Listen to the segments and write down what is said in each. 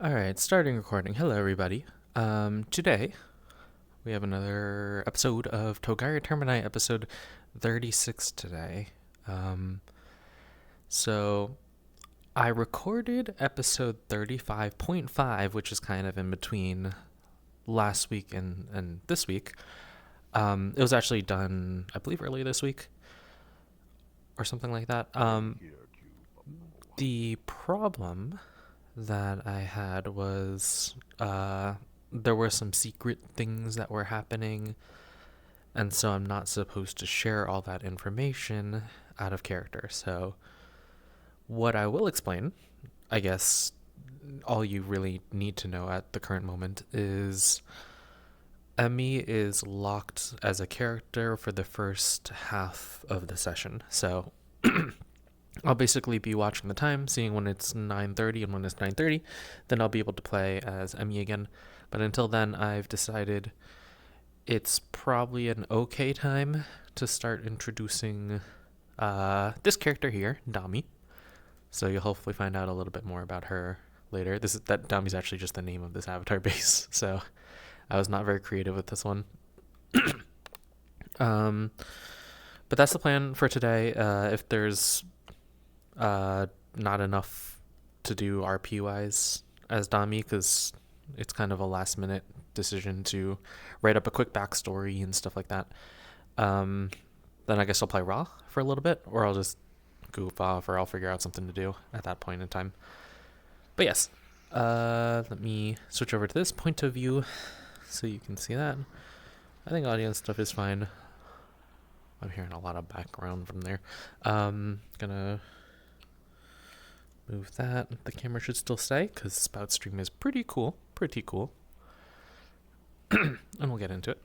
All right, starting recording. Hello, everybody. Today we have another episode of Togare Termini, episode 36 today. Um, so I recorded episode 35.5, which is kind of in between last week and this week. It was actually done, I believe, early this week or something like that. The problem that I had was there were some secret things that were happening, and so I'm not supposed to share all that information out of character. So, what I will explain, I guess, all you really need to know at the current moment is Emmy is locked as a character for the first half of the session. So, I'll basically be watching the time, seeing when it's 9:30 and when it's 9:30. Then I'll be able to play as Emmy again. But until then, I've decided it's probably an okay time to start introducing this character here, Dami. So you'll hopefully find out a little bit more about her later. This is that Dami's actually just the name of this avatar base. So I was not very creative with this one. Um, but that's the plan for today. If there's uh, not enough to do RP wise as Dami, because it's kind of a last minute decision to write up a quick backstory and stuff like that. Um, then I guess I'll play Raw for a little bit, or I'll just goof off, or I'll figure out something to do at that point in time. But yes, let me switch over to this point of view so you can see that. I think audience stuff is fine. I'm hearing a lot of background from there. Gonna move that. The camera should still stay because Spout Stream is pretty cool. Pretty cool. And we'll get into it.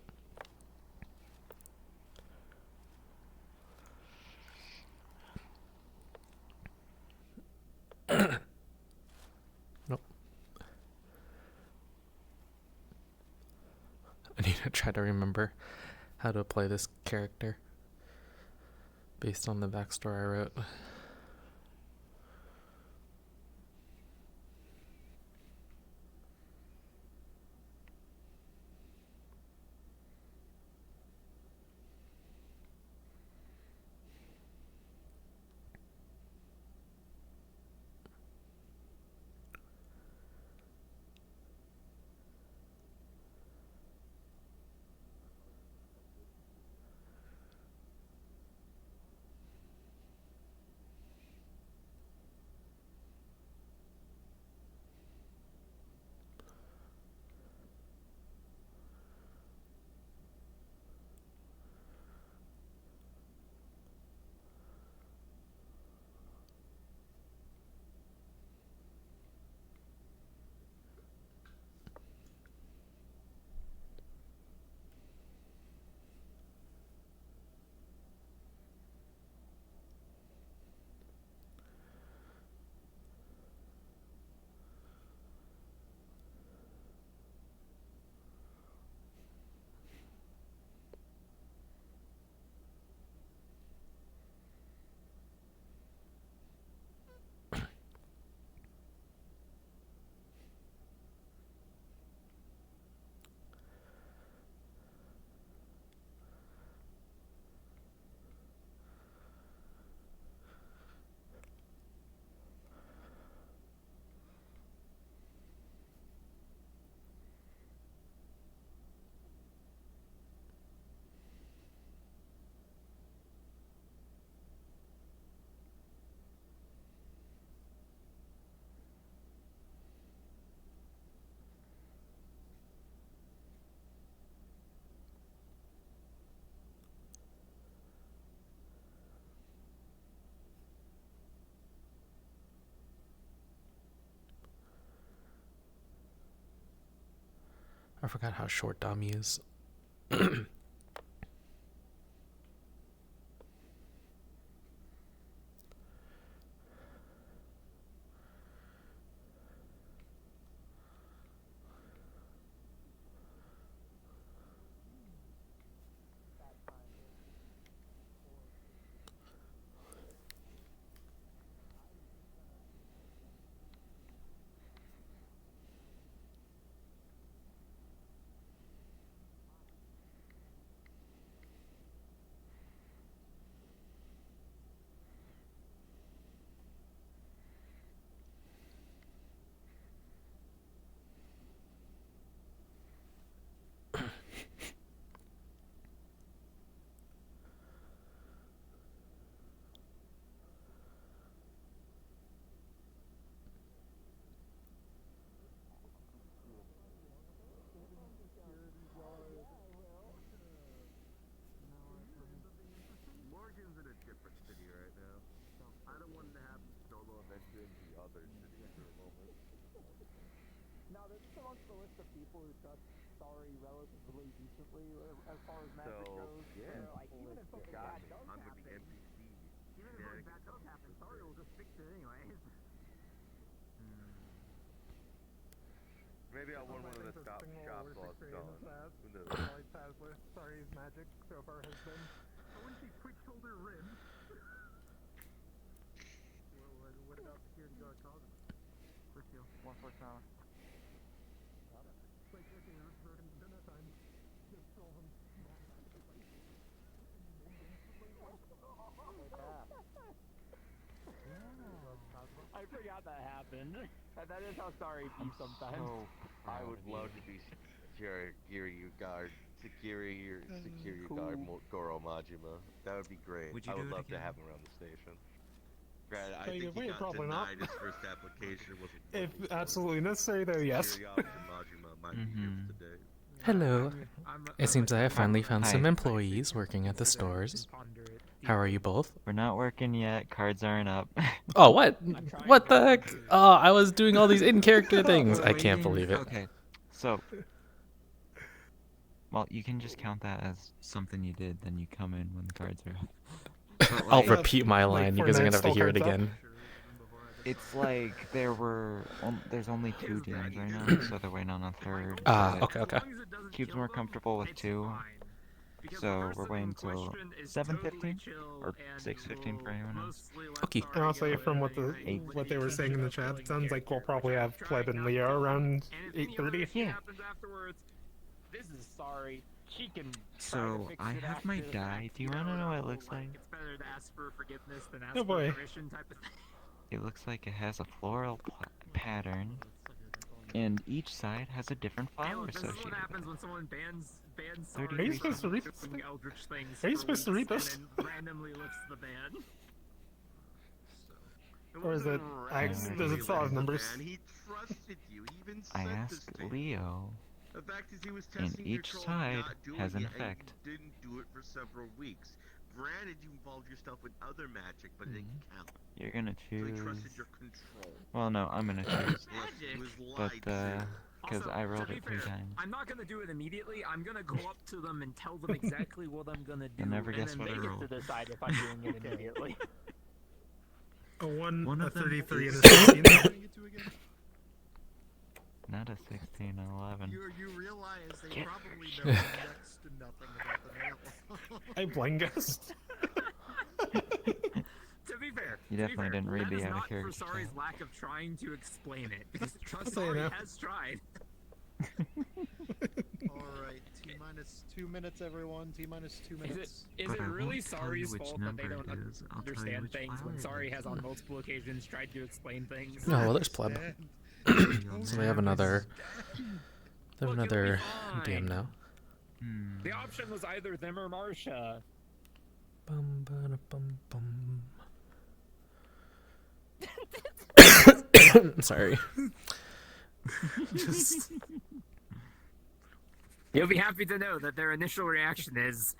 Nope. I need to try to remember how to play this character based on the backstory I wrote. I forgot how short Dami is. amongst the list of people who trust Sorry relatively decently as far as magic goes. Yeah. So, like, even if something bad does happen, even if something bad does happen, Sorry will just fix it anyways. Maybe I'll win one of the shops while it's gone. Who knows? Sorry's magic so far has been. I wouldn't say quick shoulder rim. What about security guard Cosmo? Quick heal. 1 foot power. Got it. Quick heal. Dinner time. Just throw him. I forgot that happened. That is how Sorry be sometimes. I would love to be security guard Goro Majima. That would be great. I would love to have him around the station. Granted, I think he got denied his first application. If absolutely necessary, though, yes. Security officer Majima might be here for today. Hello. It seems I have finally found some employees working at the stores. How are you both? We're not working yet. Cards aren't up. Oh, what? What the heck? Oh, I was doing all these in-character things. I can't believe it. Okay, so... Well, you can just count that as something you did, then you come in when the cards are up. But, I'll repeat my line. You guys are gonna have to hear it again. It's like there's only 2 DMs right now, so they're waiting on a third. Okay. Cube's more comfortable with 2, so we're waiting till 7:15 or 6:15 for anyone else. Okay. And I'll say from what they were saying in the chat, it sounds like we'll probably have Pleb and Leo around 8:30. Yeah. This is Sorry. She can. So I have my die. Do you want to know what it looks like? It's better to ask for forgiveness than ask Oh boy. for permission type of thing. It looks like it has a floral pattern, and each side has a different flower This is what associated happens with when someone bans Sorry. Are you supposed to read this? Eldritch things Are you supposed to read this? And then randomly lifts the ban. Or is it? Does it still have numbers? He trusted you. He even I said asked this to you. Leo, The fact is he was and testing your each control side not doing has an it, and effect. you didn't do it for several weeks. Granted, you involved yourself in other magic, but it didn't count. You're gonna So he choose. trusted your control. Well, no, I'm gonna choose. He was But lied to. because Also, I rolled to be it 3 fair, times. I'm not gonna do it immediately. I'm gonna go up to them and tell them exactly what I'm gonna do, You'll never and guess then what they I get rolled. to decide if I'm doing it immediately. A 1, One a of them 33, and is- a 16. Not a 16 and 11. You realize they Get probably her know next to nothing about the mail. I blind guessed. To be fair, You definitely didn't read that the is out of not character for Sorry's chat. lack of trying to explain it, because trust Say Sorry no. has tried. Alright, T-minus 2 minutes, everyone. T-minus 2 minutes. Is But it I really won't tell you Sorry's which fault that they number don't it is. I'll tell you understand which things when flower Sorry it has is. on multiple occasions tried to explain things? Oh, well, there's Pleb. So we have another DM now. The option was either them or Marsha. Bum, ba, bum, bum. Sorry. Just You'll be happy to know that their initial reaction is,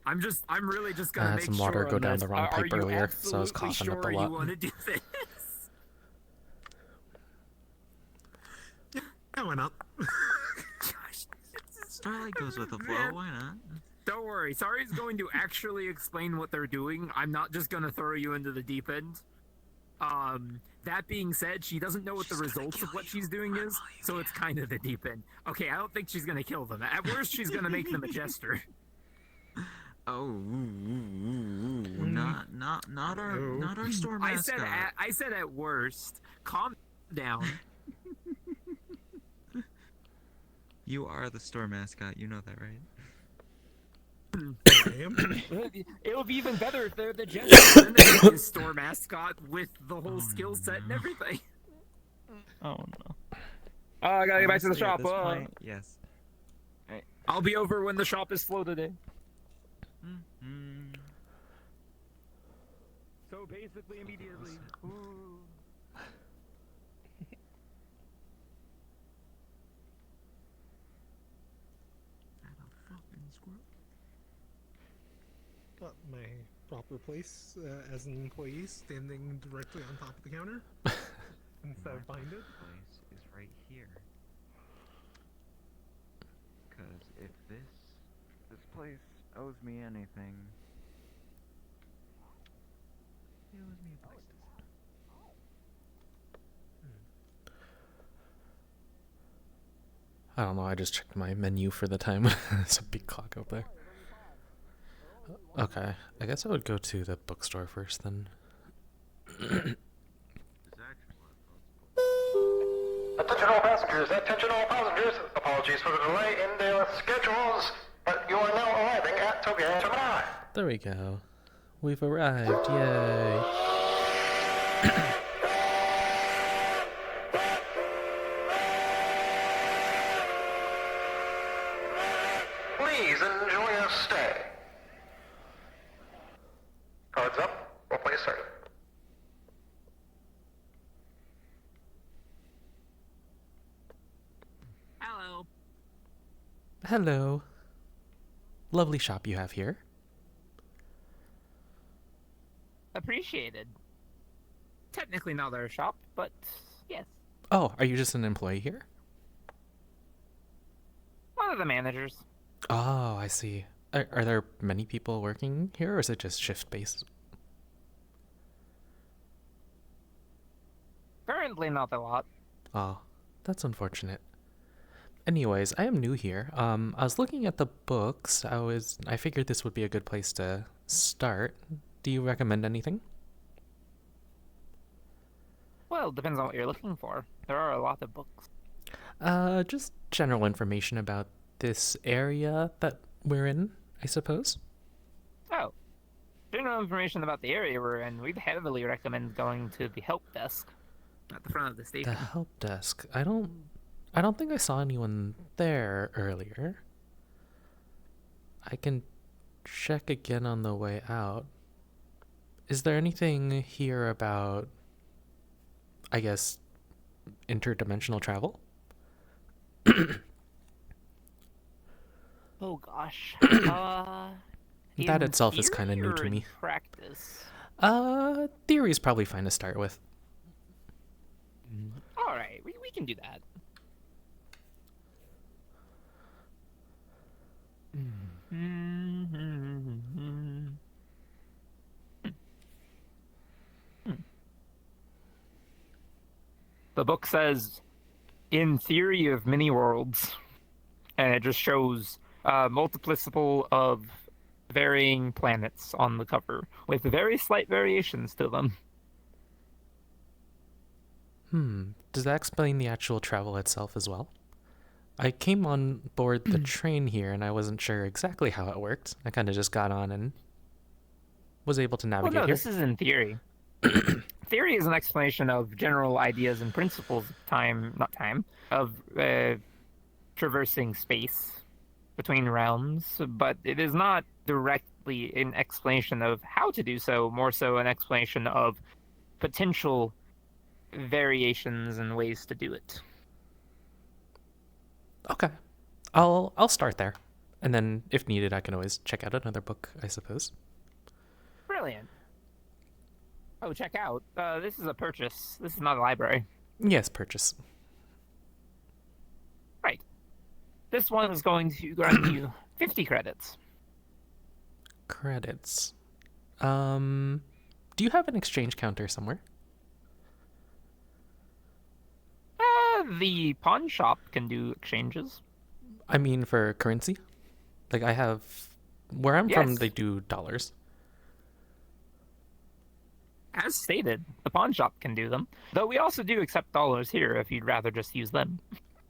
I'm really just gonna I had make some water sure go on down this. the wrong Are pipe you earlier, so I was absolutely coughing up a sure lot. You want to do this? Yeah, why not? Starlight goes with the flow, why not? Don't worry, Sorry's going to actually explain what they're doing. I'm not just gonna throw you into the deep end. That being said, she doesn't know what the results of what she's doing is, so it's kind of the deep end. Okay, I don't think she's gonna kill them. At worst, she's gonna make them a jester. Oh, not our store mascot. I said at worst. Calm down. You are the store mascot, you know that, right? I am. It would be even better if they're the jester and they're the store mascot with the whole skill set and everything. Oh no. Oh, I gotta get back to the Honestly, at shop. this point, yes. I'll be over when the shop is floated in. So basically, immediately. Ooh. Got my proper place as an employee, standing directly on top of the counter instead of behind it. Place is right here. Because if this place owes me anything, it owes me a place to sit. I don't know, I just checked my menu for the time. There's a big clock up there. Okay, I guess I would go to the bookstore first then. Attention all passengers, attention all passengers. Apologies for the delay in their schedules, but you are now arriving at Togare Termini. There we go. We've arrived, yay. Please enjoy your stay. Cards up, roleplay started. Hello. Hello. Lovely shop you have here. Appreciated. Technically not our shop, but yes. Oh, are you just an employee here? One of the managers. Oh, I see. Are there many people working here, or is it just shift-based? Currently not a lot. Oh, that's unfortunate. Anyways, I am new here. I was looking at the books. I figured this would be a good place to start. Do you recommend anything? Well, depends on what you're looking for. There are a lot of books. Just general information about this area that we're in, I suppose. Oh. General information about the area we're in, we'd heavily recommend going to the help desk at the front of the station. The help desk. I don't think I saw anyone there earlier. I can check again on the way out. Is there anything here about, I guess, interdimensional travel? Oh gosh. That itself is kind of new to me. Practice. Theory is probably fine to start with. All right, we can do that. The book says, in theory of many worlds, and it just shows multipliciple of varying planets on the cover with very slight variations to them. Does that explain the actual travel itself as well? I came on board the train here and I wasn't sure exactly how it worked. I kind of just got on and was able to navigate Well, no, here. this is in theory. Theory is an explanation of general ideas and principles of traversing space between realms, but it is not directly an explanation of how to do so, more so an explanation of potential variations and ways to do it. Okay. I'll start there. And then if needed I can always check out another book, I suppose. Brilliant. Oh, check out. This is a purchase. This is not a library. Yes, purchase. Right. This one is going to grant you 50 credits. Credits. Do you have an exchange counter somewhere? The pawn shop can do exchanges. I mean for currency? Like I have... Where I'm from, Yes. they do dollars. As stated, the pawn shop can do them. Though we also do accept dollars here if you'd rather just use them.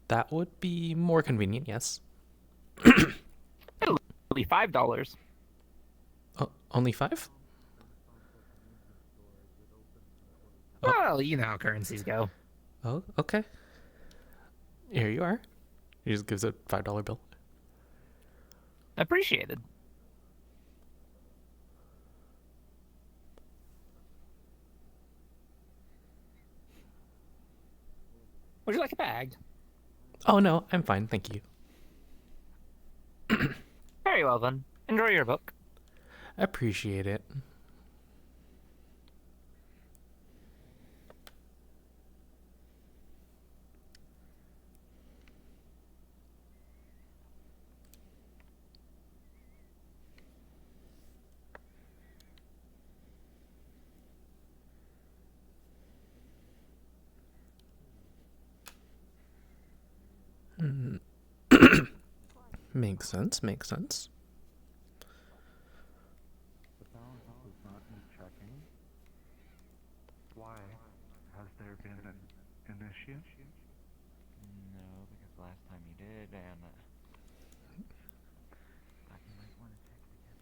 That would be more convenient, yes. Only $5. Oh, only 5? Well, you know how currencies go. Oh, okay. Here you are. He just gives a $5 bill. Appreciated. Would you like a bag? Oh no, I'm fine, thank you. Very well then. Enjoy your book. Appreciate it. Makes sense, makes sense. The balance does not need checking. Why? Has there been an issue? No, because last time you did, and thought you might want to check again.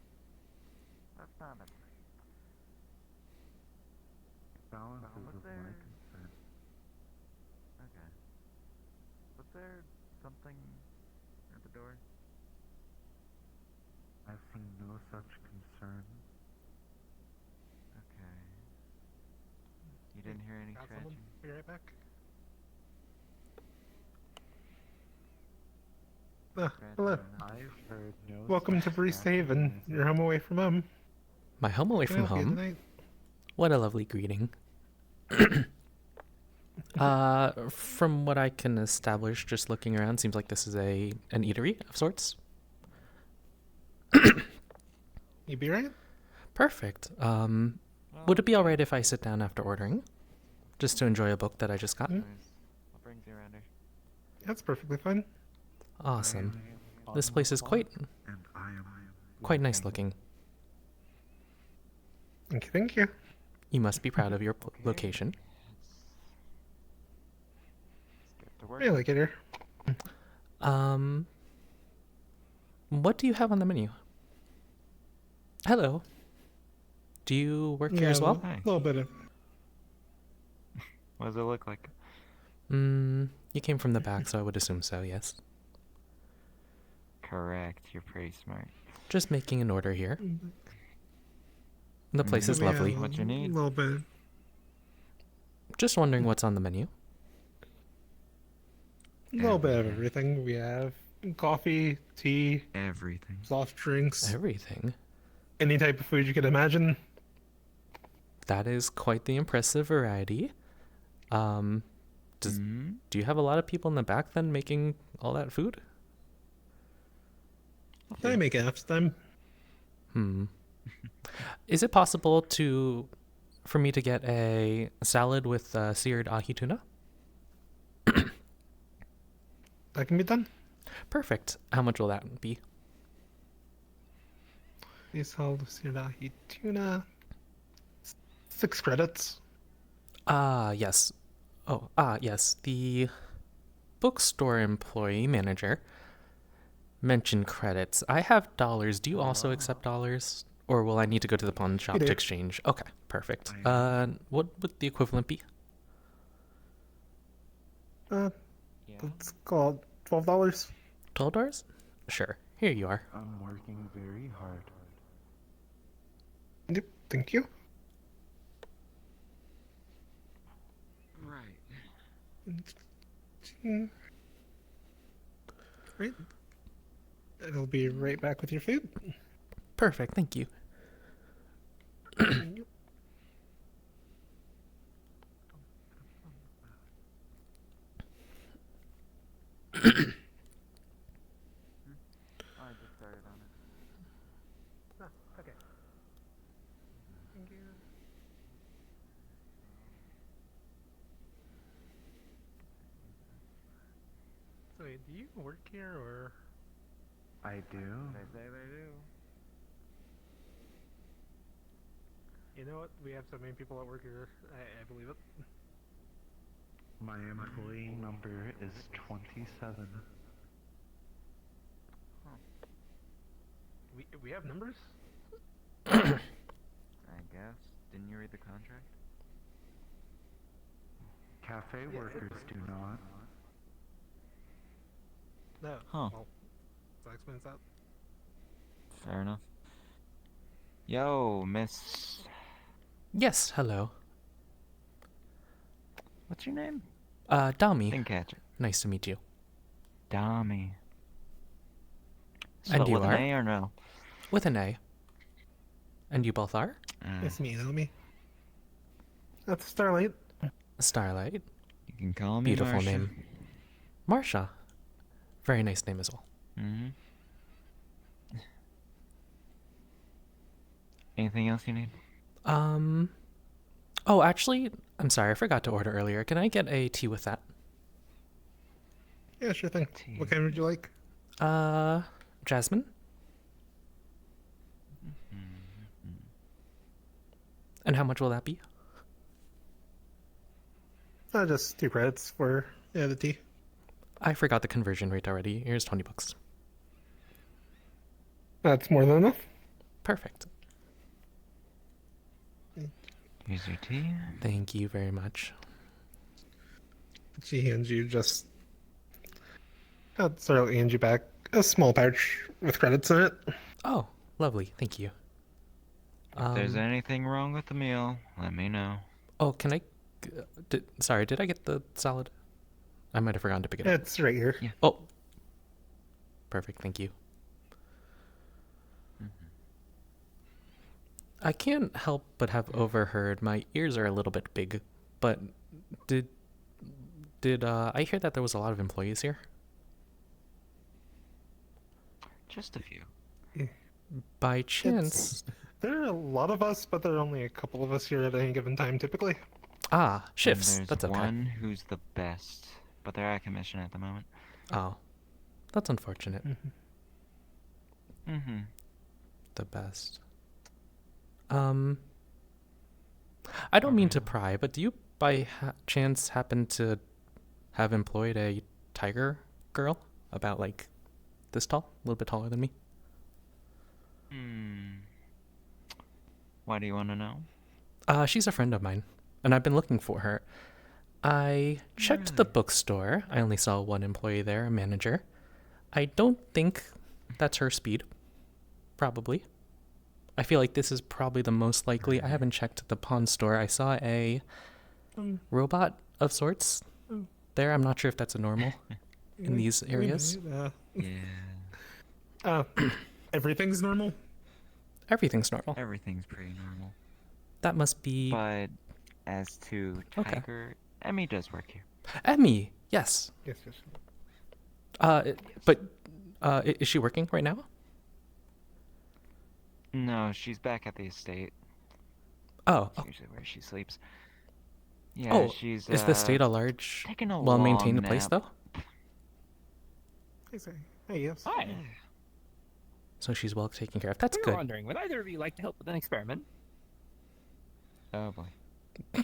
That's not a Balance is of my concern. okay. Was there something at the door? I've seen no such concern. Okay. You didn't hear any Got someone? scratching? Be right back. Hello. I've heard no Welcome to such Barista Haven. scratching. Your home away from home. My home away Can I from help you home. tonight? What a lovely greeting. From what I can establish, just looking around, seems like this is an eatery of sorts. You be right? Perfect. Would it be alright if I sit down after ordering? Just to enjoy a book that I just got? Hmm? I'll bring you around here. That's perfectly fine. Awesome. This place is quite And I am nice looking. Thank you. You must be proud of your location. Let's get to work. I like it here. What do you have on the menu? Hello. Do you work here as well? A little bit of. What does it look like? You came from the back, so I would assume so, yes. Correct. You're pretty smart. Just making an order here. The place is We have lovely. What you need? A little bit. Just wondering what's on the menu. A little bit of everything. We have coffee, tea, Everything. soft drinks, Everything. any type of food you could imagine. That is quite the impressive variety. Do you have a lot of people in the back then making all that food? I make it half the time. Is it possible for me to get a salad with seared ahi tuna? That can be done. Perfect. How much will that be? Please hold sriracha tuna. 6 credits. Yes. Yes. The bookstore employee manager mentioned credits. I have dollars. Do you also accept dollars? Or will I need to go to the pawn shop We to do. exchange? Okay, perfect. What would the equivalent be? Let's call it $12. $12? Sure. Here you are. I'm working very hard. Yep, thank you. Right. Right. I'll be right back with your food. Perfect. Thank you. I just started on it. Okay. Thank you. So, wait, do you work here or? I do. They say they do. You know what? We have so many people that work here. I believe it. My employee number is 27. We have numbers? I guess. Didn't you read the contract? Cafe workers do not. No. Huh. Well, that explains that. Fair enough. Yo, miss. Yes, hello. What's your name? Dami. Didn't catch it. Nice to meet you. Dami. And Spelled you with are? an A or no? With an A. And you both are? It's me, Naomi. That's Starlight. Starlight. You can call me Beautiful Marsha. name. Marsha. Very nice name as well. Mm-hmm. Anything else you need? Oh, actually, I'm sorry, I forgot to order earlier. Can I get a tea with that? Yeah, sure thing. Tea. What kind would you like? Jasmine? And how much will that be? Just 2 credits for the tea. I forgot the conversion rate already. Here's $20. That's more than enough. Perfect. Here's your tea. Thank you very much. She hands you just... Sorry, I'll hand you back a small pouch with credits in it. Oh, lovely. Thank you. If there's anything wrong with the meal, let me know. Oh, can I... Sorry, did I get the salad? I might have forgotten to pick it up. It's right here. Yeah. Oh. Perfect, thank you. I can't help but have overheard. My ears are a little bit big, but did I hear that there was a lot of employees here? Just a few. By chance... There are a lot of us, but there are only a couple of us here at any given time, typically. Ah, shifts. And That's there's okay. one who's the best, but they're out of commission at the moment. Oh, that's unfortunate. Mm-hmm. The best. I don't mean to pry, but do you by chance happen to have employed a tiger girl about like this tall, a little bit taller than me? Why do you want to know? She's a friend of mine, and I've been looking for her. I checked the bookstore. I only saw one employee there, a manager. I don't think that's her speed. Probably. I feel like this is probably the most likely. I haven't checked the pawn store. I saw a robot of sorts there. I'm not sure if that's a normal in these areas. Yeah. Everything's normal? Everything's normal. Everything's pretty normal. That must be... But as to Tiger, Emmy does work here. Emmy! Yes. Yes. But is she working right now? No, she's back at the estate. Oh. That's usually where she sleeps. Yeah, Oh, she's, is the estate a large, taking a well-maintained long place, nap. though? Hey, yes. Hi. So she's well taken care of. That's We good. were wondering, would either of you like to help with an experiment? Oh boy.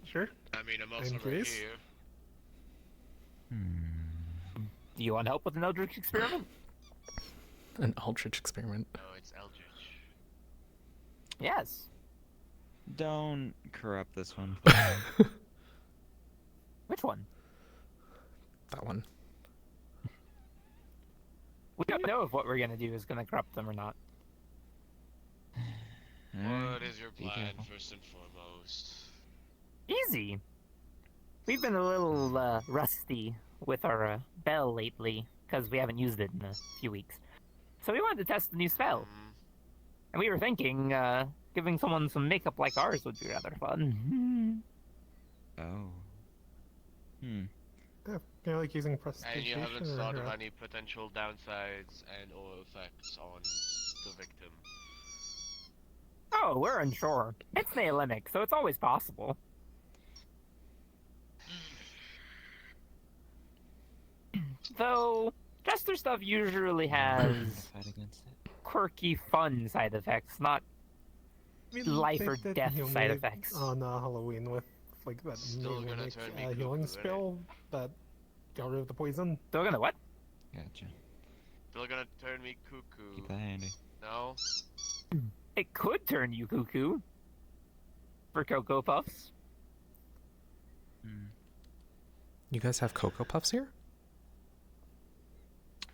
Sure. I mean, I'm also right curious. here. Do you want help with an Eldritch experiment? An Aldrich experiment. No, it's Eldritch. Yes. Don't corrupt this one. Which one? That one. We don't know if what we're gonna do is gonna corrupt them or not. What is your Be plan, careful. first and foremost? Easy. We've been a little rusty with our bell lately because we haven't used it in a few weeks. So we wanted to test the new spell, and we were thinking giving someone some makeup like ours would be rather fun. Oh. Yeah, kind of like using And prestidigitation. you haven't thought of or, any potential downsides and or effects on the victim. Oh, we're unsure. It's Neolimic, so it's always possible. Though, Jester stuff usually has Fight against it. quirky fun side effects, not I mean, life they or did death heal side me effects. On Halloween with like that Still gonna Neolimic, turn me healing cuckoo, spell that got rid of the poison. Still gonna what? Gotcha. Still gonna turn me cuckoo. Keep that handy. No? It could turn you cuckoo. For Cocoa Puffs. You guys have Cocoa Puffs here?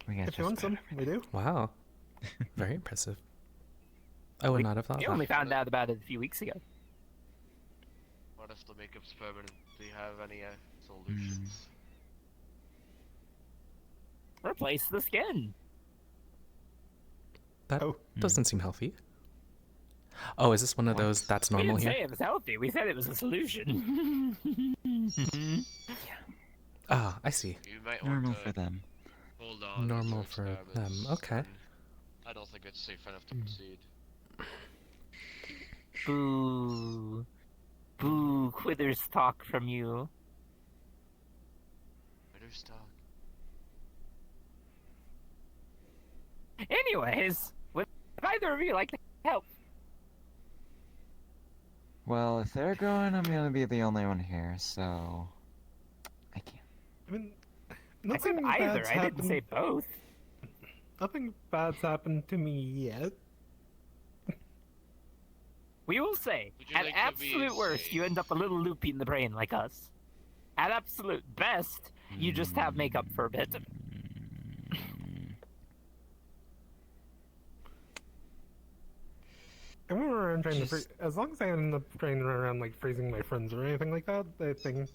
We got If you want some, we do. Wow. Very impressive. I would not have thought We that. only found out about it a few weeks ago. What if the makeup's permanent? Do you have any solutions? Replace the skin. That Oh. doesn't seem healthy. Oh, is this one of What? those that's We normal didn't here? say it was healthy. We said it was a solution. Ah, I see. You might want Normal to for them. hold on. Normal with your for them, experiments, okay. and I don't think it's safe enough to proceed. Boo. Boo, quitters talk from you. Better stock. Anyways, would either of you like to help? Well, if they're going, I'm gonna be the only one here, so I can't. I mean, I said nothing either. bad's I didn't say happened. both. Nothing bad's happened to me yet. We will say, at absolute worst, you end up a little loopy in the brain like us. At absolute best, you just have makeup for a bit. I went around trying to as long as I end up trying around like freezing my friends or anything like that, I think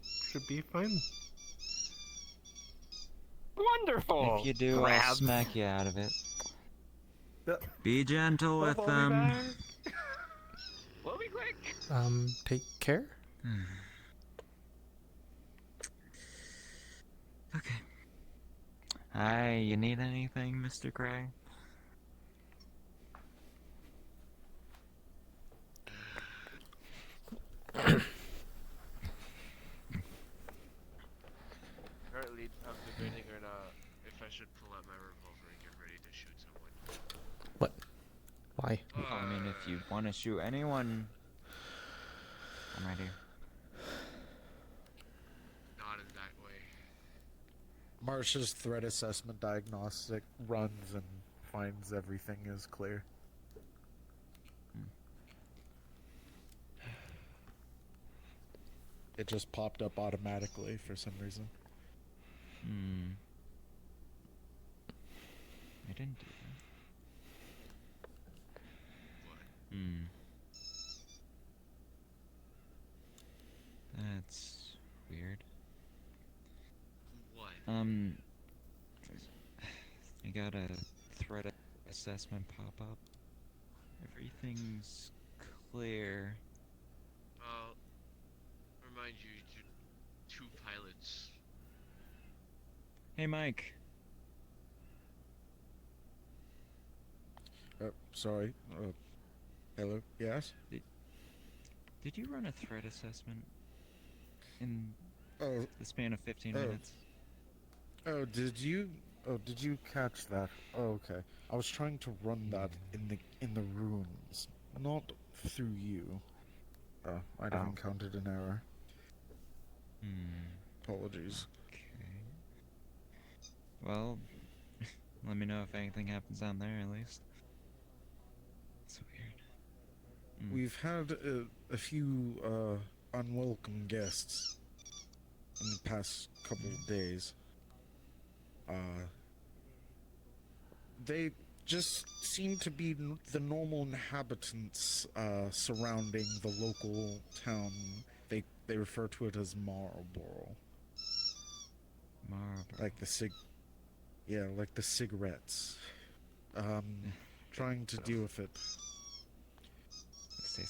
should be fine. Wonderful. If you do, I'll smack you out of it. Be gentle with them. We'll be quick. Take care. Okay. Hi, you need anything, Mr. Gray? Currently, I'm debating or not if I should pull out my revolver and get ready to shoot someone. What? Why? Well, I mean, if you want to shoot anyone, I'm right here. Not in that way. Marsha's threat assessment diagnostic runs and finds everything is clear. It just popped up automatically for some reason. I didn't do that. That's weird. What? I got a threat assessment pop up. Everything's clear. Well, remind you, two pilots. Hey, Mike. Sorry. Hello? Yes? Did you run a threat assessment in Oh. the span of 15 minutes? Oh, did you catch that? Oh, okay. I was trying to run that in the rooms, not through you. I'd have encountered an error. Apologies. Okay. Well, let me know if anything happens down there, at least. It's weird. We've had a few unwelcome guests in the past couple of days. They just seem to be the normal inhabitants surrounding the local town. They refer to it as Marlboro. Marlboro. Like like the cigarettes. Trying to deal with it.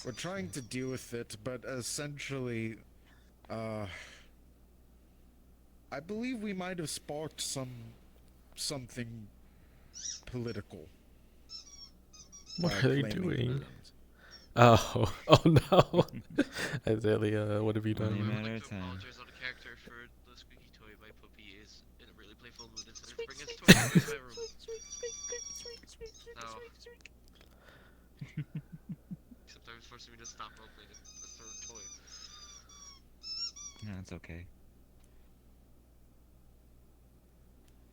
We're trying to deal with it, but essentially, I believe we might have sparked something political. What are they doing? Oh no! Azalea, what have you done? Only a matter of time. Apologize on the character for the squeaky toy. My puppy is in a really playful mood and decided to bring his toy into my room. Sometimes forcing me to stop roleplaying a third toy. No, it's okay.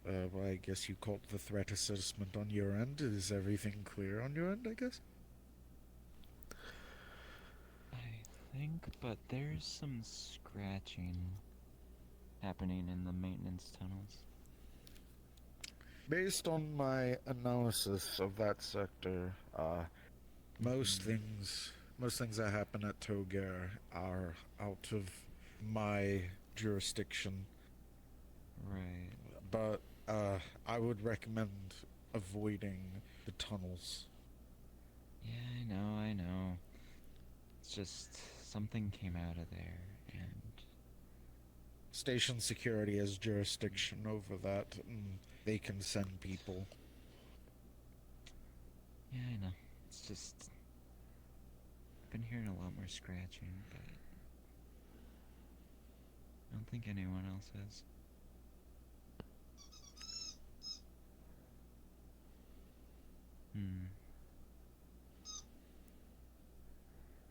Well, I guess you called the threat assessment on your end. Is everything clear on your end, I guess? I think, but there's some scratching happening in the maintenance tunnels. Based on my analysis of that sector, most things that happen at Togare are out of my jurisdiction. Right. But I would recommend avoiding the tunnels. Yeah, I know. It's just something came out of there, and Station security has jurisdiction over that, and they can send people. yeah, I know. It's just I've been hearing a lot more scratching, but I don't think anyone else has. Hmm.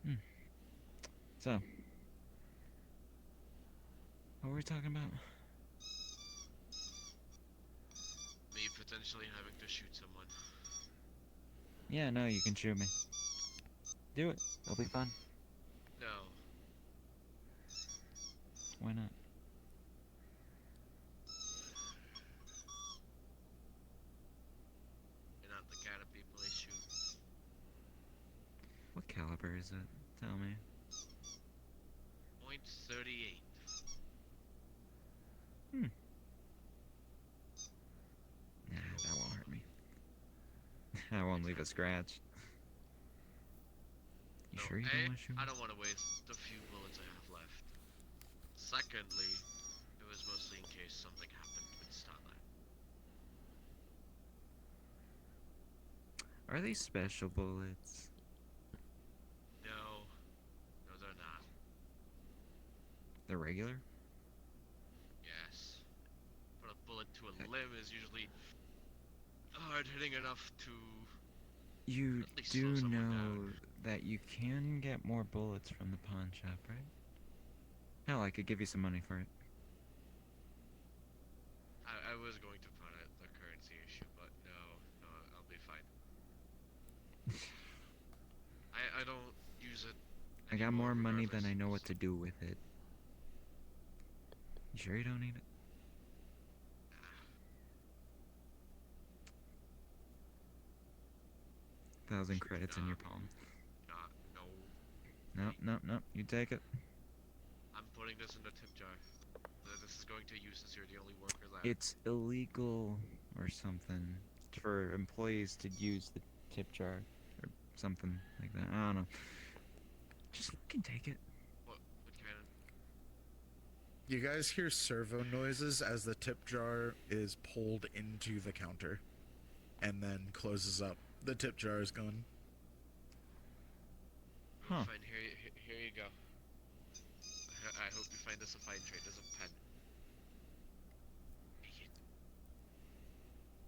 Hmm. So, what were we talking about? Me potentially having to shoot someone. Yeah, no, you can shoot me. Do it. It'll be fun. No. Why not? You're not the kind of people they shoot. What caliber is it? Tell me. .38. Hmm. Nah, that won't hurt me. I won't leave a scratch. You No, sure you don't want to shoot me? I don't want to waste the few bullets I have left. Secondly, it was mostly in case something happened with Starlight. Are these special bullets? No. No, they're not. They're regular? Yes. But a bullet to a limb is usually hard hitting enough to You at least do slow someone know down. that you can get more bullets from the pawn shop, right? Hell, I could give you some money for it. I was going to put it the currency issue, but no, I'll be fine. I don't use it. I got more money than regardless. I know what to do with it. You sure you don't need it? 1,000 credits in your palm. No. No, you take it. I'm putting this in the tip jar. This is going to use since you're the only worker left. It's illegal or something for employees to use the tip jar or something like that. I don't know. Just fucking take it. What kind of... You guys hear servo noises as the tip jar is pulled into the counter and then closes up. The tip jar is gone. Huh. Fine, here you go. I hope you find this a fine trade. There's a pen.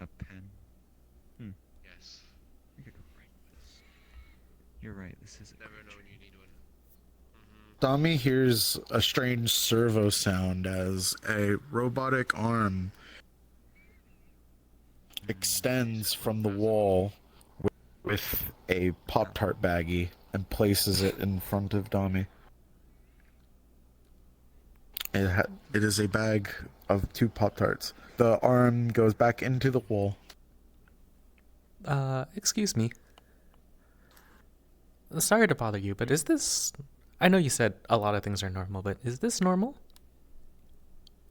A pen? Yes. I could write this. You're right, this is a Never know great when you need one. Tommy hears a strange servo sound as a robotic arm extends from the wall with a Pop-Tart baggie and places it in front of Tommy. It is a bag of 2 Pop-Tarts. The arm goes back into the wall. Excuse me. Sorry to bother you, but is this... I know you said a lot of things are normal, but is this normal?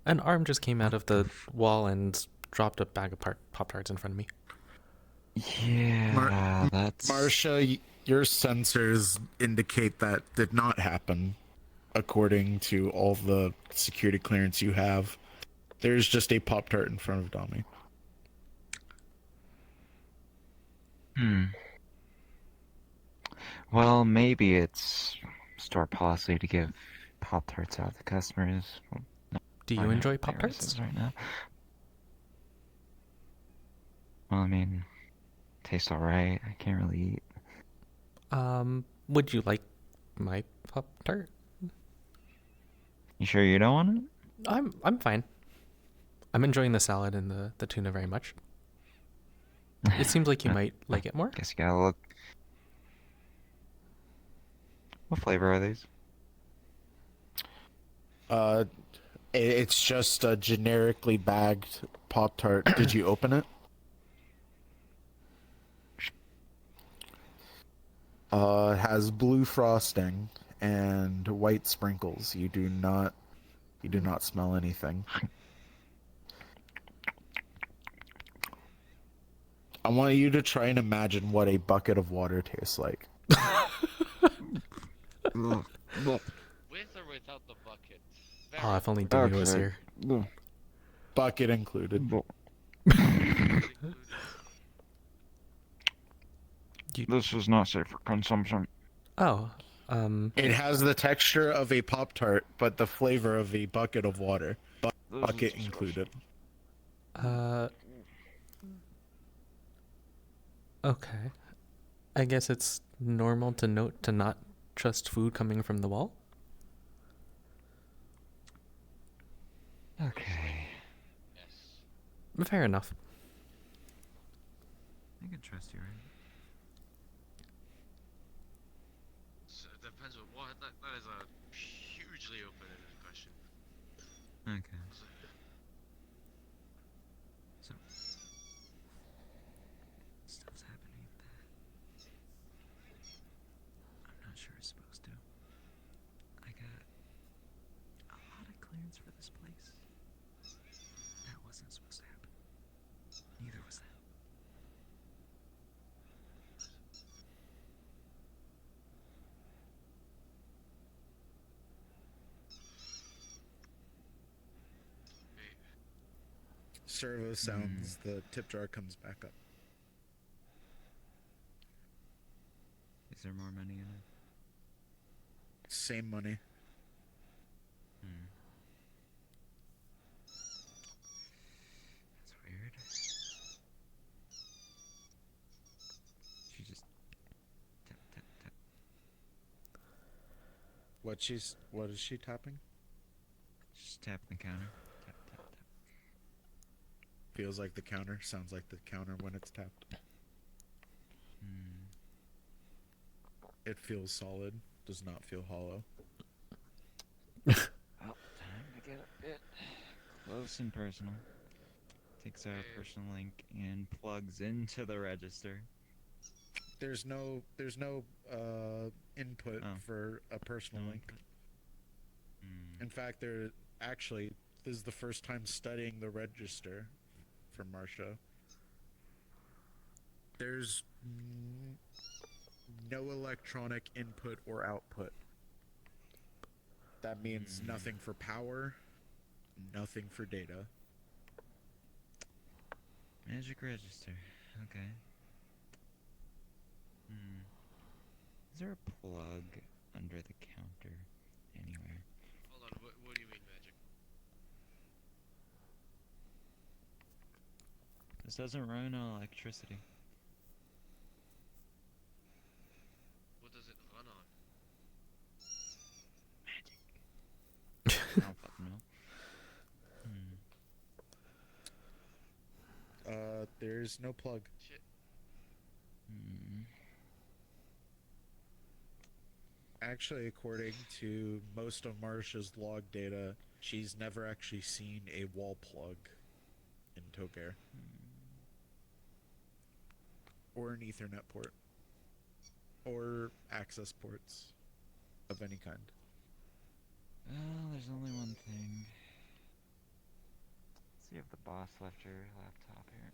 An arm just came out of the wall and dropped a bag of Pop-Tarts in front of me. Yeah, that's... Marsha, your sensors indicate that did not happen, according to all the security clearance you have. There's just a Pop-Tart in front of Tommy. Well, maybe it's store policy to give Pop-Tarts out to customers. Well, Do you enjoy Pop-Tarts? Right now. Well, I mean, tastes alright. I can't really eat. Would you like my Pop-Tart? You sure you don't want it? I'm fine. I'm enjoying the salad and the tuna very much. It seems like you might like it more. Guess you gotta look. What flavor are these? It's just a generically bagged Pop-Tart. Did you open it? It has blue frosting and white sprinkles. You do not smell anything. I want you to try and imagine what a bucket of water tastes like. With or without the bucket? Oh, if only Dewey was here. Bucket included. This is not safe for consumption. Oh, It has the texture of a Pop-Tart, but the flavor of a bucket of water. Bucket included. Okay. I guess it's normal to note to not trust food coming from the wall? Okay. Yes. Fair enough. I can trust you, right? So it depends on what. That is a hugely open-ended question. Okay. So, stuff's happening that I'm not sure it's supposed to. I got a lot of clearance for this place. That wasn't supposed to happen. Neither was that. Wait, Servo sounds, the tip jar comes back up. Is there more money in it? Same money. That's weird. She just tap tap tap. What is she tapping? Just tap the counter. Tap tap tap. Feels like the counter. Sounds like the counter when it's tapped. It feels solid. Does not feel hollow. Well, time to get a bit close and personal. Takes our personal link and plugs into the register. There's no input for a personal link. In fact, this is the first time studying the register for Marcia. There's no electronic input or output. That means nothing for power, nothing for data. Magic register. Okay. Is there a plug under the counter anywhere? hold on. What do you mean magic? This doesn't run on electricity. What does it run on? Magic. I don't fucking know. There's no plug. Shit. Actually, according to most of Marcia's log data, she's never actually seen a wall plug in Togare. Or an Ethernet port. Or access ports of any kind. Well, there's only one thing. Let's see if the boss left her laptop here.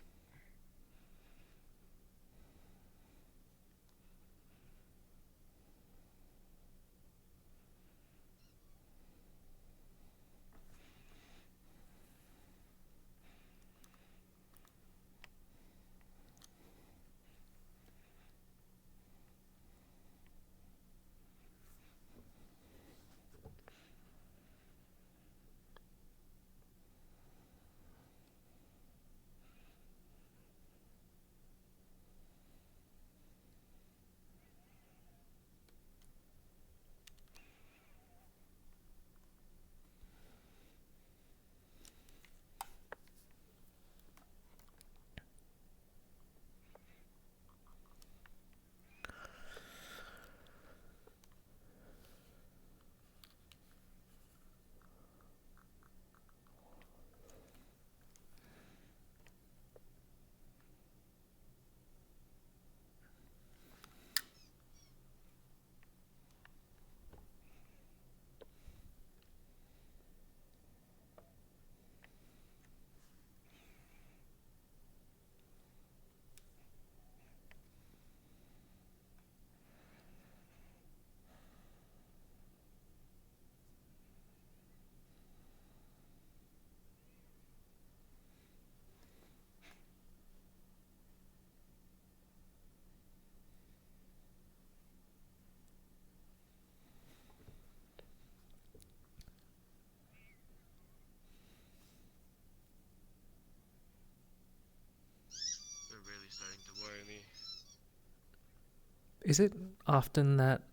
Is it often that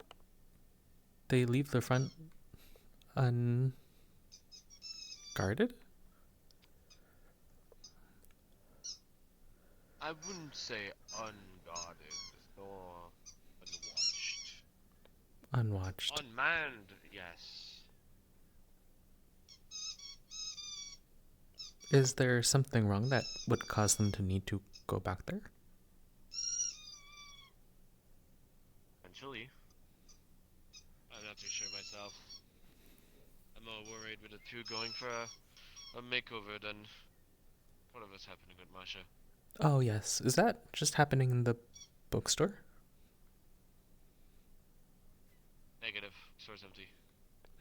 they leave the front unguarded? I wouldn't say unguarded, or unwatched. Unwatched. Unmanned, yes. Is there something wrong that would cause them to need to go back there? Potentially. I'm not too sure myself. I'm more worried with the two going for a makeover than whatever's happening with Masha. Oh, yes. Is that just happening in the bookstore? Negative. Store's empty.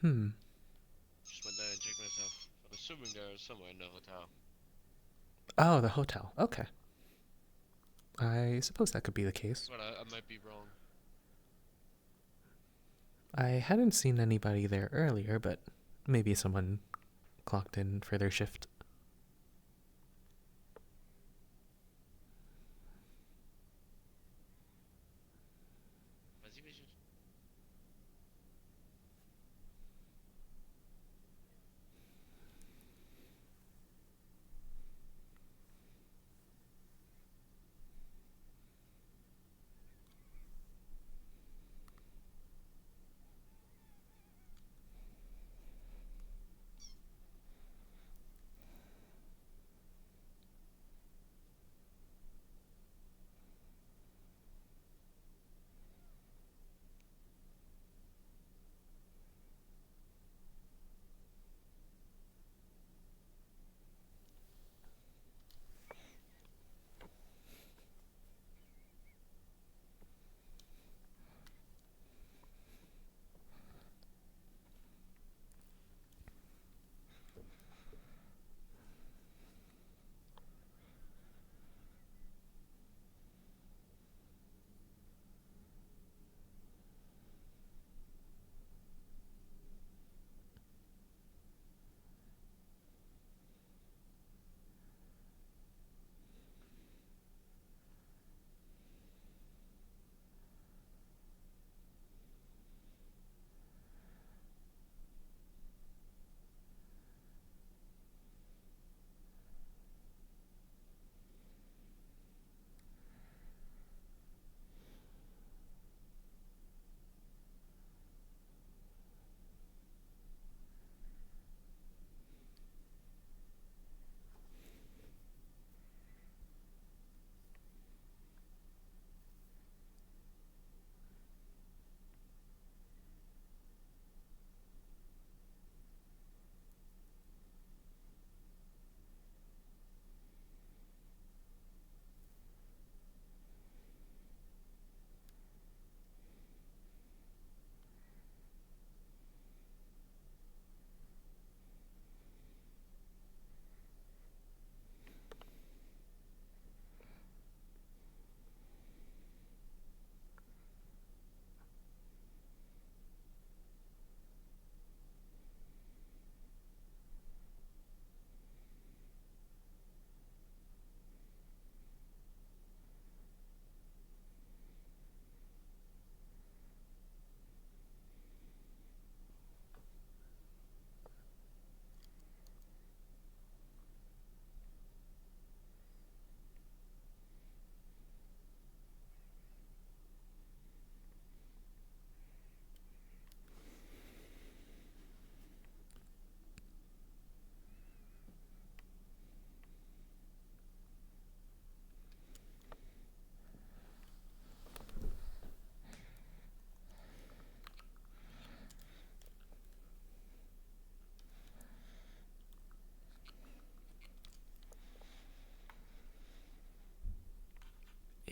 Just went there and checked myself. I'm assuming they're somewhere in the hotel. Oh, the hotel. Okay. I suppose that could be the case. But I might be wrong. I hadn't seen anybody there earlier, but maybe someone clocked in for their shift.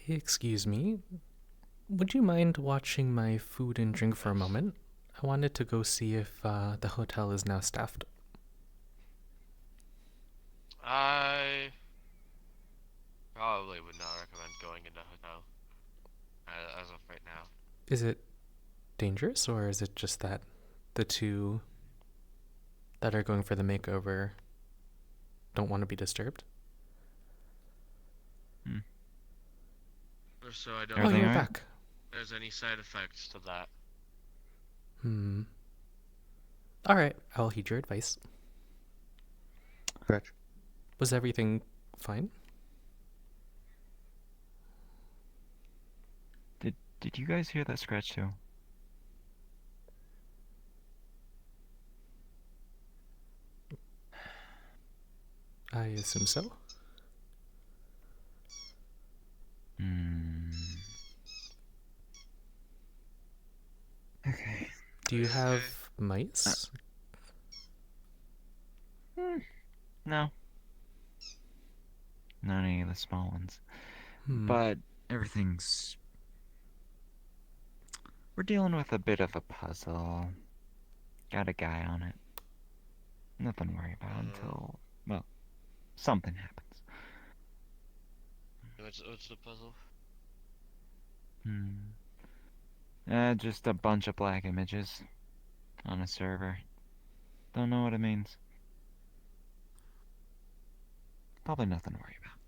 Excuse me. Would you mind watching my food and drink for a moment? I wanted to go see if the hotel is now staffed. I probably would not recommend going in the hotel as of right now. Is it dangerous, or is it just that the two that are going for the makeover don't want to be disturbed? So I don't. Oh, you're back. there's any side effects to that. Alright, I'll heed your advice. Scratch. Was everything fine? Did you guys hear that scratch too? I assume so. Okay. Do you have mice? No. Not any of the small ones. But everything's... We're dealing with a bit of a puzzle. Got a guy on it. Nothing to worry about until, well, something happens. What's the puzzle? Just a bunch of black images on a server. Don't know what it means. Probably nothing to worry about.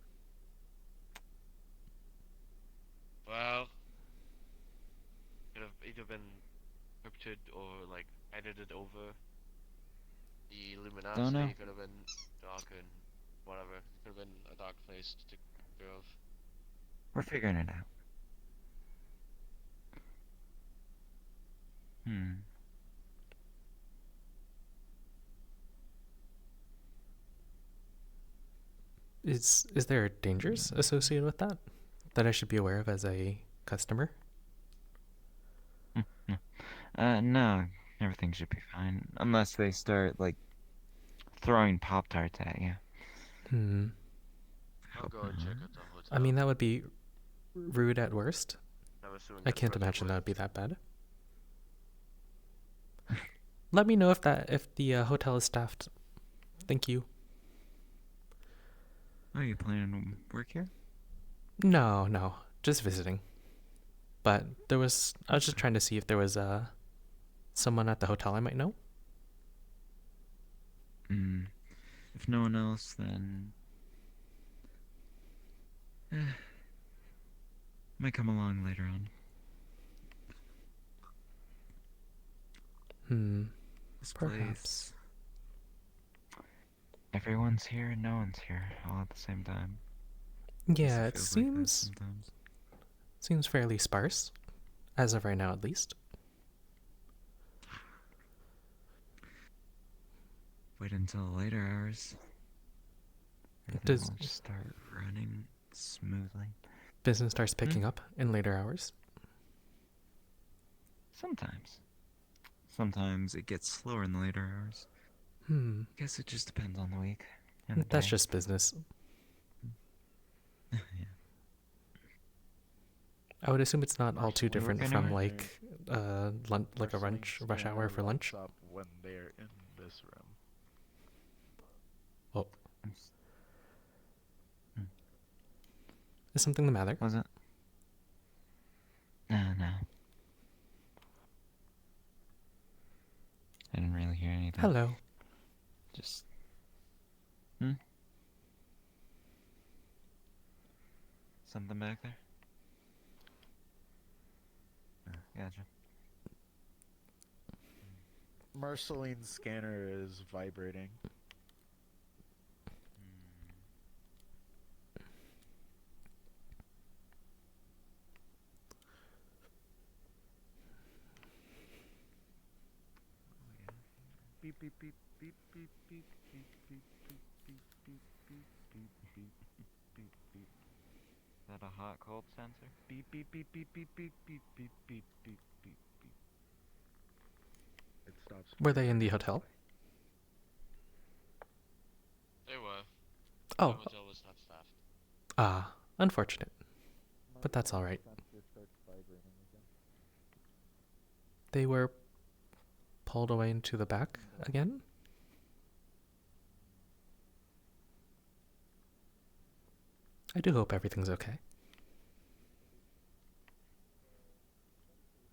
Well, could have either been scripted or like edited over. The Don't know. luminosity could have been dark and whatever. Could have been a dark place to take care of. We're figuring it out. Is there dangers associated with that I should be aware of as a customer? No. Everything should be fine. Unless they start, like, throwing Pop-Tarts at you. I'll go and check at the hotel. I mean, that would be rude at worst. I'm assuming I that's can't where they imagine that went. would be that bad. Let me know if the hotel is staffed. Thank you. Oh, you planning to work here? No, just visiting. But I was just trying to see if there was someone at the hotel I might know. If no one else, then... might come along later on. This Perhaps. place... Everyone's here and no one's here all at the same time. Yeah, it feels like that seems sometimes. fairly sparse, as of right now at least. Wait until later hours. Does Everything will just start running smoothly. business starts picking up in later hours? Sometimes. Sometimes it gets slower in the later hours. Guess it just depends on the week. And the That's day. just business. Yeah. I would assume it's not all too different work from anywhere? like a rush hour for lunch. Up when they're in this room. Oh, is something the matter? Was it? No. I didn't really hear anything. Hello. Just... Something back there? Oh, gotcha. Marceline's scanner is vibrating. Beep beep beep beep beep beep beep beep beep beep beep beep beep beep beep beep. Is that a hot cold sensor? Beep beep beep beep beep beep beep beep beep beep beep beep. It stops. Were they in the hotel? They were. Oh. The hotel was not staffed. Ah, unfortunate. But that's all right. They were pulled away into the back again? I do hope everything's okay.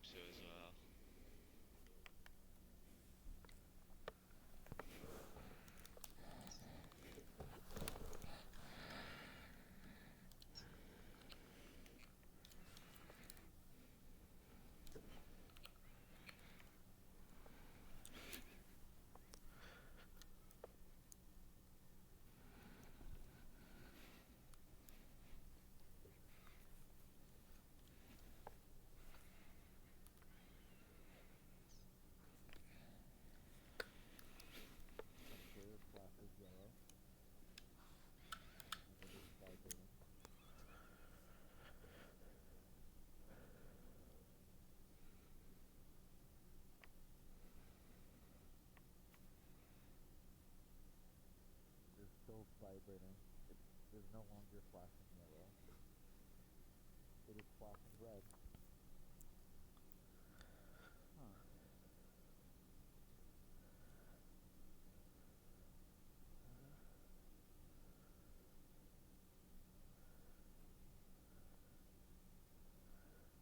So as well. still vibrating. It is no longer flashing yellow. It is flashing red. Huh.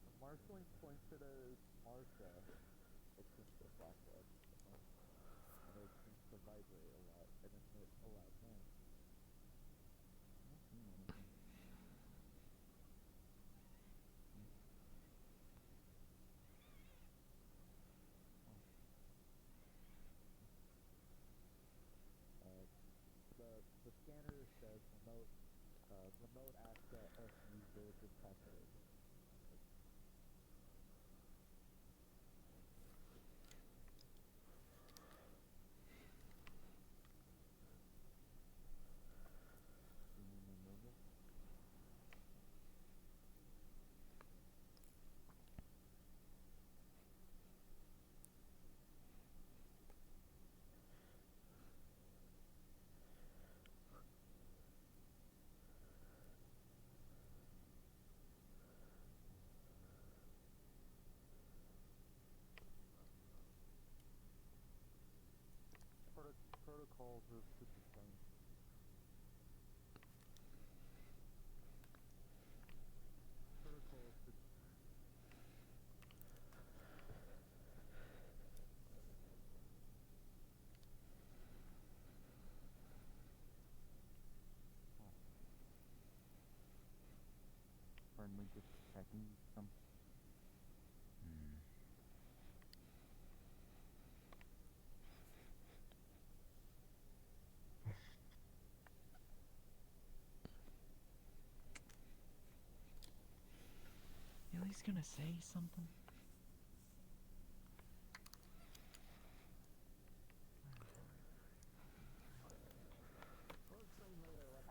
The marshalling points it as Marsha. It seems to flash red. And it seems to vibrate a lot and emit a loud noise. I don't see anything. The scanner says remote access user detected. Protocols are super plain. Protocols. Aren't we just checking some? You at least gonna say something? We'll explain later what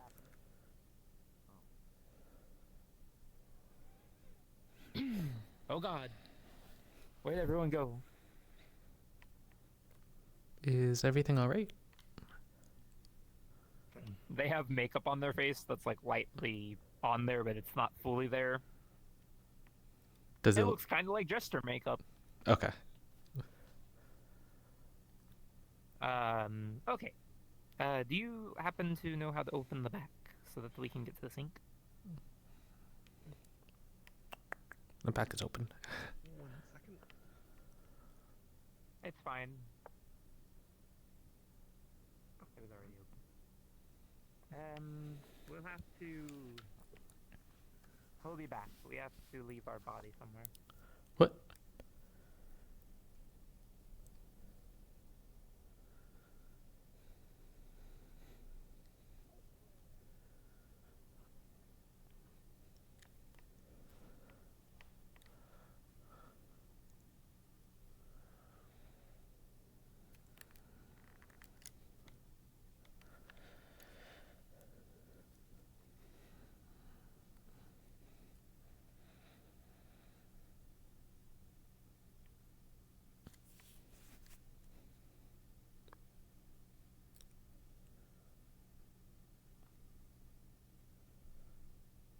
happened. Oh god. Where'd everyone go? Is everything alright? They have makeup on their face that's like lightly on there, but it's not fully there. Does it looks kind of like jester makeup. Okay. Okay. Do you happen to know how to open the back so that we can get to the sink? The back is open. 1 second. It's fine. It was already open. We'll have to hold you back. We have to leave our body somewhere. What?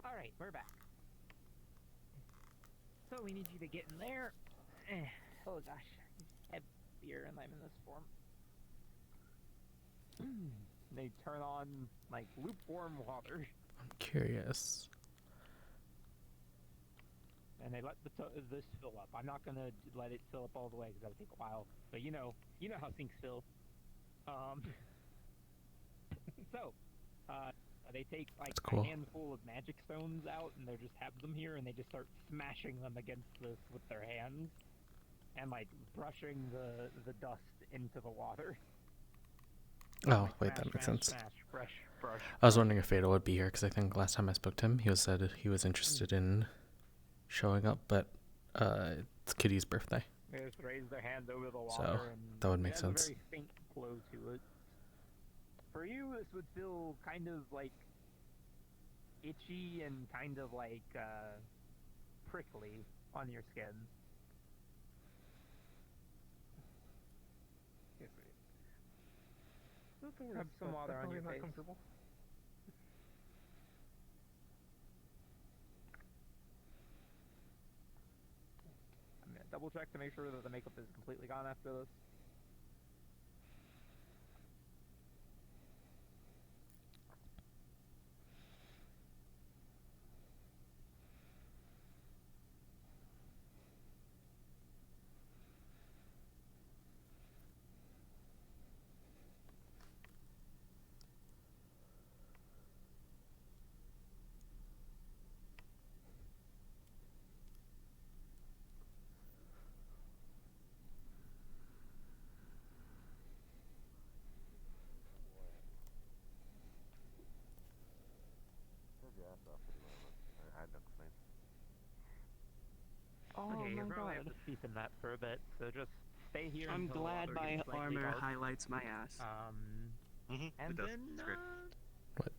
Alright, we're back. So we need you to get in there. Oh gosh, heavier and I'm in this form. They turn on, like, lukewarm water. I'm curious. And they let this fill up. I'm not gonna let it fill up all the way because that'll take a while. But you know how sinks fill. So, they take like cool. a handful of magic stones out, and they just have them here, and they just start smashing them against this with their hands, and like brushing the dust into the water. Oh, like, wait, smash, that makes smash, sense. Smash, brush, brush. I was wondering if Fatal would be here because I think last time I spoke to him, he said he was interested in showing up, but it's Kitty's birthday. They just raise their hand over the water, So, and that would make it has sense. a very faint glow to it. For you, this would feel kind of like itchy and kind of like prickly on your skin. Rub some water on your not face. comfortable. I'm gonna double check to make sure that the makeup is completely gone after this. I had no complaints. Oh okay, you're probably have to sleep in that for a bit, so just stay here. I'm until glad the my gets slightly armor dark. highlights my ass. And it does. then It's great. What?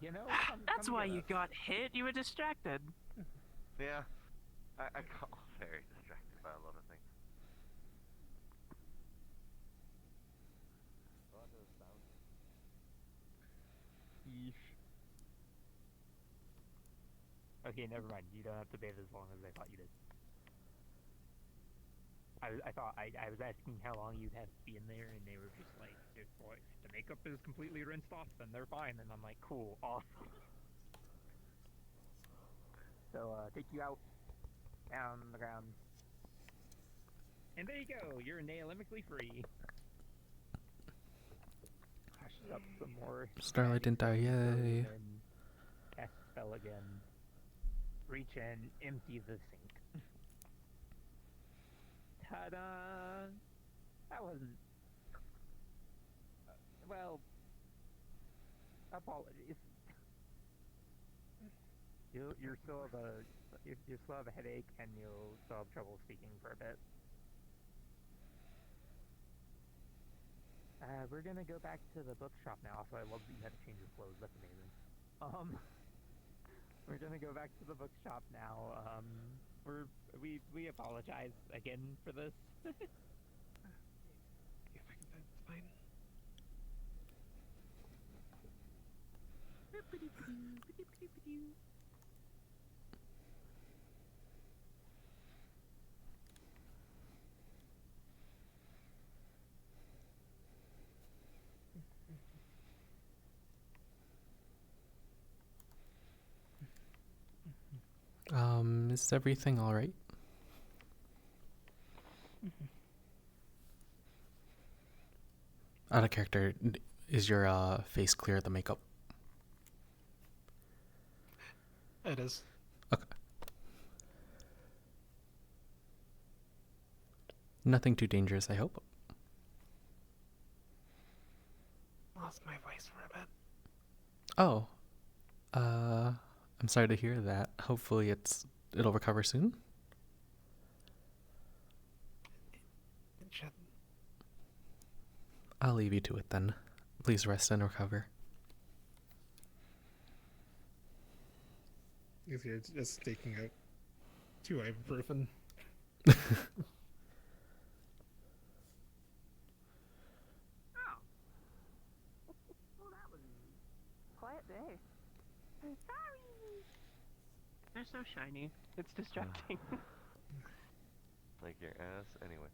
you know, That's come why get you us. got hit. You were distracted. Yeah, I got very distracted by a lot of things. Yeesh. Okay, never mind. You don't have to bathe as long as I thought you did. I was asking how long you'd have to be in there, and they were just like, if the makeup is completely rinsed off, then they're fine. And I'm like, cool, awesome. So, take you out, down the ground. And there you go, you're nail-imically free. Hush up some more. Starlight didn't die, yay. And cast spell again. Reach in, empty the sink. Ta-da! That wasn't... well... apologies. You still have you still have a headache, and you'll still have trouble speaking for a bit. We're gonna go back to the bookshop now, so I love that you had to change your clothes, that's amazing. We're gonna go back to the bookshop now, we apologize again for this. It's fine. Is everything alright? Out of character, is your face clear of the makeup? It is. Okay. Nothing too dangerous, I hope. Lost my voice for a bit. Oh. I'm sorry to hear that. Hopefully it'll recover soon. It should. I'll leave you to it then. Please rest and recover. Easier just taking out 2 ibuprofen. Oh. Well, that was a quiet day. I'm sorry. They're so shiny. It's distracting. Like your ass, anyway.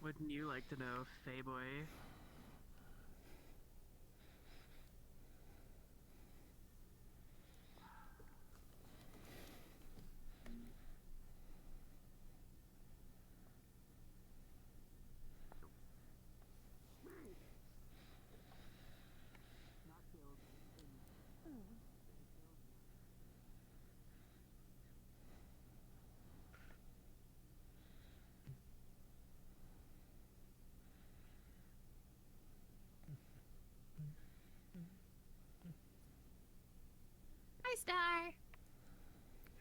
Wouldn't you like to know, Faye boy? Hi, Star.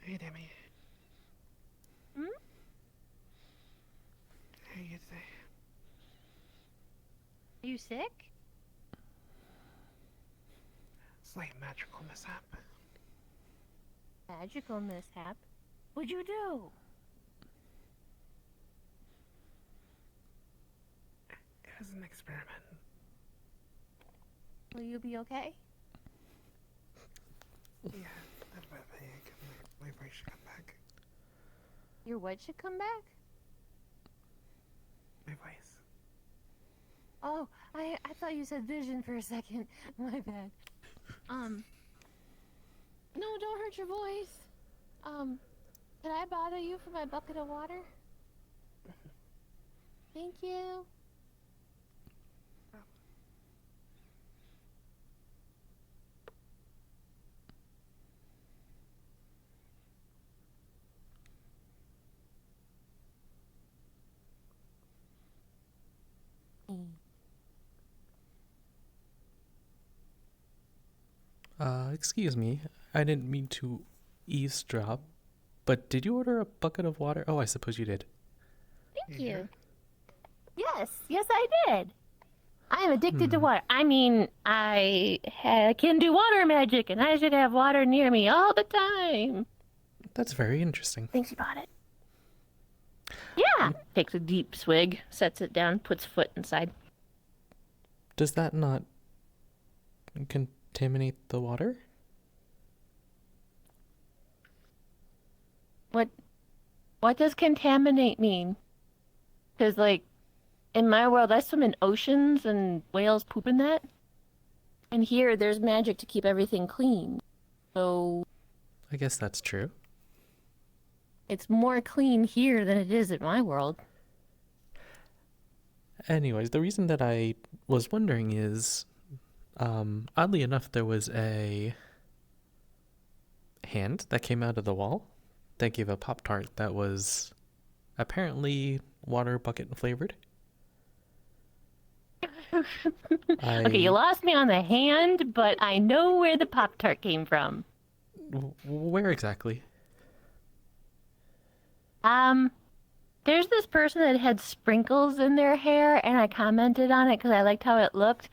Hey, Demi. Hmm? How you today? Are you sick? Slight magical mishap. Magical mishap? What'd you do? It was an experiment. Will you be okay? Yeah, my voice should come back. Your what should come back? My voice. Oh, I thought you said vision for a second. My bad. No, don't hurt your voice. Can I bother you for my bucket of water? Thank you. Excuse me. I didn't mean to eavesdrop, but did you order a bucket of water? Oh, I suppose you did. Thank you. Yes, I did. I am addicted to water. I mean, I can do water magic, and I should have water near me all the time. That's very interesting. Thinks he bought it. Yeah. Takes a deep swig, sets it down, puts foot inside. Does that not contaminate the water? What does contaminate mean? Because, like, in my world, I swim in oceans and whales poop in that. And here, there's magic to keep everything clean. So I guess that's true. it's more clean here than it is in my world. Anyways, the reason that I was wondering is, oddly enough, there was a hand that came out of the wall that gave a Pop-Tart that was apparently water bucket flavored. Okay, you lost me on the hand, but I know where the Pop-Tart came from. Where exactly? There's this person that had sprinkles in their hair, and I commented on it because I liked how it looked.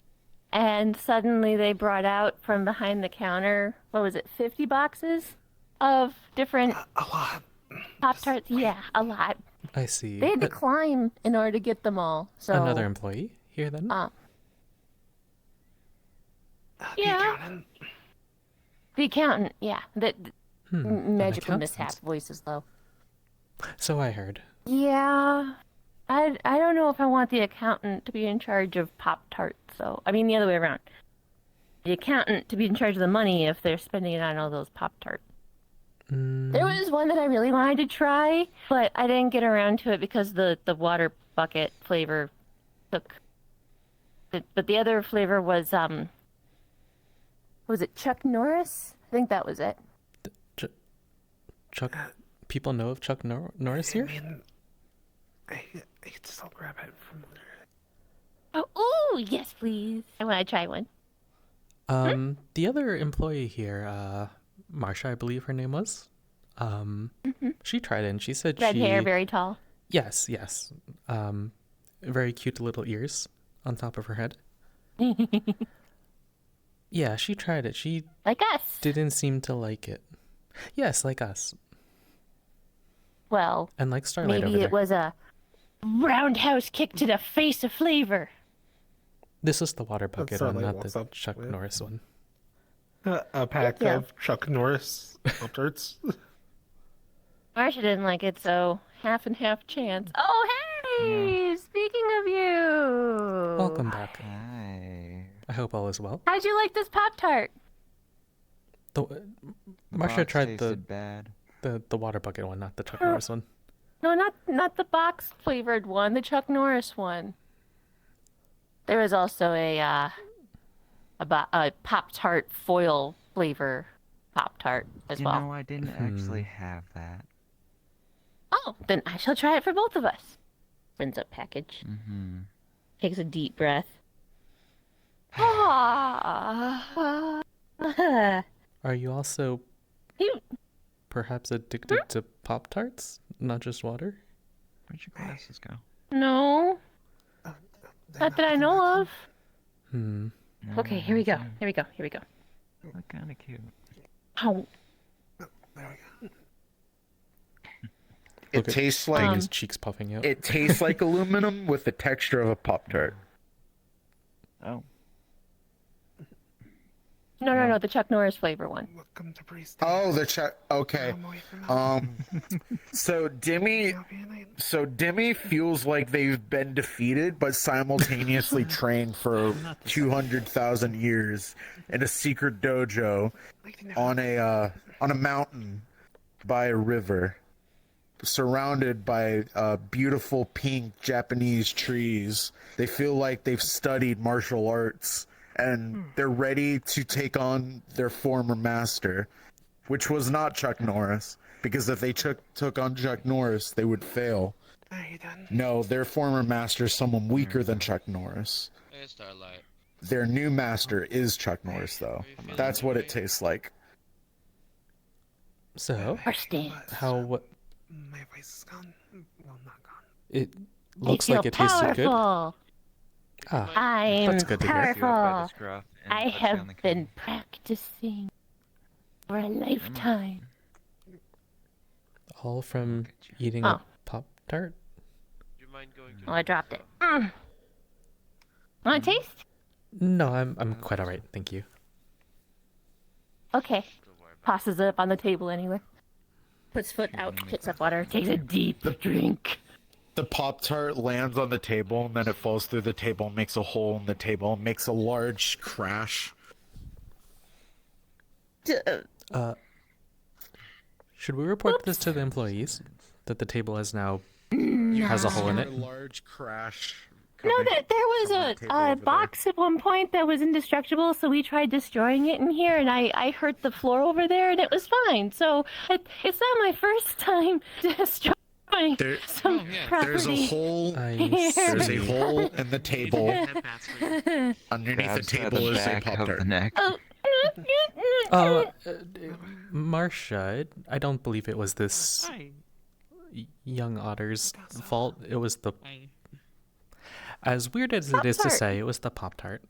And suddenly they brought out from behind the counter, what was it, 50 boxes of different A lot. Pop-Tarts? Yeah, a lot. I see. They had to climb in order to get them all. So Another employee here then? yeah. Accountant. The accountant, yeah. The magical accountant. mishap voices, though. So I heard. Yeah. I don't know if I want the accountant to be in charge of Pop-Tarts, so... I mean, the other way around. The accountant to be in charge of the money if they're spending it on all those Pop-Tarts. There was one that I really wanted to try, but I didn't get around to it because the water bucket flavor took... But the other flavor was, was it Chuck Norris? I think that was it. Chuck... People know of Chuck Norris here? I mean, I could still grab it from there. Oh, yes, please. I want to try one. The other employee here, Marsha, I believe her name was. She tried it and she said Red hair, very tall. Yes. Very cute little ears on top of her head. Yeah, she tried it. She like us. Didn't seem to like it. Yes, like us. Well, and like Starlight maybe over it there. was a roundhouse kick to the face of flavor. This is the water bucket one, not the Chuck Norris one. A pack of Chuck Norris Pop-Tarts. Marsha didn't like it, so half and half chance. Oh, hey! Speaking of you! Welcome back. Hi. I hope all is well. How'd you like this Pop-Tart? Marsha tried bad. the water bucket one, not the Chuck Norris one. No, not the box flavored one, the Chuck Norris one. There was also a Pop-Tart foil flavor Pop-Tart as well. No, I didn't actually have that. Oh, then I shall try it for both of us. Brings up package. Takes a deep breath. Are you also perhaps addicted to Pop-Tarts, not just water? Where'd your glasses go? No. Not that I know of. No, Okay, here we go. Look kind of cute. Ow. It tastes like his cheeks puffing out. It tastes like aluminum with the texture of a Pop-Tart. Oh. No, the Chuck Norris flavor one. Welcome to Breeze. Oh, the Chuck. Okay. So Demi feels like they've been defeated, but simultaneously trained for 200,000 years in a secret dojo on a mountain by a river, surrounded by beautiful pink Japanese trees. They feel like they've studied martial arts, and they're ready to take on their former master, which was not Chuck Norris, because if they took on Chuck Norris, they would fail. Are you done? No, their former master is someone weaker than Chuck Norris. Hey, Starlight. Their new master is Chuck Norris, though. That's what it tastes like. So, what? My voice is gone. Well, not gone. It looks like it tasted good. I'm that's good to hear. powerful. I have been practicing for a lifetime. All from eating a Pop-Tart? Oh, I dropped it. Want a taste? No, I'm quite alright, thank you. Okay. Tosses it up on the table anyway. Puts foot out, picks up water, takes a deep drink. The Pop-Tart lands on the table, and then it falls through the table, makes a hole in the table, and makes a large crash. Should we report this to the employees? That the table has has a hole in it? A large crash. No, there was a box at one point that was indestructible, so we tried destroying it in here, and I hurt the floor over there, and it was fine. So it's not my first time destroying some property. There's a hole. There's a hole in the table. Underneath the table is a Pop-Tart. Marcia, I don't believe it was this young otter's fault. It was the... As weird as it is to say, it was the Pop-Tart.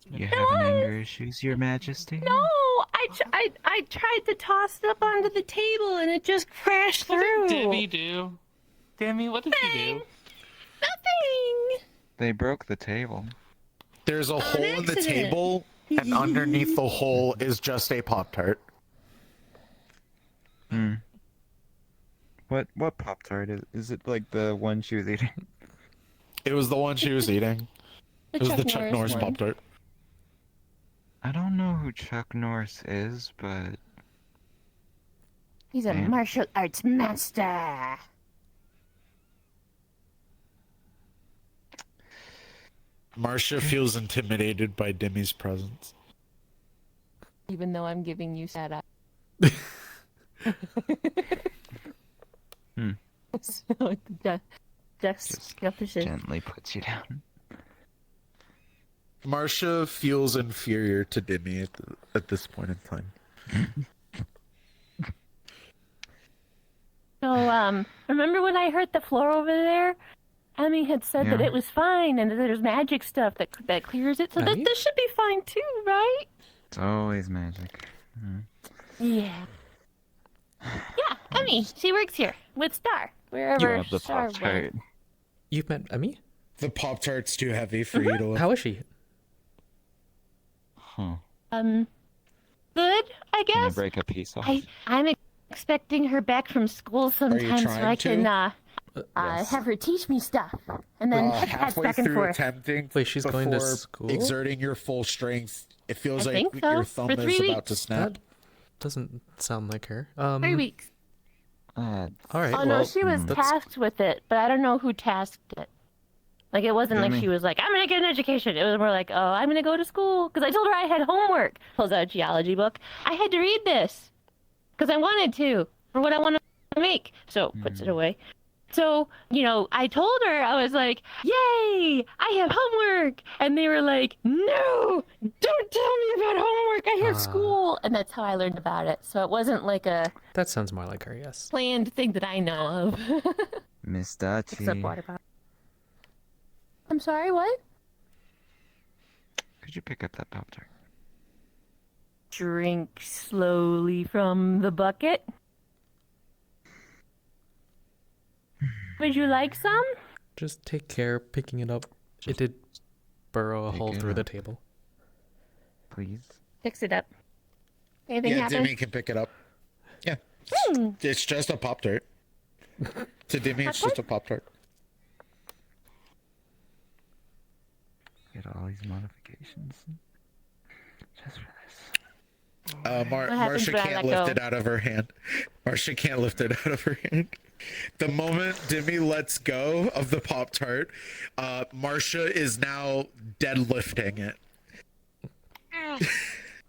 You having anger issues, Your Majesty? No, I tried to toss it up onto the table and it just crashed through. What did Demi do? Demi, what did she do? Nothing. They broke the table. There's a hole in the table, and underneath the hole is just a Pop-Tart. What Pop-Tart is it? Like the one she was eating? It was the one she was eating. It was the Chuck Norris Pop-Tart. I don't know who Chuck Norris is, but he's a martial arts master. Marcia feels intimidated by Demi's presence. Even though I'm giving you sad eyes. So just gently puts you down. Marcia feels inferior to Demi at this point in time. So, remember when I hurt the floor over there? Emmy had said that it was fine and that there's magic stuff that clears it, so this should be fine too, right? It's always magic. Yeah. Yeah, Emmy, she works here with Star. Wherever you the Star Pop-Tart. went. You've met Emmy? The Pop-Tart's too heavy for you to lift. How is she? Huh. Good, I guess. Can I break a piece off? I'm expecting her back from school sometime so I can have her teach me stuff. And then pass halfway back and through forth. attempting, wait, she's going to before school? exerting your full strength, it feels I like think so. your thumb For 3 is about weeks. to snap. That doesn't sound like her. 3 weeks. All right. Oh no, she was tasked with it, but I don't know who tasked it. Like it wasn't like she was like, I'm gonna get an education. It was more like, oh, I'm gonna go to school because I told her I had homework. Pulls out a geology book. I had to read this because I wanted to for what I want to make. So puts it away. So, I told her, I was like, yay, I have homework. And they were like, no, don't tell me about homework. I have school. And that's how I learned about it. So it wasn't like a That sounds more like her, yes. planned thing that I know of. Miss Dachi. Except water bottle. I'm sorry, what? Could you pick up that Pop Tart? Drink slowly from the bucket. Would you like some? Just take care picking it up. It did burrow a hole through the table. Please. Fix it up. Anything happen? Dimmy can pick it up. Yeah. It's just a Pop-Tart. To Dimmy, it's just a Pop-Tart. Get all these modifications. Just for this. Marcia can't lift it out of her hand. Marcia can't lift it out of her hand. The moment Dimmy lets go of the Pop-Tart, Marcia is now deadlifting it.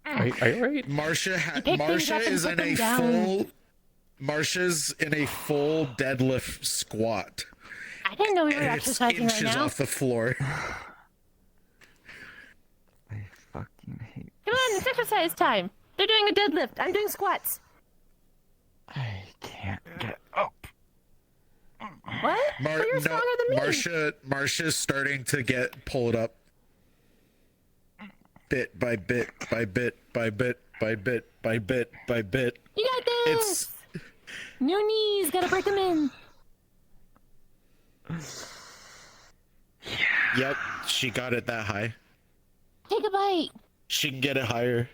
Are you right? Marcia's in a full deadlift squat. I didn't know we were And it's exercising right inches now. off the floor. I fucking hate. Come on, it's exercise time. They're doing a deadlift. I'm doing squats. I can't get up. What? But you're stronger than me. Marcia's starting to get pulled up. Bit by bit by bit by bit by bit by bit by bit. You got this. New knees. Gotta break them in. Yep, she got it that high. Take a bite. She can get it higher.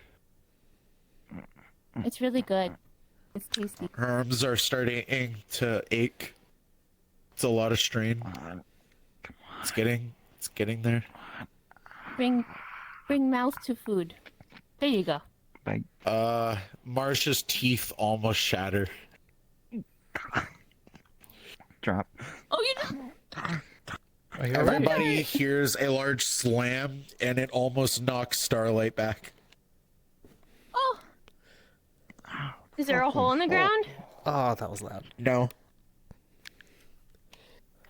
It's really good. It's tasty. Her arms are starting to ache. It's a lot of strain. It's getting there. Bring mouth to food. There you go. Marcia's teeth almost shatter. Drop. Oh, you don't. Everybody hears a large slam, and it almost knocks Starlight back. Oh. Is there a hole in the ground? Oh, that was loud. No.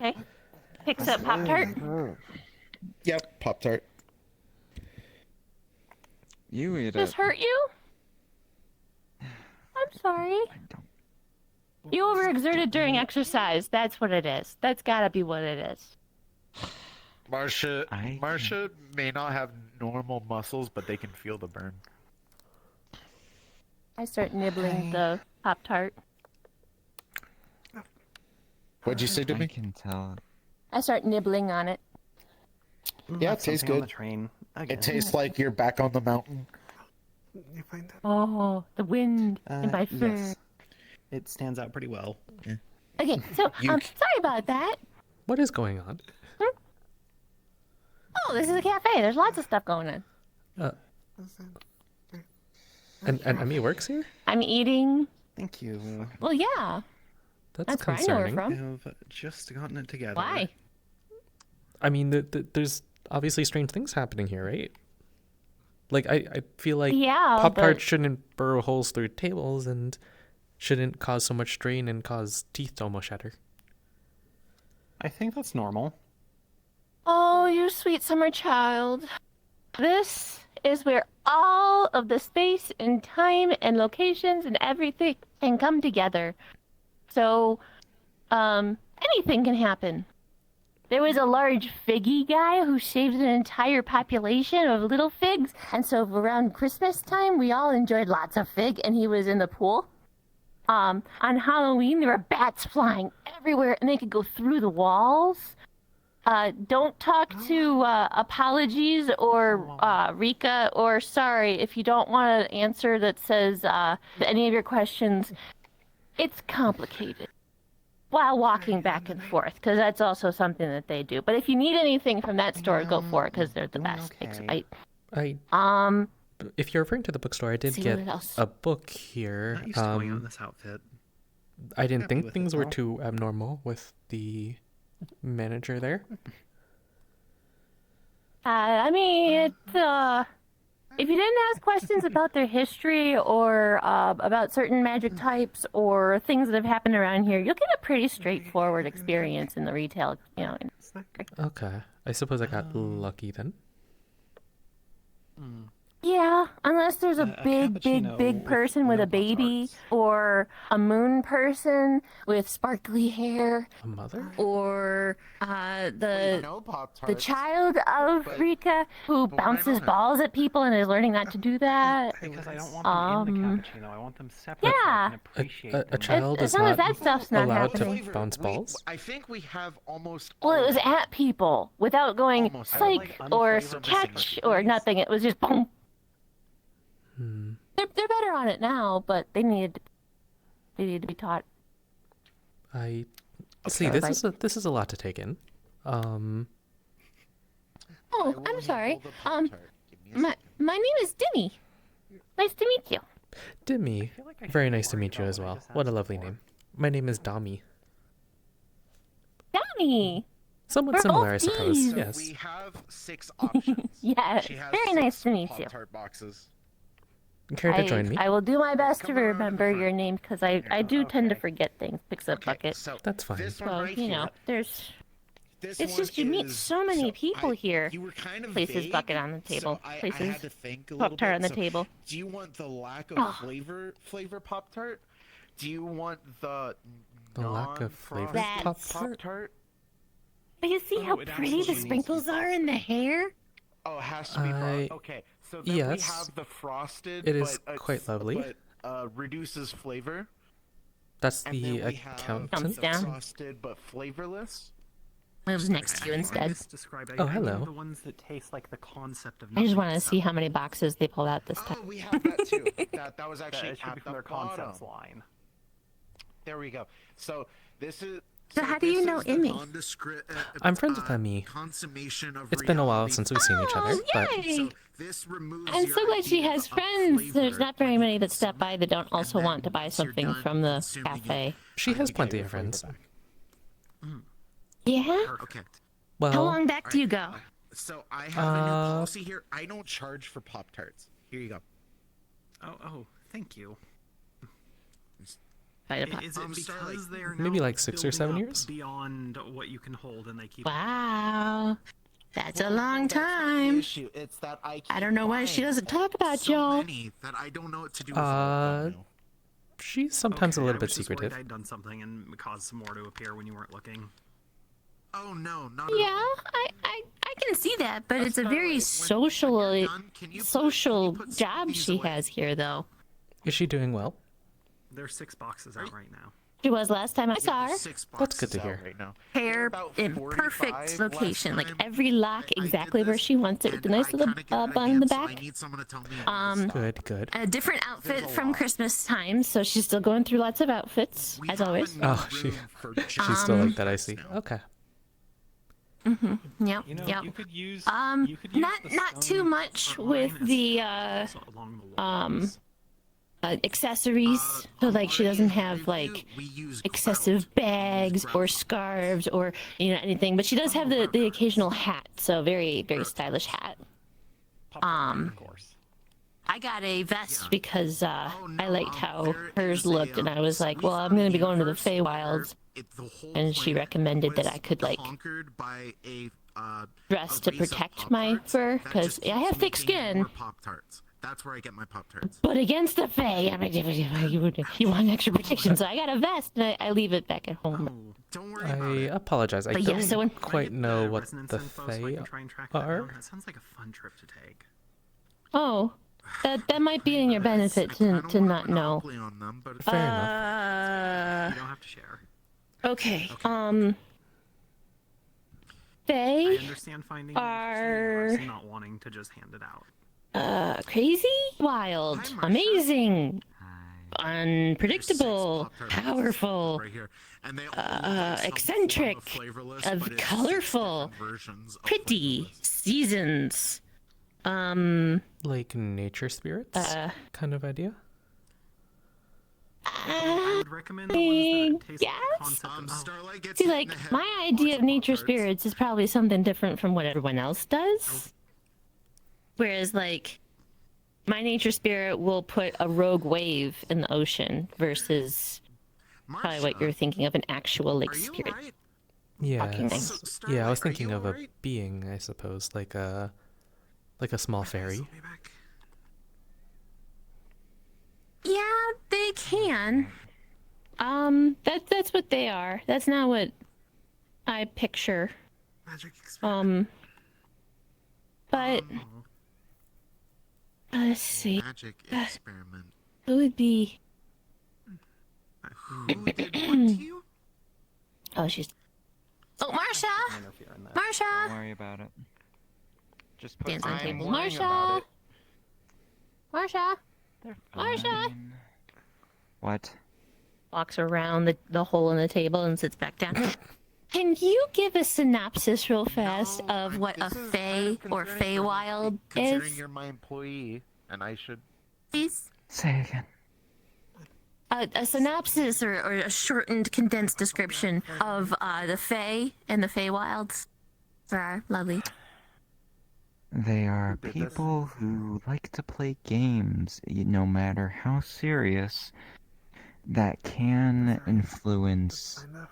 Okay. Picks up Pop-Tart. Yep, Pop-Tart. You eat This it. hurt you? I'm sorry. You overexerted during exercise. That's what it is. That's gotta be what it is. Marcia may not have normal muscles, but they can feel the burn. I start nibbling the Pop-Tart. What'd you say to me? I can tell. I start nibbling on it. Yeah, it tastes On the good. train. It tastes like you're back on the mountain. You find that? Oh, the wind in my fur. Yes. It stands out pretty well. Yeah. Okay, so sorry about that. What is going on? Oh, this is a cafe. There's lots of stuff going on. And Emmy works here? I'm eating. Thank you. Well, yeah. That's where I know her concerning. from. I've just gotten it together. Why? I mean, there's obviously strange things happening here, right? Like, I feel like Yeah, Pop-Tarts but- shouldn't burrow holes through tables and shouldn't cause so much strain and cause teeth to almost shatter. I think that's normal. Oh, you sweet summer child. This is where all of the space and time and locations and everything can come together. So, anything can happen. There was a large figgy guy who saved an entire population of little figs, and so around Christmas time, we all enjoyed lots of fig, and he was in the pool. On Halloween, there were bats flying everywhere, and they could go through the walls. Don't talk to apologies or Rika or sorry if you don't want an answer that says any of your questions. It's complicated while walking back and forth, because that's also something that they do. But if you need anything from that store, go for it, because they're the best. Okay. If you're referring to the bookstore, I did See get what else. a book here. Not used to going on this outfit. I didn't Happy think with things it, were though. too abnormal with the manager there. I mean, if you didn't ask questions about their history or about certain magic types or things that have happened around here, you'll get a pretty straightforward experience in the retail, Okay. I suppose I got lucky then. Yeah, unless there's a big person with a baby, or a moon person with sparkly hair, A mother? or the Pop-Tarts, child of Rika who bounces balls at people and is learning not to do that. Because I don't want them in the cappuccino. I want them separate. Yeah. So I can appreciate A them. child As is long as not that stuff's not allowed happening. to bounce balls? I think we have almost. Well, it was at people without going Almost. psych or catch or nothing. It was just boom. They're better on it now, but they needed to be taught. I see. This is a lot to take in. Oh, I'm sorry. My name is Dimmy. Nice to meet you. Dimmy. Very nice to meet you as well. What a lovely name. My name is Dami. Dami. Somewhat We're similar, I both suppose. Ds. Yes. We have 6 options. Yes. She has Very 6 nice to meet you. Pop-Tart boxes. Care to join me? I will do my best to remember your name because I do tend to forget things. Picks up bucket. So That's fine. this one Well, right you know, here, it's just you meet so many people here. You were kind of Places vague, bucket on the table. So I Places had to think a little Pop-Tart bit. on the So table. Do you want the lack of flavor Pop-Tart? Do you want the lack of flavor Pop-Tart? But you see how pretty the sprinkles are in the hair? Oh, it has to be frosted. Okay, so then we yes. have the frosted. It is but, quite lovely. But reduces flavor. That's And the then we accountant. Thumbs down. Frosted but flavorless. Moves next to you instead. Oh, hello. The ones that taste like the concept of. I just want to see how many boxes they pull out this time. Oh, we have that too. that was actually It should at be the from their bottom. concepts line. There we go. So this is. So how do you know Emmy? I'm friends with Emmy. It's been a while since we've seen each other, but Yay! I'm so glad she has friends. There's not very many that step by that don't also want to buy something from the cafe. she has plenty of friends. Yeah? Okay. Well, How long back do you go? So I have a new policy here. I don't charge for Pop-Tarts. Here you go. Oh, thank you. Is it because they're maybe now like 6 or 7 building up years? beyond what you can hold, and they keep. Wow. That's a long time. It's that I don't know why she doesn't talk about so y'all. many that I don't know what to do with. She's sometimes a Okay, little I bit was just worried secretive. I'd done something and caused some more to appear when you weren't looking. Oh no, not Yeah, I can see that, but it's a very social job she has here, though. Is she doing well? There's 6 boxes out right now. She was last time I saw her. That's good to hear. Right now. Hair in perfect location, like every lock exactly where she wants it, with the nice little bun in the back. Good. A different outfit from Christmas time, so she's still going through lots of outfits, as always. Oh, she's still like that, I see. Okay. Yep, You know, yep. you could use. Not too much with the accessories, so like she doesn't have like excessive bags or scarves or anything, but she does have the occasional hat, so very stylish hat. Of course. I got a vest because I liked how hers looked, and I was like, well, I'm gonna be going to the Feywilds, and she recommended that I could like dress to protect my fur because I have thick skin. That's where I get my Pop-Tarts. But against the Fae, I mean, you want extra protection, so I got a vest and I leave it back at home. Don't worry I about it. apologize. I But yeah, don't so when- quite know what Resonance the info so I Fae can try and track that are. down. That sounds like a fun trip to take. Oh, that might be in your benefit to not know. On them, but Fair enough. You don't have to share. Okay. I Fae understand finding are and not wanting to just hand it out. crazy, wild, amazing, unpredictable, powerful, right here. And they all have some eccentric, form of flavorless, but it's colorful, different versions of pretty, flavorless. seasons. Like nature spirits kind of idea? I would recommend the ones that taste like the yes. concept of. Starlight gets See, hit in like, the head my with idea of nature Pop-Tarts. spirits is probably something different from what everyone else does. Whereas, like, my nature spirit will put a rogue wave in the ocean versus probably what you're thinking of an actual, like, Are you spirit. alright? Yes. Yeah, I was Starlight, are thinking you of a alright? being, I suppose, like a small fairy. I'll be back. can. That's what they are. That's not what I picture. Magic experiment. But let's see. Magic experiment. Who would be? Who did what to you? Oh, she's. Oh, Marsha! Marsha! Don't worry about it. Just put Dance on I'm table. worrying Marsha! about it. Marsha! They're Marsha! fine. What? Walks around the hole in the table and sits back down. Can you give a synopsis real fast of what a Fey or Feywild Considering is? you're my employee, and I should. Please? Say again. A synopsis or a shortened, condensed description of the Fey and the Feywilds for our lovely. They are people who like to play games, no matter how serious, that can influence I know.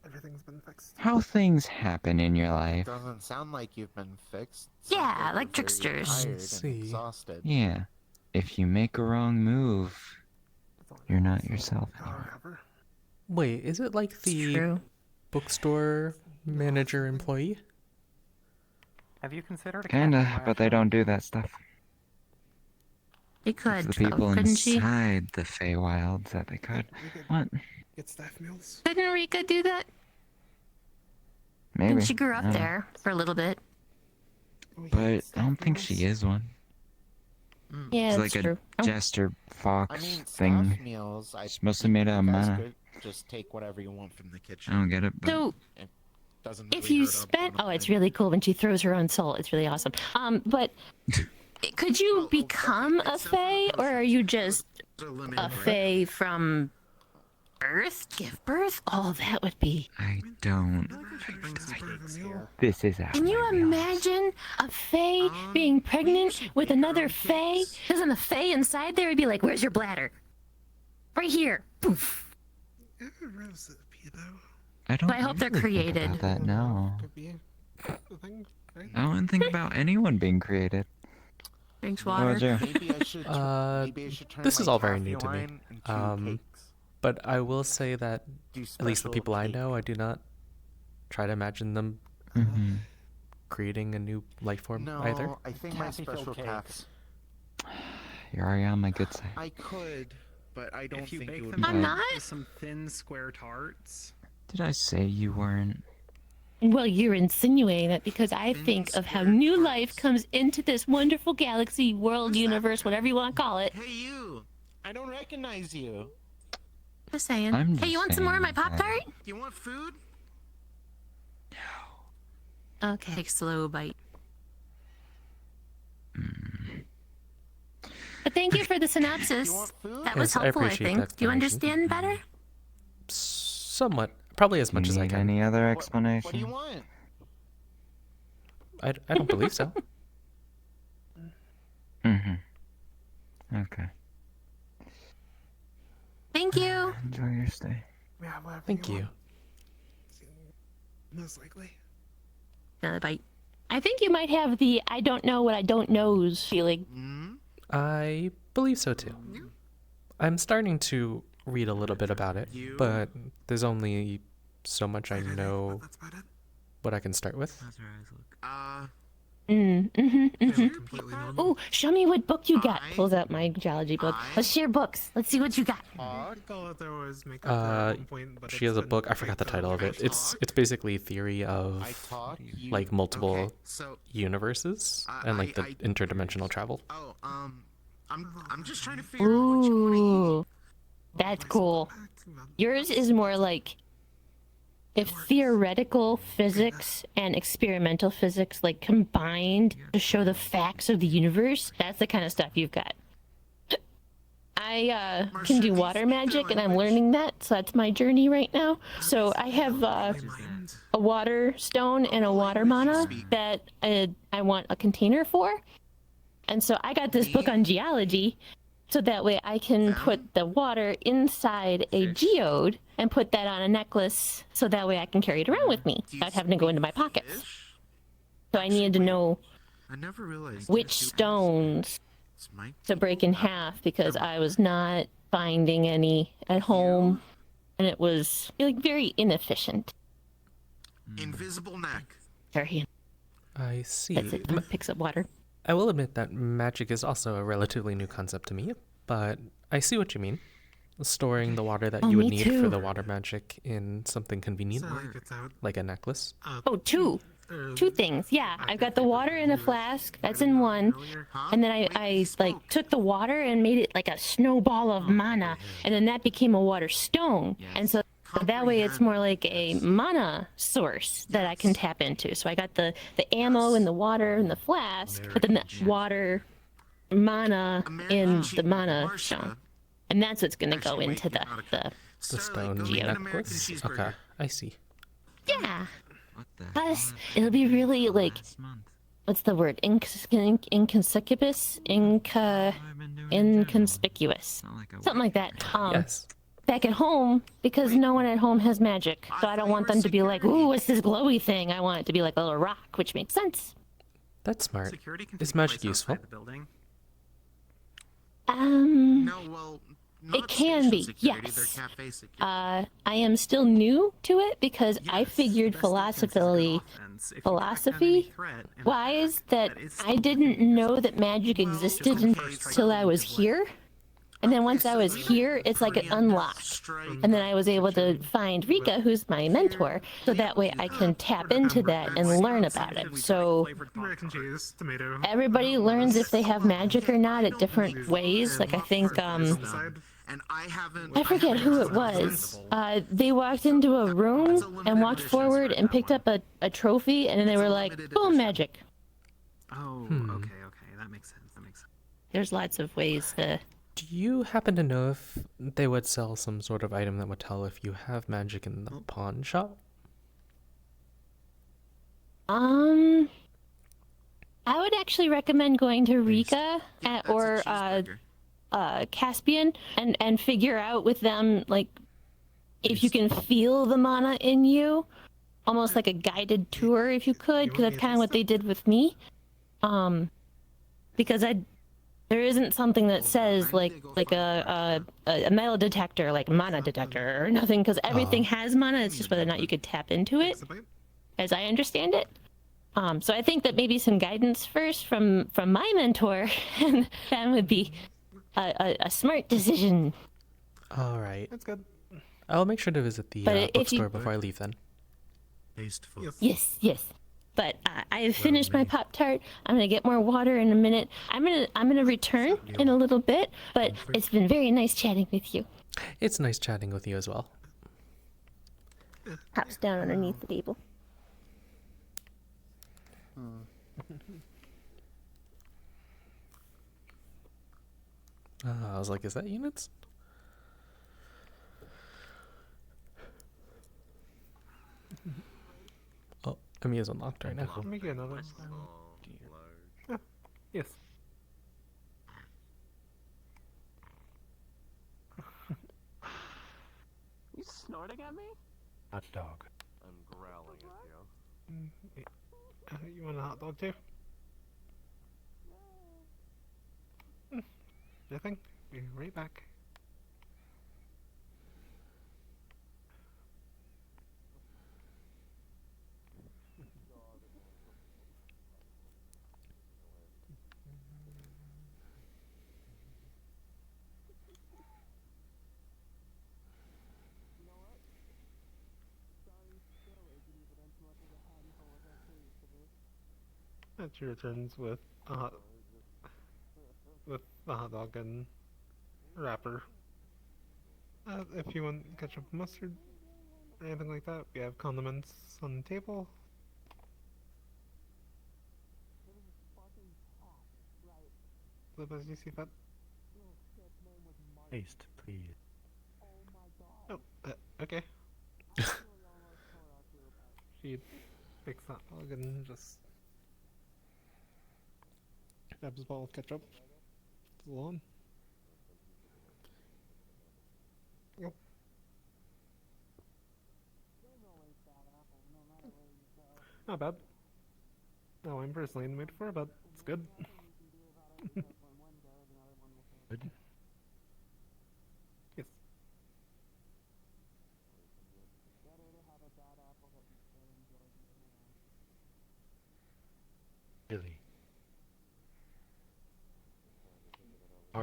Everything's been fixed. how things happen in your life. Doesn't sound like you've been fixed. Yeah, Sounds like you're tricksters. very tired See. and exhausted. Yeah. If you make a wrong move, you're not yourself anymore. Wait, is it like the True. bookstore manager employee? Have you considered a Kinda, but they don't do that stuff. She It's could, the though, people couldn't she? inside the Feywilds that they could. What? Get staff meals. Couldn't Rika do that? Maybe. And she grew I up don't know. there for a little bit. But I don't think she is one. Yeah, It's that's like true. a Jester Fox I mean, thing. staff meals. It's mostly made out of you guys mana. could just take whatever you want from the kitchen. I don't get it, but So, It doesn't if really you hurt on spent, bottom oh, it's line. really cool when she throws her own soul. It's really awesome. But could you become a Fae, or are you just a Fae from birth? Give birth? Oh, that would be. I don't. Bring some cakes here. This is out. Can you imagine a Fae being pregnant with another Fae? Doesn't the Fae inside there would be like, "Where's your bladder? Right here." Poof. I don't. I hope they're usually think created. about that, no. Could be the thing, right? I don't think about anyone being created. Drinks What water. about you? Maybe I should. Maybe I should turn This my is all very coffee new to me. line into cakes. But I will say that Do at least the special people I cake. know, I do not try to imagine them Mm-hmm. creating a new life form No, either. I think my Taffy-filled special cakes. tax. You're already on my good side. I could, but I don't If you think it bake would them be. I'm not. with some thin square tarts. Did I say you weren't? Well, you're insinuating that because I think of how new life comes into this wonderful galaxy, world, universe, whatever you want to call it. Hey, you! I don't recognize you. Just saying. I'm Hey, you just want some more of my saying Pop that- Tart? Do you want food? Okay. Take a slow bite. But thank you for the synopsis. You want food? That was Yes, I helpful, I appreciate think. the Do you explanation. understand better? Somewhat. Probably as much you as I need can. any other What explanation? do you want? I don't believe so. Mm-hmm. Okay. Thank you. Enjoy your stay. Yeah, whatever Thank you. want. Most likely. Another bite. I think you might have the I don't know what I don't knows feeling. Hmm? I believe so too. I'm starting to read a little bit about it, but there's only so much I know That's about it. what I can start with. How's your eyes look? Completely normal. Oh, show me what book you got. Pulls out my geology book. Let's share books. Let's see what you got. I thought there was makeup at one point, but She it's has a been book. I forgot the wiped title out. of it. It's basically theory I of talk. You... like multiple Okay, so, universes and like the interdimensional travel. oh, I'm just trying to figure out what you want to eat. Ooh, that's cool. Yours is more like if theoretical physics and experimental physics like combined to show the facts of the universe. That's the kind of stuff you've got. I can do water magic and I'm learning that, so that's my journey right now. So I have a water stone and a water mana that I want a container for. And so I got this book on geology, so that way I can put the water inside a geode and put that on a necklace, so that way I can carry it around with me without having to go into my pockets. So I needed to know I never realized which stones to break in half because I was not finding any at home, and it was like very inefficient. Invisible neck. Sorry. I see. That's it. Picks up water. I will admit that magic is also a relatively new concept to me, but I see what you mean. Storing the water that you would need for the water magic in something convenient, like a necklace. Oh, two things. Yeah, I've got the water in a flask. That's in one, and then I like took the water and made it like a snowball of mana, and then that became a water stone, and so that way it's more like a mana source that I can tap into. So I got the ammo and the water in the flask, but then the water mana in the mana stone. And that's what's going to go into the stone necklace? Okay, I see. Yeah. Plus, it'll be really, like, what's the word? Inconspicuous? Inconspicuous. Something like that. Yes. Back at home, because no one at home has magic. So I don't want them to be like, ooh, what's this glowy thing? I want it to be like a little rock, which makes sense. That's smart. Is magic useful? It can be, yes. I am still new to it because I figured philosophy-wise that I didn't know that magic existed until I was here. And then once I was here, it's like it unlocked. And then I was able to find Rika, who's my mentor, so that way I can tap into that and learn about it. So everybody learns if they have magic or not at different ways. Like I think, I forget who it was. They walked into a room and walked forward and picked up a trophy, and then they were like, boom, magic. Oh, okay, that makes sense. There's lots of ways to... Do you happen to know if they would sell some sort of item that would tell if you have magic in the pawn shop? I would actually recommend going to Rika or Caspian and figure out with them, like, if you can feel the mana in you, almost like a guided tour if you could, because that's kind of what they did with me. Because there isn't something that says like a metal detector, like mana detector or nothing, because everything has mana. It's just whether or not you could tap into it, as I understand it. So I think that maybe some guidance first from my mentor, and that would be a smart decision. All right. That's good. I'll make sure to visit the bookstore before I leave then. Tasteful. Yes. But I have finished my Pop-Tart. I'm gonna get more water in a minute. I'm gonna return in a little bit. But it's been very nice chatting with you. It's nice chatting with you as well. Hops down underneath the table. I was like, is that units? Oh, Amiya's unlocked right now. Let me get another. Yes. You snorting at me? Hot dog. I'm growling at you. You want a hot dog too? Nothing. Be right back. And she returns with the hot dog and wrapper. If you want ketchup and mustard or anything like that, we have condiments on the table. Flip as you see that. Taste, please. Oh, okay. She picks that dog and just grabs a bottle of ketchup. It's on. Yep. Not bad. No, I'm personally in the mood for it, but it's good. Good.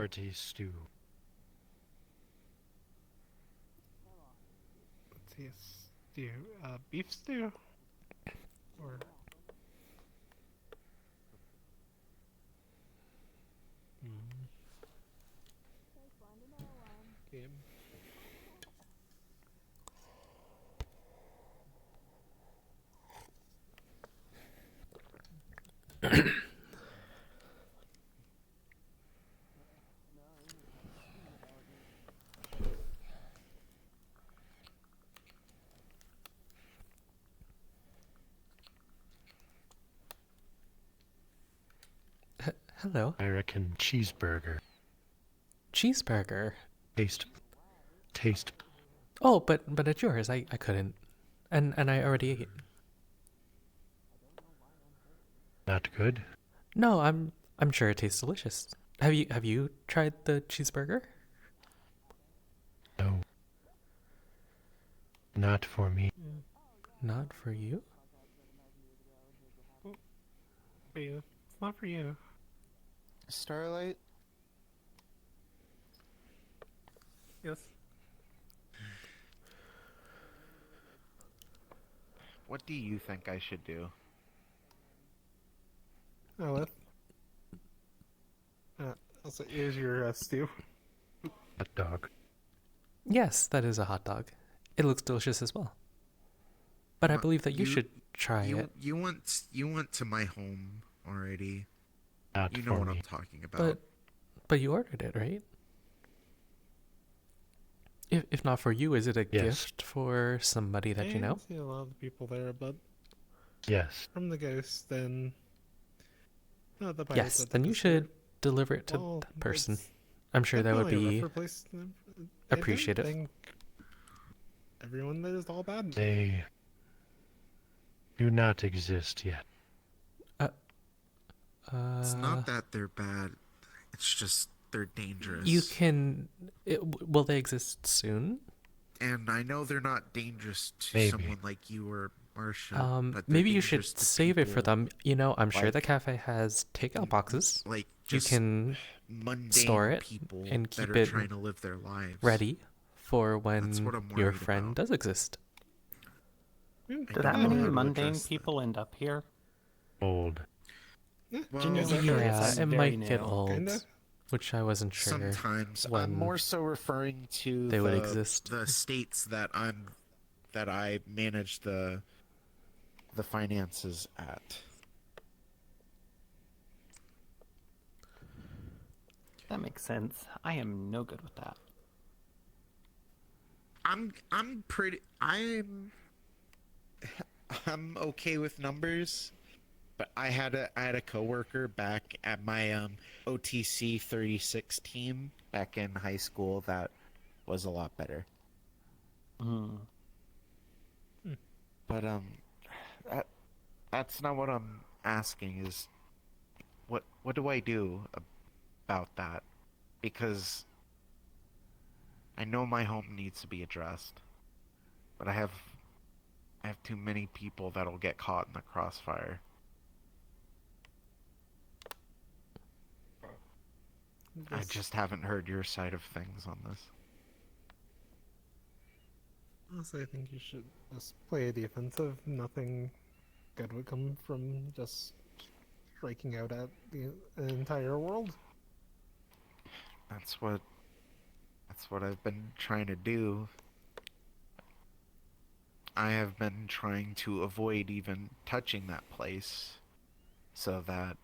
hearty stew. Let's see, a stew, beef stew, or game. Hello. I reckon cheeseburger. Cheeseburger. Taste. Oh, but it's yours. I couldn't, and I already ate. Not good. No, I'm sure it tastes delicious. Have you tried the cheeseburger? No. Not for me. Not for you? Wait, it's not for you. Starlight? Yes. What do you think I should do? Elith. Also, here's your stew. Hot dog. Yes, that is a hot dog. It looks delicious as well. But I believe that you should try it. You went to my home already. Not you know for what me. I'm talking about. But you ordered it, right? If not for you, is it a gift for somebody that you know? I see a lot of people there, but Yes. from the ghost, then the pirate Yes, that then did you this should work. deliver it to Well, that person. it's I'm sure that would definitely a be rougher place. I don't appreciative. think everyone there is all bad. They do not exist yet. It's not that they're bad. It's just they're dangerous. You can. Will they exist soon? And I know they're not dangerous to Maybe. someone like you or Marcia. But they're Maybe you should dangerous to save it for people them. You know, I'm sure like- the cafe has takeout boxes. Like You just can mundane store it people and that keep are it trying to live their lives. ready for That's when what I'm your worried friend about. does exist. Do don't that know many how to mundane address that. people end up here? Old. Well, Genuinely Yeah, curious. it I'm very might get new. old, Kinda. which I wasn't sure. sometimes when I'm more so referring to they would exist. the states that I manage the finances at. That makes sense. I am no good with that. I'm okay with numbers, but I had a coworker back at my OTC 36 team back in high school that was a lot better. But that's not what I'm asking. Is what do I do about that? Because I know my home needs to be addressed, but I have too many people that'll get caught in the crossfire. I just haven't heard your side of things on this. Honestly, I think you should just play a defensive. Nothing good would come from just striking out at the entire world. That's what I've been trying to do. I have been trying to avoid even touching that place so that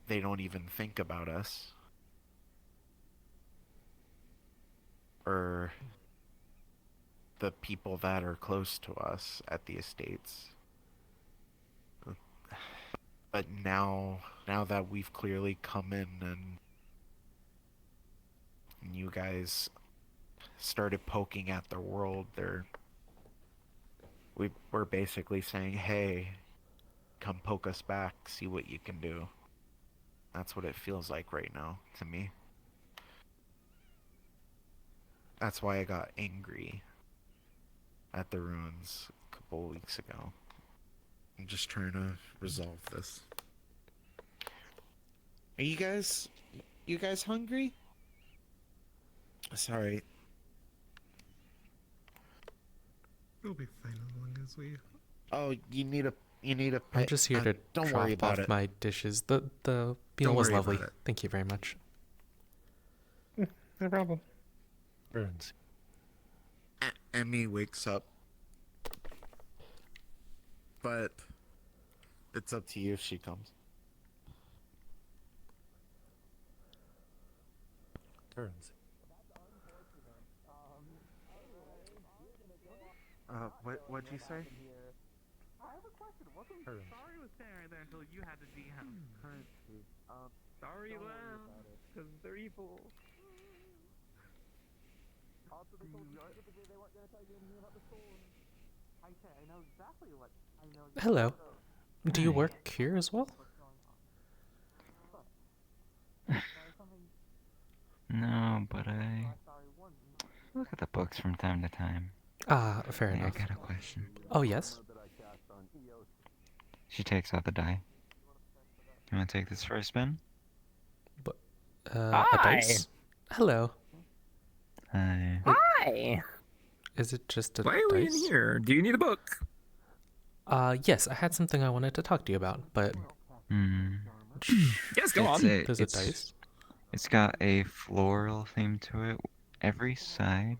they don't even think about us. Or the people that are close to us at the estates. But now that we've clearly come in and you guys started poking at the world, we're basically saying, hey, come poke us back, see what you can do. That's what it feels like right now to me. That's why I got angry at the ruins a couple weeks ago. I'm just trying to resolve this. Are you guys hungry? Sorry. It'll be fine as long as we. Oh, you need a I'm just here to don't drop worry about off it. my dishes. The meal Don't was worry lovely. about it. Thank you very much. No problem. Burns. Emmy wakes up. But it's up to you if she comes. Burns. What'd you say? I have a question. Wasn't Burns. Sorry was staying right there until you had to DM. Currency. Sorry left, because they're evil. Also, they told you specifically they weren't going to tell you anything about the storm. I say, I know exactly what. I know. Hello. Do you Hi. work here as well? No, but I look at the books from time to time. Ah, fair Hey, enough. I got a question. Oh, yes? She takes out the die. You want to take this for a spin? A dice? Hello. Hi. Hi! Is it just a Why are we in dice? here? Do you need a book? Yes, I had something I wanted to talk to you about, but Yes, go on. there's a dice. It's got a floral theme to it. Every side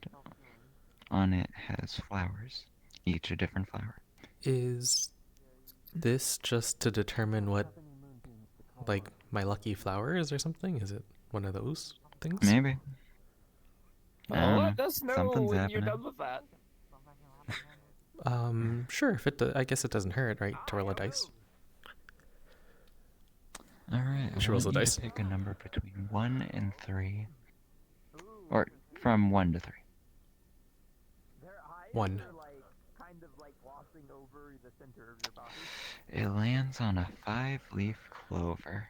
on it has flowers, each a different flower. Is this just to determine what, like, my lucky flower is or something? Is it one of those things? Maybe. I don't Let know. us know Something's when happening. you're done with that. Sure, if it I guess it doesn't hurt, right, to roll a dice. Alright, She I rolls want the you dice. to pick a number between 1 and 3. Or from 1 to 3. 1. It lands on a 5-leaf clover.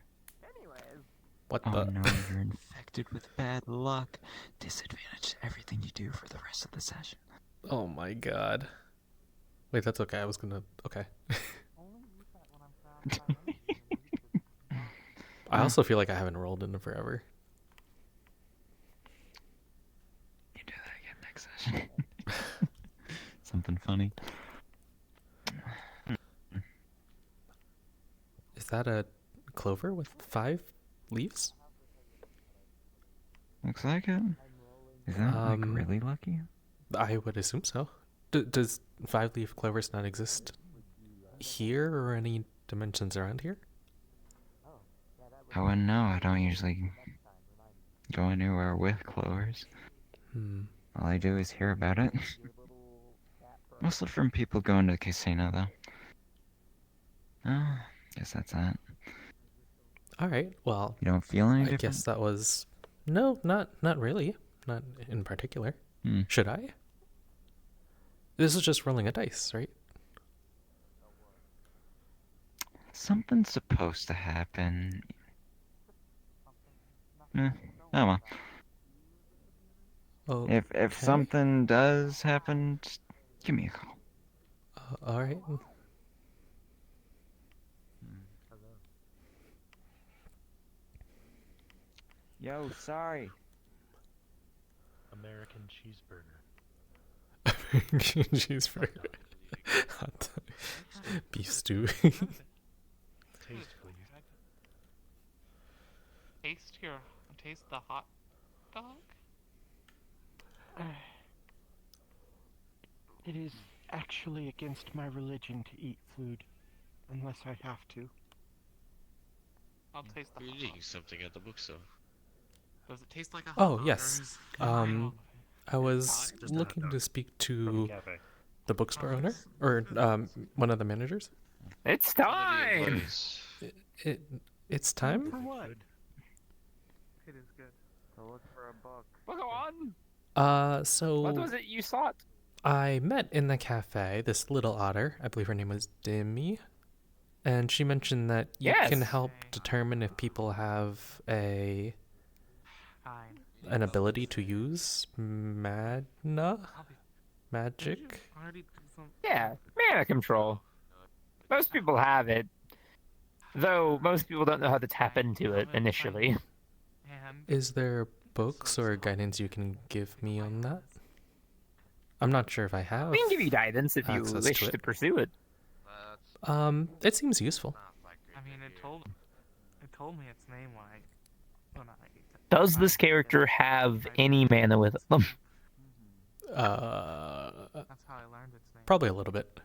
What Oh the? no, you're infected with bad luck. Disadvantage to everything you do for the rest of the session. Oh my god. Wait, that's okay. I was gonna. Okay. I also feel like I haven't rolled in forever. You do that again next session. Something funny. Is that a clover with 5 leaves? Looks like it. Is that like really lucky? I would assume so. Does 5-leaf clovers not exist here or any dimensions around here? I wouldn't know. I don't usually go anywhere with clovers. All I do is hear about it. Mostly from people going to the casino, though. Oh, guess that's that. Alright, well. You don't feel any I different? guess that was. No, not really. Not in particular. Should I? This is just rolling a dice, right? Something's supposed to happen. Oh well. Oh, If something does happen, just give me a call. Alright. Yo, sorry. American cheeseburger. American cheeseburger. Hot dog. Beef stew. Taste, please. Taste here. Taste the hot dog? It is actually against my religion to eat food, unless I have to. I'll taste the You're hot eating dog. something at the bookstore. Does it taste like a hot Oh, dog? yes. I was looking to speak to the bookstore owner, or one of the managers. It's time! It's time? For what? It is good. To look for a book. Well, go on. So What was it you sought? I met in the cafe this little otter. I believe her name was Dimmy. And she mentioned that you can Yes. help determine if people have an Fine. ability to use magic. Yeah, mana control. Most people have it, though most people don't know how to tap into it initially. Is there books or guidance you can give me on that? I'm not sure if I have. We can give you guidance if you wish to pursue it. It seems useful. I mean, it told me its name like. Well, not like Does this character have any mana with them? That's how I learned its name. Probably a little bit.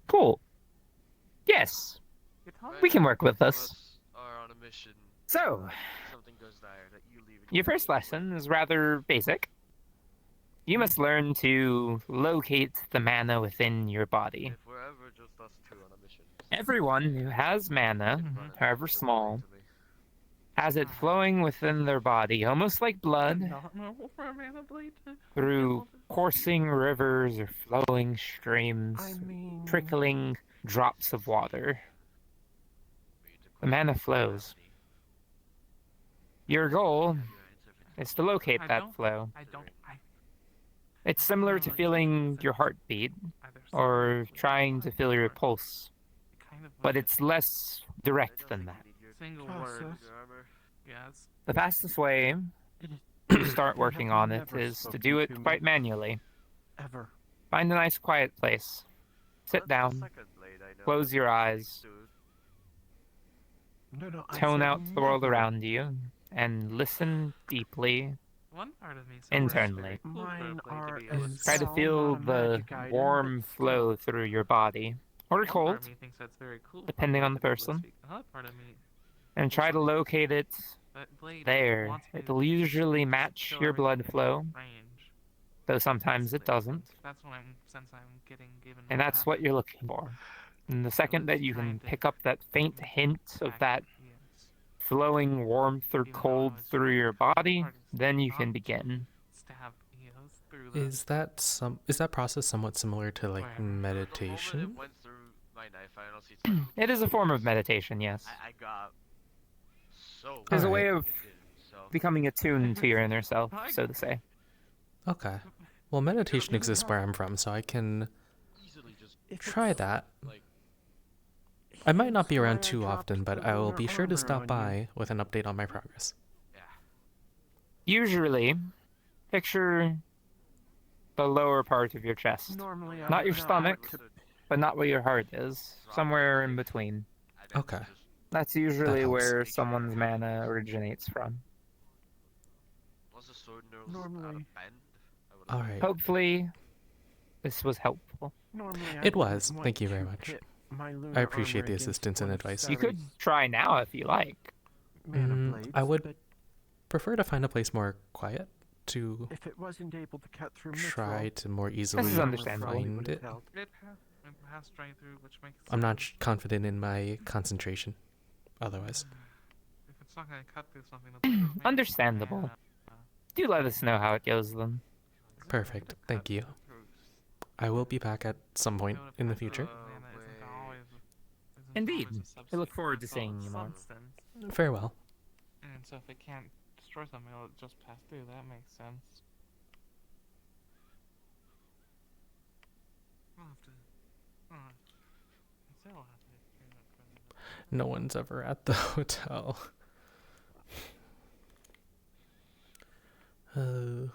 Cool. Yes. We can work with this. Are on a mission. So, Something goes dire that you leave. your first lesson is rather basic. You must learn to locate the mana within your body. If we're ever just us two on a mission. Everyone who has mana, however small, has it flowing within their body, almost like blood, through coursing rivers or flowing streams, trickling drops of water. The mana flows. Your goal is to locate that flow. It's similar to feeling your heartbeat or trying to feel your pulse, but it's less direct than that. Single word. Yes. The fastest way to start working on it is to do it quite manually. Find a nice quiet place. Sit down. Close your eyes. Tone out the world around you and listen deeply. One part of me internally. Try to feel the warm flow through your body, or cold, depending on the person, and try to locate it there. It'll usually match your blood flow, though sometimes it doesn't. And that's what you're looking for. And the second that you can pick up that faint hint of that flowing warmth or cold through your body, then you can begin. Is that process somewhat similar to like meditation? It is a form of meditation, yes. There's a way of becoming attuned to your inner self, so to say. Okay. Well, meditation exists where I'm from, so I can try that. I might not be around too often, but I will be sure to stop by with an update on my progress. Usually, picture the lower part of your chest. Not your stomach, but not where your heart is. Somewhere in between. Okay. That's usually where someone's mana originates from. Alright. Hopefully, this was helpful. It was. Thank you very much. I appreciate the assistance and advice. You could try now if you like. I would prefer to find a place more quiet to try to more easily find it. I'm not confident in my concentration otherwise. If it's not gonna cut through something, Understandable. Do let us know how it goes then. Perfect. Thank you. I will be back at some point in the future. Indeed. I look forward to seeing you more. Farewell. And so if it can't destroy something, it'll just pass through. That makes sense. I'll have to... No one's ever at the hotel. How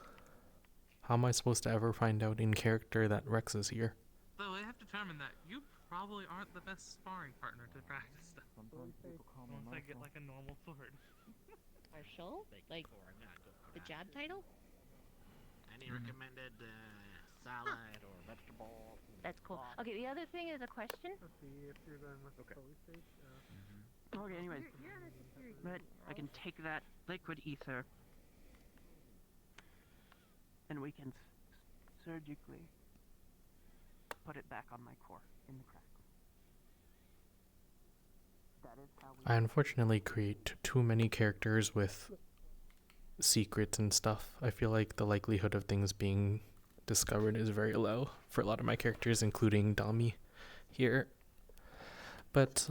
am I supposed to ever find out in character that Rex is here? Though I have determined that you probably aren't the best sparring partner to practice stuff. Once I get like a normal sword. Marshall? Like the job title? Any recommended salad or vegetable? That's cool. Okay, the other thing is a question. Okay, anyways, but I can take that liquid ether and we can surgically put it back on my core in the crack. That is how we... I unfortunately create too many characters with secrets and stuff. I feel like the likelihood of things being discovered is very low for a lot of my characters, including Dami here. But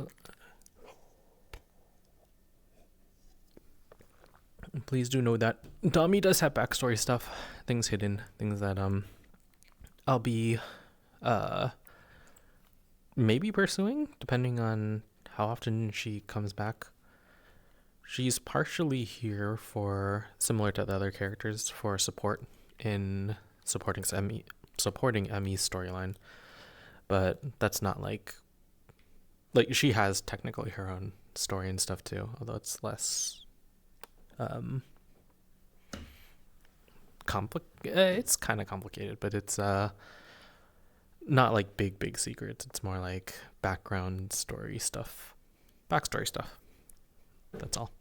please do know that Dami does have backstory stuff, things hidden, things that I'll be maybe pursuing, depending on how often she comes back. she's partially here for, similar to the other characters, for support in supporting Emmy's storyline. But that's not like she has technically her own story and stuff too, although it's less it's kind of complicated, but it's not like big secrets. It's more like backstory stuff. That's all.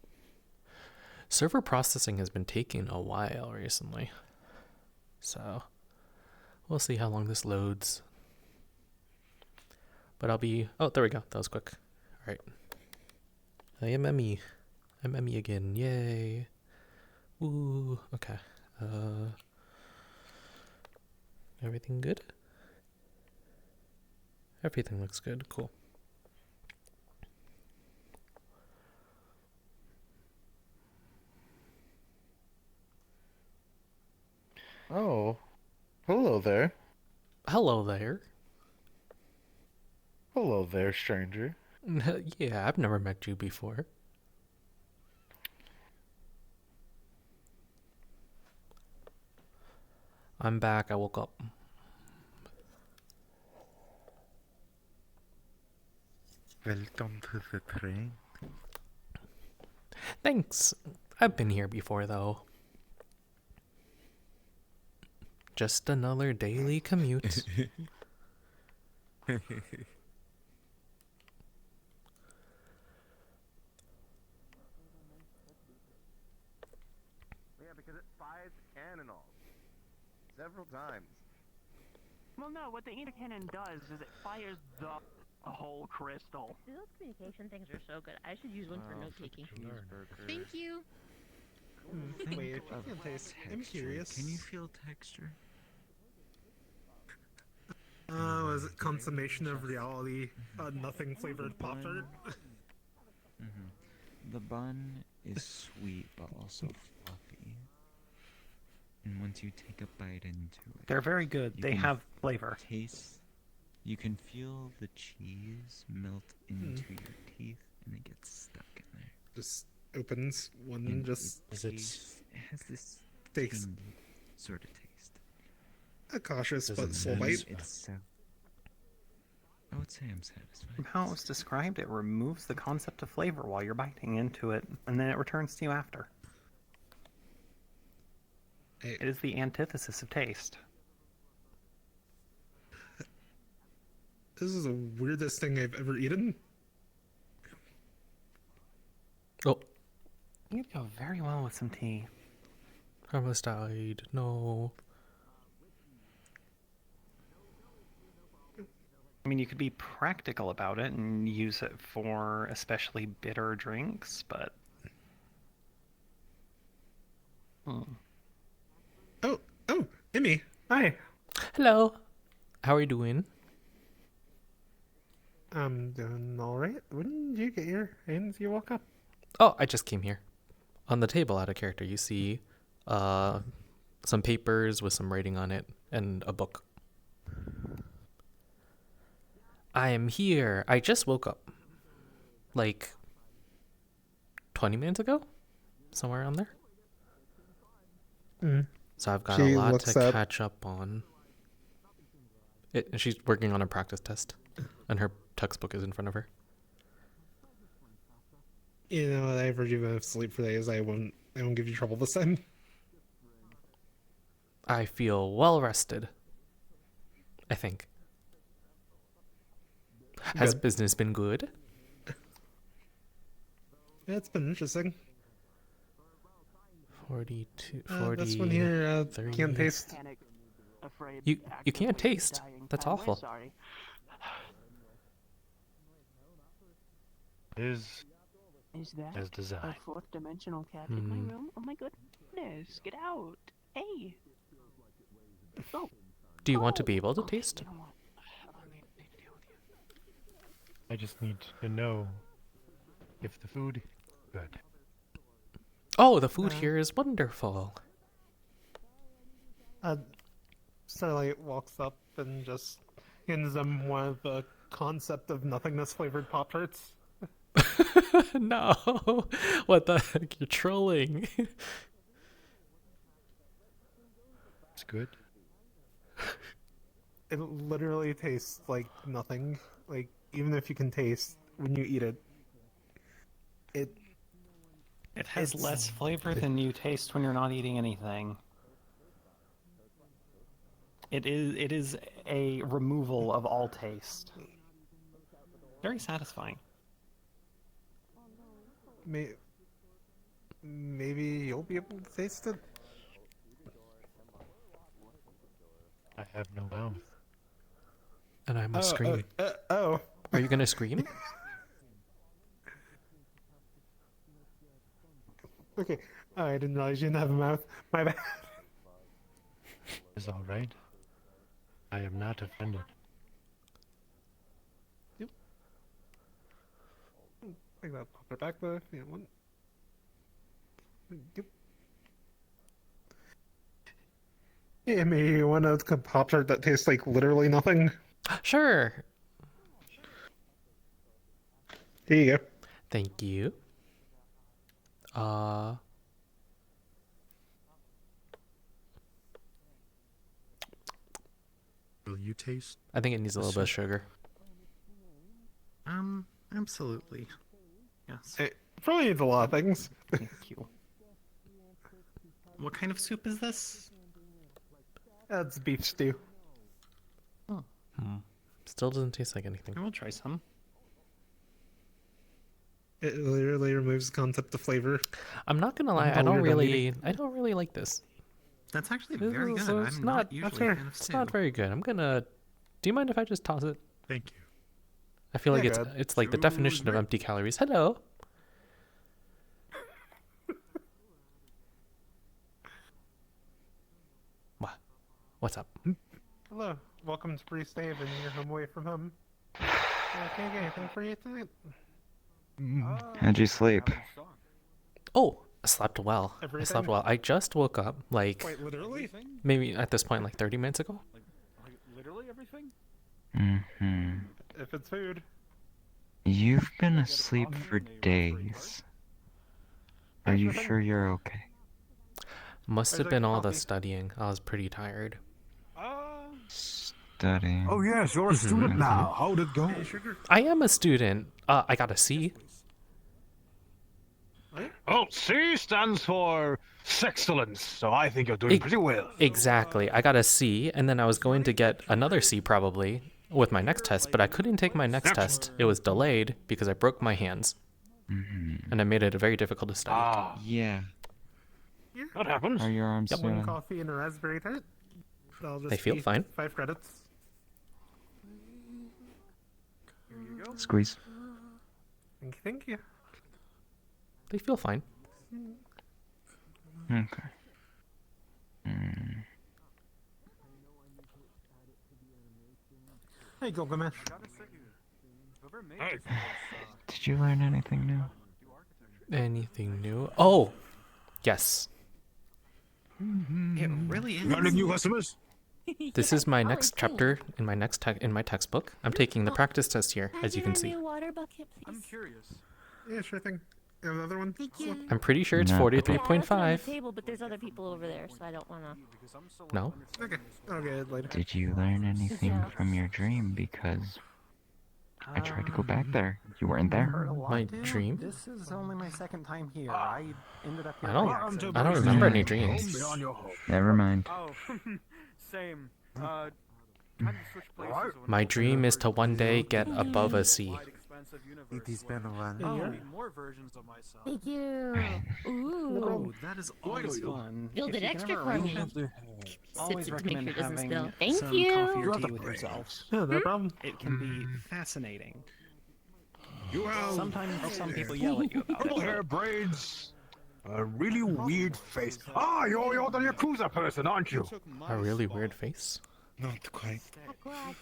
Server processing has been taking a while recently, so we'll see how long this loads. But I'll be... Oh, there we go. That was quick. All right. I am Emmy. I'm Emmy again. Yay. Ooh. Okay. Everything good? Everything looks good. Cool. Oh. Hello there. Hello there. Hello there, stranger. Yeah, I've never met you before. I'm back. I woke up. Welcome to the train. Thanks. I've been here before, though. Just another daily commute. Yeah, because it fires cannonballs several times. Well, no, what the intercannon does is it fires the whole crystal. Those communication things are so good. I should use one for note taking. Thank you. Wait, if you can taste, I'm curious. Can you feel texture? Was it consummation of reality? Nothing flavored Pop Tart? The bun is sweet but also fluffy. And once you take a bite into it, They're very good. They have flavor. You can feel the cheese melt into your teeth and it gets stuck in there. Just opens one And just... it has this takes tangy sort of taste. a cautious but full bite. I would say I'm satisfied. How it was described, it removes the concept of flavor while you're biting into it, and then it returns to you after. It is the antithesis of taste. This is the weirdest thing I've ever eaten. Oh. You'd go very well with some tea. I almost died. No. I mean, you could be practical about it and use it for especially bitter drinks, but... Oh, Emmy. Hi. Hello. How are you doing? I'm doing alright. When did you get your hands? You woke up? Oh, I just came here. On the table out of character, you see some papers with some writing on it and a book. I am here. I just woke up. Like 20 minutes ago? Somewhere around there. So I've got a lot to catch up on. She's working on a practice test, and her textbook is in front of her. You know, I've heard you've been asleep for days. I won't give you trouble this time. I feel well rested. I think. Has business been good? Yeah, it's been interesting. 42, this one here can't taste. You can't taste. That's awful. Is that as designed. a fourth dimensional cat in my room? Oh my goodness, get out. Hey. Oh. Do you want to be able to taste? I just need to know if the food is good. Oh, the food here is wonderful. Starlight walks up and just hands them one of the concept of nothingness flavored Pop Tarts. No. What the heck? You're trolling. It's good. It literally tastes like nothing. Like, even if you can taste when you eat it, It has less flavor than you taste when you're not eating anything. It is a removal of all taste. Very satisfying. Maybe you'll be able to taste it. I have no mouth. And I must scream. Oh. Are you gonna scream? Okay. Oh, I didn't realize you didn't have a mouth. My bad. It's alright. I am not offended. Yep. I think that'll pop it back though if you want. Yep. Yeah, maybe you want a Pop-Tart that tastes like literally nothing? Sure. Here you go. Thank you. Will you taste? I think it needs a little bit of sugar. Absolutely. Yes. It probably needs a lot of things. Thank you. What kind of soup is this? That's beef stew. Still doesn't taste like anything. I will try some. It literally removes the concept of flavor. I'm not gonna lie, I don't really like this. That's actually very good. It's I'm not not usually a fan of It's stew. not very good. I'm gonna. Do you mind if I just toss it? Thank you. I feel like Yeah, it's like the definition of empty calories. Hello. What? What's up? Hello. Welcome to Priest Dave and you're home away from home. I can't get anything for you tonight. How'd you sleep? Oh, I slept well. I slept Everything? well. I just woke up like Quite literally? maybe at this point like 30 minutes ago. Like literally everything? Mm-hmm. If it's food. You've been asleep for days. Are you sure you're okay? Must have been all the studying. I was pretty tired. Studying. Oh yes, you're a student now. How'd it go? I am a student. I got a C. Oh, C stands for excellence, so I think you're doing pretty well. Exactly. I got a C, and then I was going to get another C probably with my next test, but I couldn't take my next test. It was delayed because I broke my hands. And it made it very difficult to study. Yeah. What happens? Are your arms One feeling? coffee and a raspberry tart. That'll just They feel be fine. 5 credits. Here you go. Squeeze. Thank you. They feel fine. Okay. Hey, Gilgamesh. Hey. Did you learn anything new? Anything new? Oh, yes. It really is. Learning new customers? This is my next chapter in my textbook. I'm taking the practice test here, as you can see. Water bucket, please. I'm curious. Yeah, sure thing. Another one? Thank you. I'm pretty sure it's No. 43.5. Table, but there's other people over there, so I don't wanna. No? Okay. I'll get it later. Did you learn anything Yeah. from your dream? Because I tried to go back there. You weren't there. My dream? This is only my second time here. I ended up here. I by don't remember any dreams. Never mind. Oh, same. Kind of switch places. My dream is to one day get above a C. It has been a while. Oh, more versions of myself. Thank you. Oh, Ooh. that is always fun. Build If it you can extra ever for arrange me. it, always Sits at the recommend picture doesn't having spill. Thank some you. coffee or tea with yourselves. Yeah, no problem. It can be fascinating. You have Sometimes some people yell at you about purple it. hair, braids, a really weird face. Ah, you're the Yakuza person, aren't you? A really weird face. Not quite.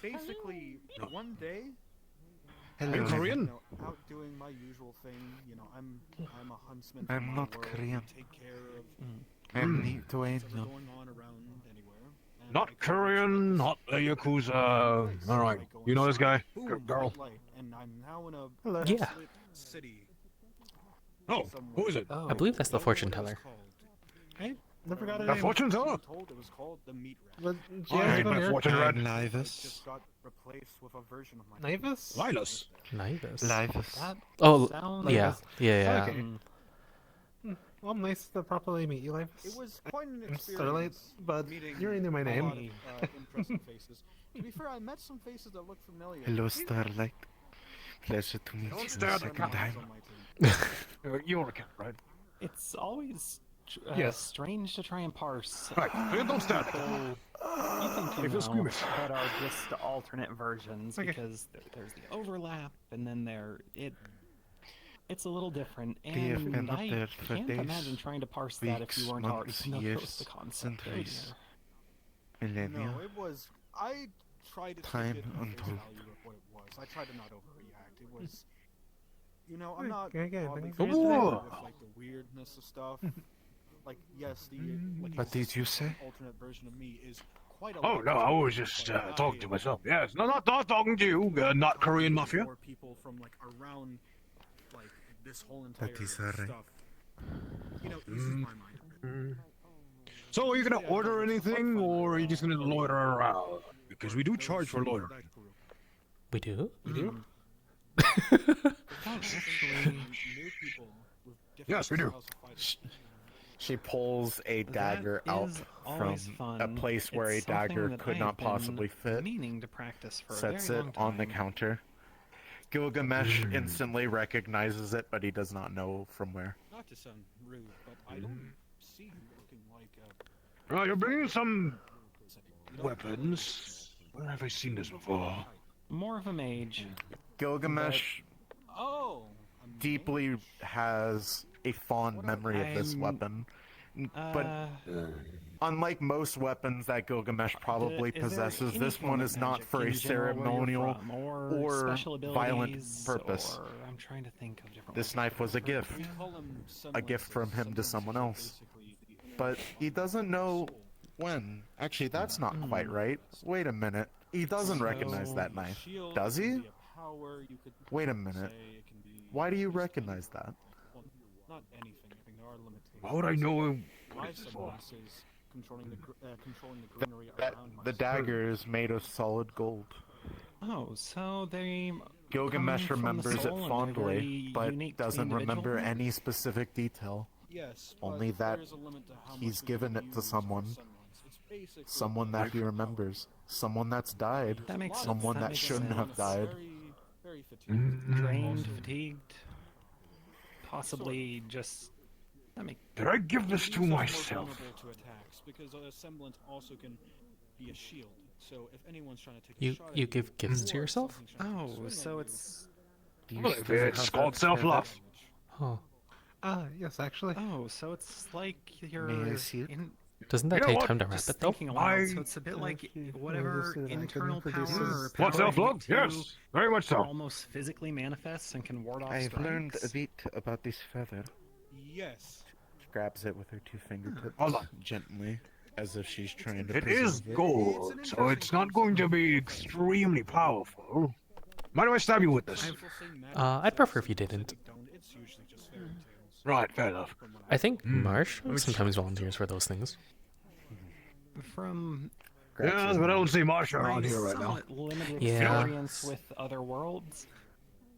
Basically, one day. Are you Korean? Out doing my usual thing. You know, I'm a huntsman. I'm from not the world, Korean. Take care of I'm Lithuanian. going on around anywhere. Not Korean, not the Yakuza. Alright, you know this guy? Girl. And I'm now in a Yeah. city. Oh, who is it? I believe that's the fortune teller. I never got a The name. fortune teller? Told it was called the meat But rat. she has been here. fortune red. Just got replaced with a version of my Nivus? Linus. Nivus. That Oh, sounds yeah. Nivus. Yeah. Okay. Well, nice to properly meet you, Livis. It was quite an I'm experience. Starlight, but meeting you already knew my a name. lot of, impressive faces. To be fair, I met some faces that look familiar. Hello, Starlight. Pleasure to meet you a second time. You're a cat, right? It's always Yes. strange to try and parse. Right, don't start. people you think you If you're know, squeamish. that are just alternate versions Okay. because there's the overlap and then it's a little different. We have And been up I there for can't days, imagine trying to parse that if you weeks, weren't already months, familiar with years, the concept. centuries, No, millennia. it was. I tried to Time take it at face untold. value of what it was. I tried to not overreact. It was, you know, I'm not Okay, oddly thanks for fascinated your with time. like the weirdness of stuff. Like yes, the like What did you say? alternate version of me is quite a Oh lot no, I was different, just but talking to I, myself. Yes, no, not talking to you. Not Korean mafia. More people from like around like this whole That entire is alright. stuff. You know, eases my mind. So are you gonna order anything, or are you just gonna loiter around? Because we do charge for loitering. We do? You do? Yes, we do. She pulls a dagger out is from always a fun. place where It's a dagger something that could I not have been possibly fit. meaning to practice for a Sets very it long on the time. counter. Gilgamesh instantly recognizes it, but he does not know from where. Not to sound rude, but I don't see you looking like a. Well, you're bringing some weapons. Where have I seen this before? More of a mage. Gilgamesh Oh. deeply has a fond memory of this I'm- weapon. But unlike most weapons that Gilgamesh probably is there possesses, any this form one of is not magic for in a general where you're ceremonial from, or special violent abilities, purpose. or I'm trying to think of different This ways knife to was a refer to gift. it. A gift from him to someone else. But he doesn't know when. Actually, that's not quite right. Wait a minute. He doesn't recognize that knife. Does he? Wait a minute. Why do you recognize that? Not anything. I think there are limitations. How would I know My what it's for? semblance is controlling the greenery around The dagger is made of solid gold. Oh, so they Gilgamesh come from the remembers it soul and they're fondly, very but unique to the doesn't remember individual? any specific detail. Yes, Only but that there is a limit to how he's much we given can it to use someone. our semblance. It's basically Someone that he remembers. Someone that's died. That makes sense. Someone That that makes shouldn't sense. have died. very fatigued. Drained, fatigued, possibly just. That make. Did I give this to Use is more myself? vulnerable to attacks because a semblance also can be a shield. So if anyone's trying to take a You shot at you give gifts to yourself? Oh, so it's. Well, it's called self-love. Huh. Yes, actually. Oh, so it's like you're. May I see it? Doesn't that You know take what? time to wrap Just it though? thinking aloud, so it's a bit like whatever internal power or power What self-love? you get to Yes, very much so. almost physically manifests and can ward off I've strikes. learned a bit about this feather. Yes. She grabs it with her two fingertips, Hold on. gently, as if she's trying to It is preserve it. gold, so it's not going to be extremely powerful. Why do I stab you with this? I'd prefer if you didn't. It's usually just fairy tales. Right, fair enough. I think Marsh sometimes volunteers for those things. From Yeah, but I don't see Marsha my around here right now. somewhat limited Yeah. experience with other worlds,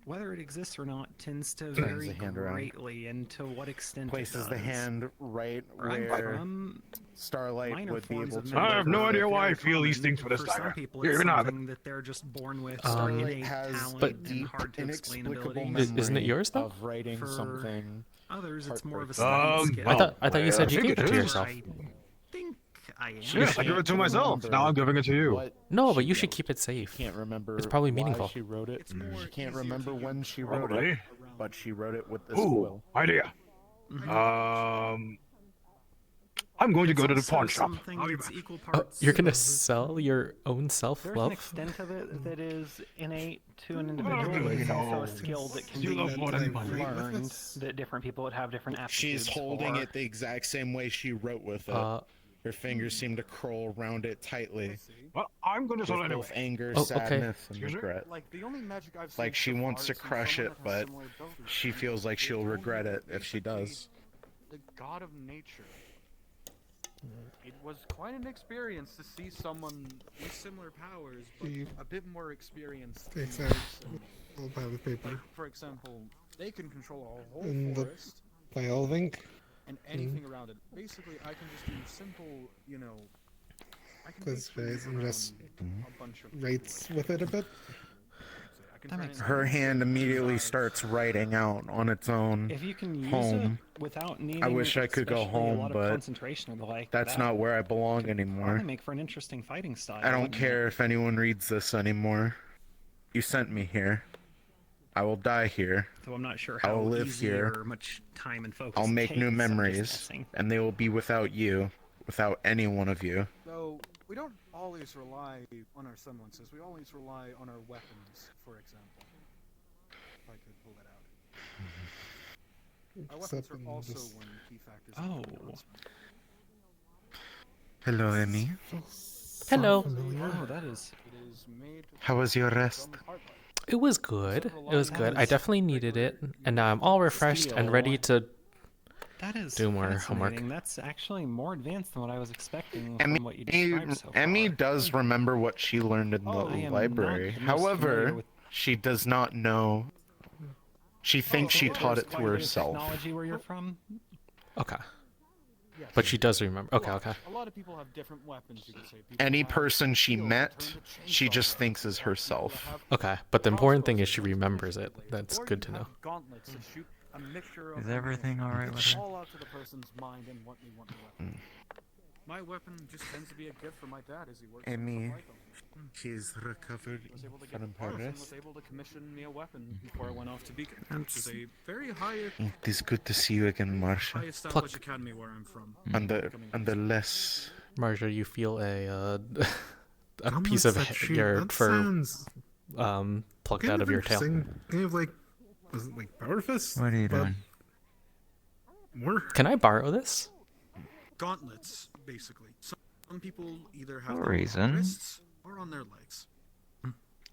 whether it exists or not tends to Turns vary the hand around. greatly, and to what extent Places it the does. hand right I'm where from Starlight minor would be forms able of to. magic I have no are idea why I very feel these common. things for this For some dagger. people, Here, it's you can have it. something that they're just born with, Starlight innate has talent a and deep, hard to explain inexplicable abilities. memory Isn't it yours, though? of writing For something. Others, it's more of a heartbreaking. study skill. I thought you said you I think gave it to is. yourself. I think I am. Yes, I give it to myself. Now I'm giving it to you. What No, but she you should wrote. keep it safe. Can't remember. It's probably why meaningful. She wrote it. It's more She can't easier remember to when use she wrote Probably. it, but she wrote it with this Ooh, will. idea. I'm going to go to the pawn shop. Something I'll be that's back. equal parts You're gonna of- sell your own There's an self-love? extent of it that is innate to an individual, but it's also a skill that can You be love more than money. learned, that different people would have different aptitudes She's holding for. it the exact same way she wrote with it. Her fingers seem to curl around it tightly. Well, I'm going to tell With anyway. both anger, Oh, sadness, and Excuse me? regret. Like the only magic I've seen Like she so wants far to is from crush someone it, that has but similar abilities. she feels like she'll regret it if she does. The god of nature. It was quite an experience to see someone with similar powers, but a bit more experienced. Takes in out person. a little pile of paper. Like, for example, they can control a whole And the forest vial of ink. and anything around it. Basically, I can just do simple, you know. I can Quiz make things phase and around just a bunch of writes with it a bit. Her hand immediately starts writing out on its own. If you can use home. it without needing I wish I could go especially a home, lot of but concentration or the like, that's that not where I belong probably anymore. make for an interesting fighting style. I don't wouldn't it? care if anyone reads this anymore. You sent me here. I will die here. Though I'm not sure I how will live easy here. or much time and focus I'll it make new takes, I'm just memories, guessing. and they will be without you, without any one of you. So, we don't always rely on our semblances. We always rely on our weapons, for example. If I could pull that out. Our weapons are also one key factor. Oh. Hello, Emmy. Hello. Oh, that is. How was your rest? It was good. It was good. I definitely needed it, and now I'm all refreshed and ready to That is do more homework. fascinating. That's actually more advanced than what I was expecting Emmy, from what you described so far. Emmy does remember what she learned in the I am library. not the most familiar However, with- she does not know. She thinks she taught it to herself. Technology where you're from? Okay. But she does remember. Okay, okay. A lot of people have different weapons, you could say. People Any have person she shields that met, turn to she chainsaws. just thinks is herself. Okay, but the important thing is she remembers it. That's Or good you to know. have gauntlets that shoot a mixture of Is everything ammunition. alright with It's her? all out to the person's mind and what they want the weapon. My weapon just tends to be a gift from my dad as he works. Emmy, I she's recovered was able to get from parts her and was rest. able to commission me a weapon before I went off to Beacon, which is a very high It is good to see you again, Marsha. established academy where I'm from. And the less. Marja, you feel a How piece much of that shoot? your That fur sounds plucked kind out of your tail. interesting. Kind of like, was it like Power Fist? What are you But doing? More? Can I borrow this? Gauntlets, basically. Some people either have No them on reason. their wrists or on their legs.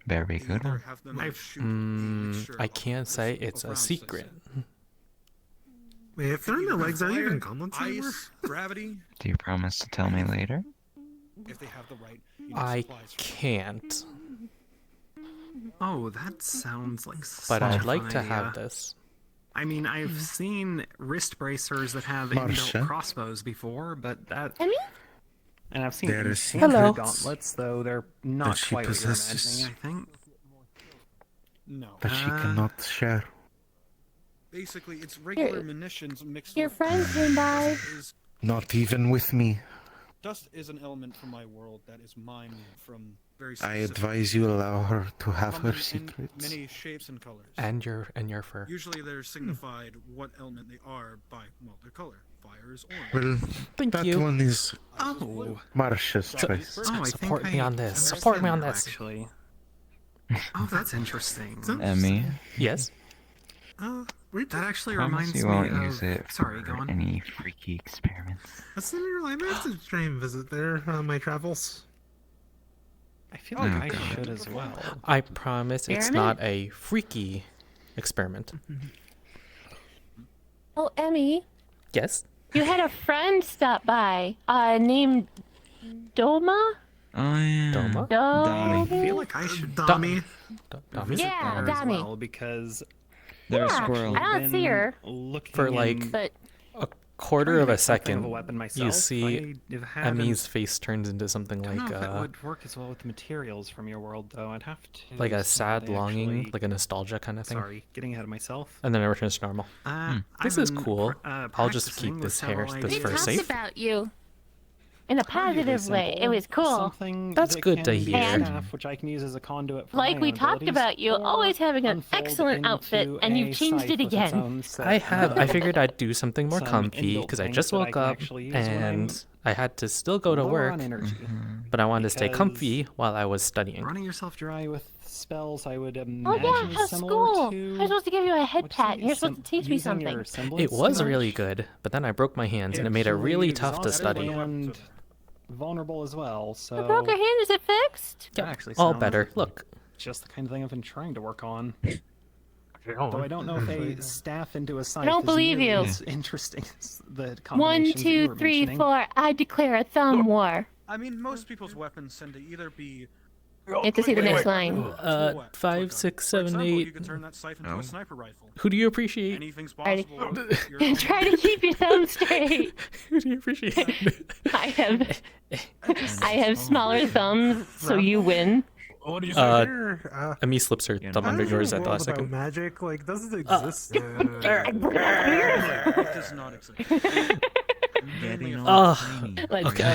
Very They good. either have them shoot a mixture I of can't say of it's a rounds, secret. Wait, if they're in their legs, are you even Fire, gauntlets anymore? ice, gravity, Do you promise to tell me later? if they have the right I supplies for it. can't, Oh, that sounds like but such I'd a like fun to idea. have this. I mean, I've seen wrist bracers that have Marsha? inbuilt crossbows before, but that. And I've seen There is enchanted Hello. gauntlets, though they're not she quite what you're possesses. imagining, I think. No. That she cannot share. Basically, it's regular Your- munitions mixed Your with friend came by. is Not even with me. dust is an element from my world that is mine from very I specific. advise you allow her to have Come her in secrets. many shapes and colors. And your fur. Usually they're signified what element they are by, well, their color. Fire is orange. Well, Thank that you. one is Oh. Marsha's choice. Oh, I Support think me I on this. Support me on understand now, this. Actually. Oh, that's interesting. Emmy, Yes. That actually promise reminds you me won't of. use it Sorry, for go on. any freaky experiments. That's in your library. I have to try and visit there on my travels. I feel Oh, like I God. should as well. I promise it's Jeremy? not a freaky experiment. Oh, Emmy, Yes. you had a friend stop by, named Doma? Oh yeah. Doma? Doma? I feel like I should Dami. visit Yeah, there as Dami. well because They're a Yeah, squirrel. I don't see her. Looking For in- like But a quarter trying to of a make something of second, a weapon you myself. see I'd have an- Emmy's face turns into something I don't like know if it would work as well with the materials from your world, though. I'd have to. like a see sad how they longing, actually- like a nostalgia kind of thing. Sorry, getting ahead of myself. And then it returns to normal. This I've is been cool. I'll just practicing keep with this hair, several this we fur ideas. talked safe. about you in a Pretty positive way. simple. It was cool. Something That's that good to can be a hear. staff, which I can use as a conduit for Like my we own talked abilities, about you or always having an unfold excellent outfit, into and a you've changed scythe it with its again. own set I of figured I'd do something more some comfy inbuilt because I things just that I woke can up actually use when I'm and I had to still go to lower work, on energy. but I wanted to stay Because comfy while I was studying. Running yourself dry with spells, I would Oh imagine yeah, is how's similar school? to I'm supposed to give you a head what'd you pat, say, and you're supposed to teach me using your something. semblance It was too really much. good, but then I broke my hands and it made it really tough to study. And vulnerable as well, so... I broke her hand. Is it fixed? That actually All sounds better. Look. just the kind of thing I've been trying to work on. Though I don't know if a staff into a scythe I don't believe is nearly you. as interesting as the 1, combinations that you 2, were 3, mentioning. 4. I declare a thumb war. I mean, most people's weapons tend to either be... You have to see the next line. 5, 6, 7, example, 8. you could turn that scythe into a sniper rifle. Who do you appreciate? Anything's possible. Try to keep your thumb straight. Who do you appreciate? I have smaller thumbs, so you win. What do you say here? Amy slips her thumb under yours at the last second. Magic, like, doesn't exist. It does not exist. Let's go.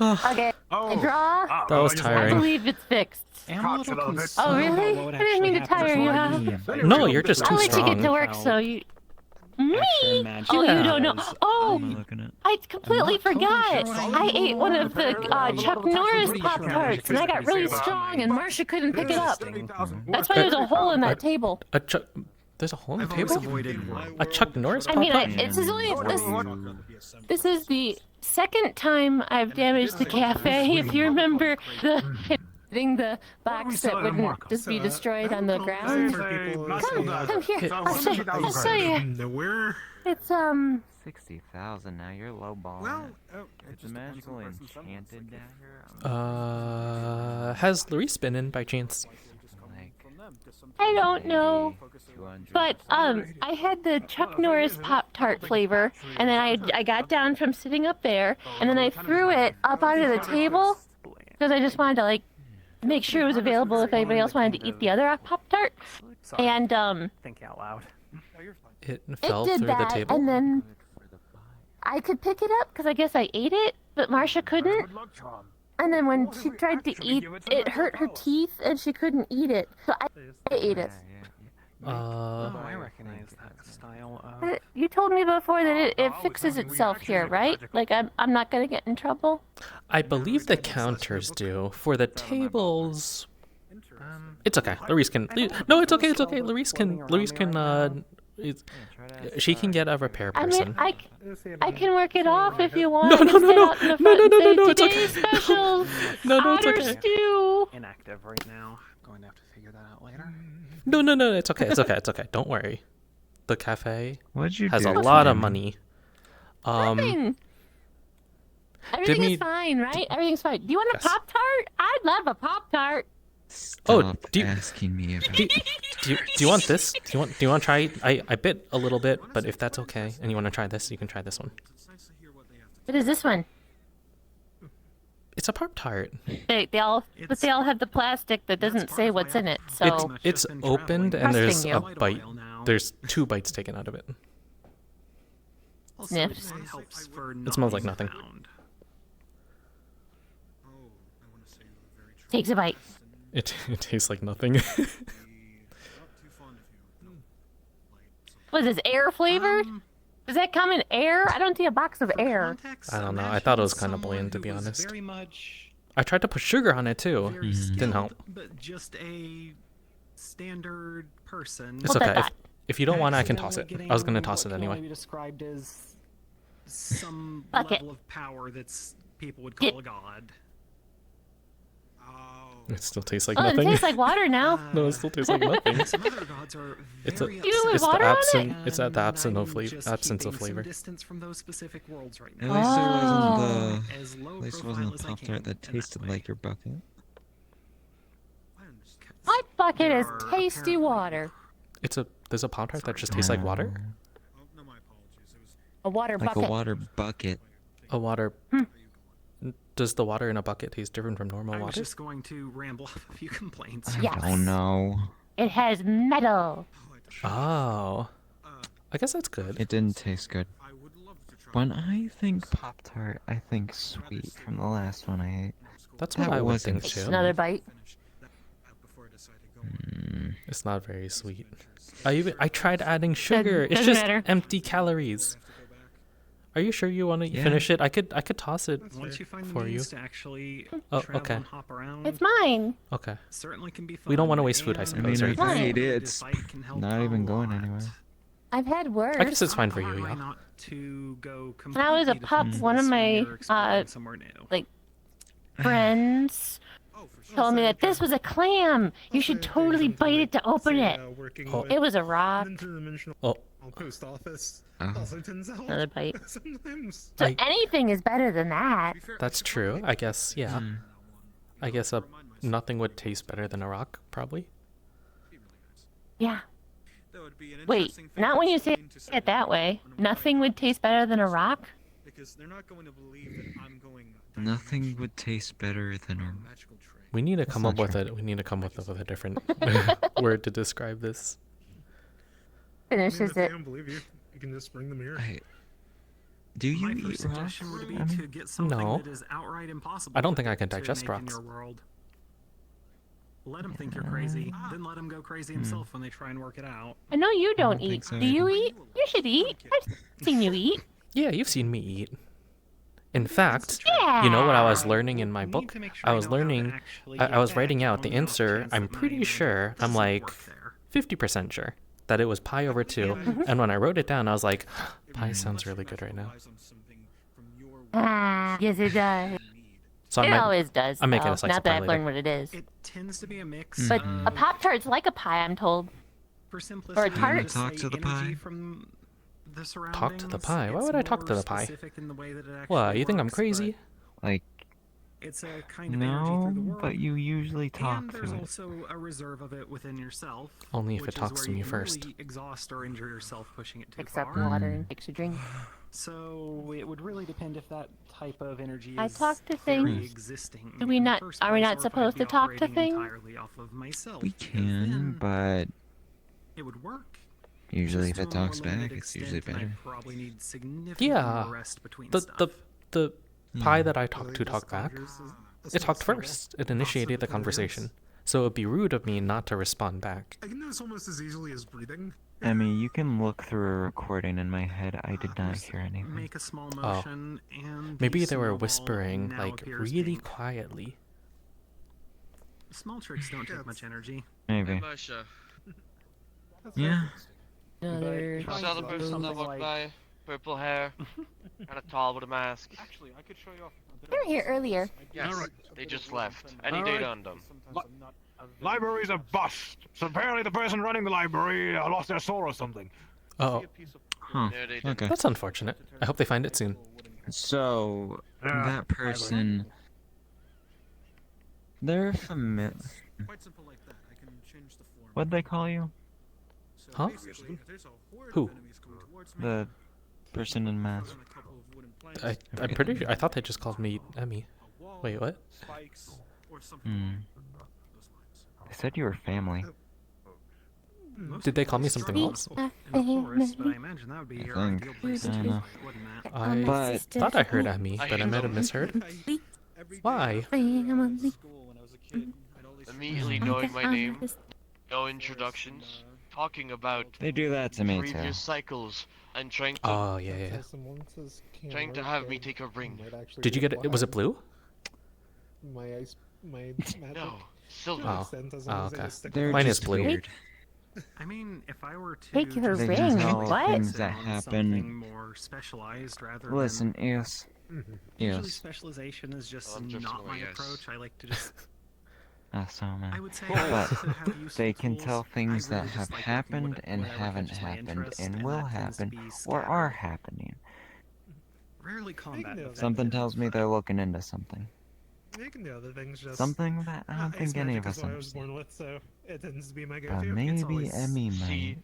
Okay. I draw. That was tiring. I believe it's fixed. Oh, really? I didn't mean to tire you out. No, you're just too I'll let you get to strong. work, so you... Me? Oh, you don't know. Oh, I completely forgot. I ate one of the Chuck Norris Pop-Tarts, and I got really strong, and Marcia couldn't pick it up. That's why there's a hole in that table. There's a hole in the table? A Chuck Norris I Pop-Tart? mean, this is the second time I've damaged the cafe. If you remember hitting the box that wouldn't just be destroyed on the ground. Come here. I'll show you. Where? It's 60,000 now. You're low balling. Well, it's a magical enchanted dagger. Has Larice been in by chance? I don't know, but I had the Chuck Norris Pop-Tart flavor, and then I got down from sitting up there, and then I threw it up onto the table because I just wanted to like make sure it was available if anybody else wanted to eat the other Pop-Tart, and Think out loud. It fell did through that, the table? and then I could pick it up because I guess I ate it, but Marcia couldn't. And then when she tried to eat, it hurt her teeth, and she couldn't eat it. So I ate it. I recognize that style. You told me before that it fixes itself here, right? Like I'm not gonna get in trouble. I believe the counters do. For the tables, it's okay. Larice can. No, it's okay. It's okay. Larice can. She can get a repair I person. mean, I can work it off if you want. No, No, it's okay. Today's special. No, it's Otter okay. stew. Inactive right now. Going to have to figure that out later. No, it's okay. It's okay. It's okay. Don't worry. The cafe What'd you has do a to lot of him? money. Nothing. Everything is fine, right? Everything's fine. Do you want a Pop-Tart? I'd love a Pop-Tart. Stop asking me about do you want this? Do you want to try? I bit a little bit, but if that's okay, and you want to try this, you can try this one. What is this one? It's a Pop-Tart. They all have the plastic that doesn't say what's in it. So It's opened and there's Trusting a you. bite. There's 2 bites taken out of it. Sniffs. It smells like nothing. Takes a bite. It tastes like nothing. What is this, air flavored? Does that come in air? I don't see a box of air. I don't know. I thought it was kind of bland, to be honest. I tried to put sugar on it too. Didn't help. But just a standard person. It's okay. If you don't want it, I can toss it. I was gonna toss it anyway. Be described as some Bucket. level of power that's people would call a god. It still tastes like Oh, it nothing. tastes like water now. No, it still tastes like nothing. Some other gods are It's very the with water on absent. it? It's at the absence of I'm flavor. just Absence of keeping some flavor. distance from those specific worlds right At now. least there Oh. wasn't As low at least it profile wasn't as a I Pop can Tart that in that tasted way. like your bucket. My bucket is tasty water. There's a Pop-Tart that just tastes like water. A water Like bucket. a water bucket. A water. Does the water in a bucket taste different from normal I was water? just going to ramble off a few complaints. Yes. Oh no. It has metal. Oh. I guess that's good. It didn't taste good. When I think Pop Tart, I think sweet from the last one I ate. That's what I would think too. Another bite. It's not very sweet. I tried adding sugar. It's doesn't just matter. empty calories. Are you sure you want to finish it? I could toss it Once you find the for you. means to actually Oh, travel okay. and hop around, It's mine. Okay. certainly can be fun. We don't want to waste food, I and suppose, I right? mean, if I Fine. ate it, the it's site can help not a even going lot. anywhere. I've had worse. I guess it's fine for How you, hard yeah. not to go When I was a pup, completely one of defenseless when my you're exploring somewhere new. like friends told me that this was a clam. You should totally bite it to open it. It was a rock. Oh. Post office. Oh. Also turns out Another bite. sometimes. So anything is better than that. That's true. I guess, yeah. I guess nothing would taste better than a rock, probably. Yeah. Wait, not when you say it that way. Nothing would taste better than a rock? Because they're not going to believe that I'm going. Nothing would taste better than a. We need to That's come not up with true. it. We need to come up with a different word to describe this. Finishes if they it. don't believe you, you can just bring them here. Do you My eat first rocks? suggestion would be I mean, to get something No. that is outright impossible. I don't think to- I can to digest make in rocks. your world. Let him think you're crazy, then let him go crazy himself when they try and work it out. I know you don't think eat. so Do you either. eat? You should eat. I've seen you eat. Yeah, you've seen me eat. In fact, Yeah. you know what I was learning in my Need book? to make sure I you was know how to learning, actually I get was back writing your out the own mouth answer. chance I'm that money pretty manager sure, I'm doesn't like work there. 50% sure that it was pi over 2. And when I wrote it down, I was like, pi sounds really good right now. Yes, it does. So It I'm, always does. I'm making though. a slice Now of that pie I've later. learned what it is. It tends to be a mix. But Mhm. a Pop Tart's like a pie, I'm told. For Or a simplicity, tart. just Talk say to the energy pie. from the Talk to the surroundings. pie? Why It's would I talk to more the pie? specific in the way that it What, actually you think I'm works, crazy? Like, but it's a kind of energy through the no, world. but you usually talk And there's to it. also a reserve of it within yourself. Only if which it is talks where to you me can first. really exhaust or injure yourself pushing it too Picks up far. water and takes a drink. So it would really depend if that type of energy is I talk to very things. existing. Do we in the not? first Are we place, not or if I'd supposed be to talk to operating things? entirely off of myself, We because can, then but it would work. usually Just if it to a more talks limited back, it's usually extent, and better. I'd probably need significantly Yeah. more rest between The, stuff. the pie Yeah. that I talked to talked back. It talked first. It initiated the conversation. So it would be rude of me not to respond back. I can do this almost as easily as breathing. Emmy, you can look through a recording in my head. I did not hear anything. Make a small Oh. motion, and Maybe the they were snowball whispering, now like, appears really pink. quietly. Small tricks don't take much energy. Maybe. Hey, Marsha. Yeah. Another. I saw the person that walked by, purple hair, kind of tall with a mask. Actually, I could show you off. They were here earlier. Yes, Alright. they just left. Any Alright. data on them? Library's a bust. So apparently the person running the library lost their soul or something. Oh, Huh. No, they didn't. Okay. that's unfortunate. I hope they find it soon. So Yeah, that person, they're familiar. Quite simple like that. I can change the form. What'd they call you? So Huh? basically, if there's a horde Who? of enemies coming towards me, The person in mask. on a couple of wooden planks, I'm pretty sure. I thought they just called me Emmy. a wall, Wait, what? spikes, or something Hmm. along those lines. They said you were family. Most Did they people call me struggle something else? in the forest, but I imagine that would be I your think. ideal place I to don't be, know. wouldn't it? I But- thought I heard Emmy, I but I hate might have them. misheard. Every Why? day school when I was a kid, I'd always Immediately knowing my name, no introductions, talking about They do that to me too. previous cycles, and trying to Oh, yeah, yeah. trying to have me take a ring. Did you get it? Was it blue? My ice, my magic. No, silver. Oh. Extent as long as okay. I stick They're with Mine it. is just blue. weird. I mean, if I were to Take your just They just ring. tell What? things sit that on happen. something more specialized rather Listen, than yes. usually Yes. specialization is just I'm drifting not my away, yes. approach. I like to just So I man. would say But to have useful they can tools, tell I things really that just have like working happened with and whatever haven't catches my happened interest, and and will that tends to happen be or are scattered. happening. Rarely combat. do that. Something tells me they're looking into something. You can do other things. Just Something that I don't ice think any magic of is us what I was understand. born with, so it tends to be my But go-to. maybe always- Emmy See,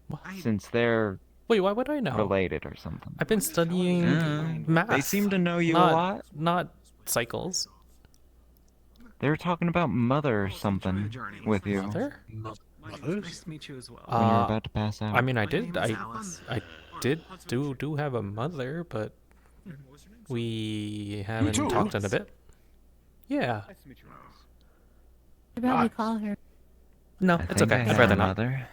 might, since they're Wait, why would I know? related or something. I've been studying math. They seem to know you not, a lot. Not cycles. They were talking about mother or something journey. with you Mother? Nice to meet you as well. when you were about to pass out. I mean, I My did. name is Alice. I did do have a mother, but we haven't too. talked in a bit. Yeah. Nice to meet you, Alice. Should probably call her. No, I it's think okay. I I'd had rather a not. mother.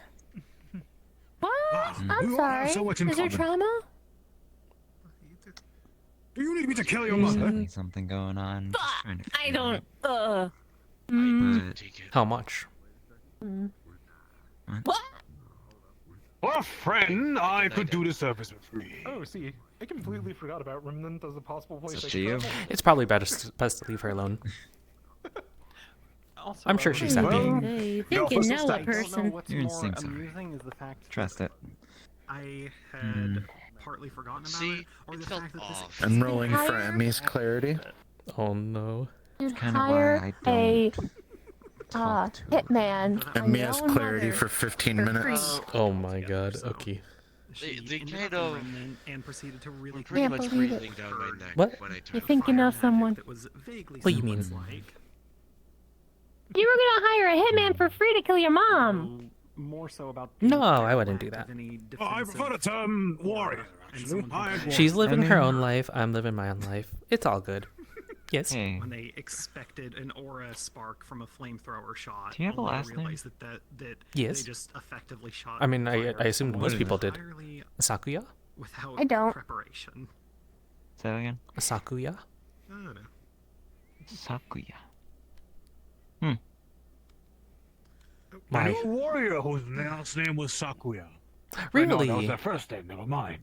What? We I'm all sorry. have so much in Is there common. trauma? Do you need me to kill your mother? Definitely something going on. Just trying to I figure don't. it Mm. out. But take it. How much? Mm. What? What? For a friend, I could do the service for free. Oh, see, I completely forgot about Remnant as a possible place It's I up could to you. travel. It's probably best to leave her alone. Also, I'm sure she's happy. Hey, you think you know a person. What's Your more instincts are amusing is the fact Trust it. I had partly forgotten about it, or the fact that this. I'm rolling for Emmy's clarity. Oh no. You'd Kinda why hire I a talk to hitman. Emmy has clarity for 15 minutes. Oh my god. Okay. They kind of and proceeded to really pretty Can't much believe it. breathing down my neck What? when I You turned think you know someone? That was vaguely What do you mean? like. You were gonna hire a hitman for free to kill your mom. more so about. No, I wouldn't do that. I prefer the term warrior. Actually, She's living her own life. I'm living my own life. It's all good. Yes. When they expected an aura spark from a flamethrower shot, Do you have a only to last name? realize that Yes. they just effectively shot. I mean, I fire assumed most people did. entirely Sakuya? Without I don't. preparation. Say that again. Sakuya? I don't know. Sakuya. I knew a warrior whose last name was Sakuya. Really? No, that was their first name. Never mind.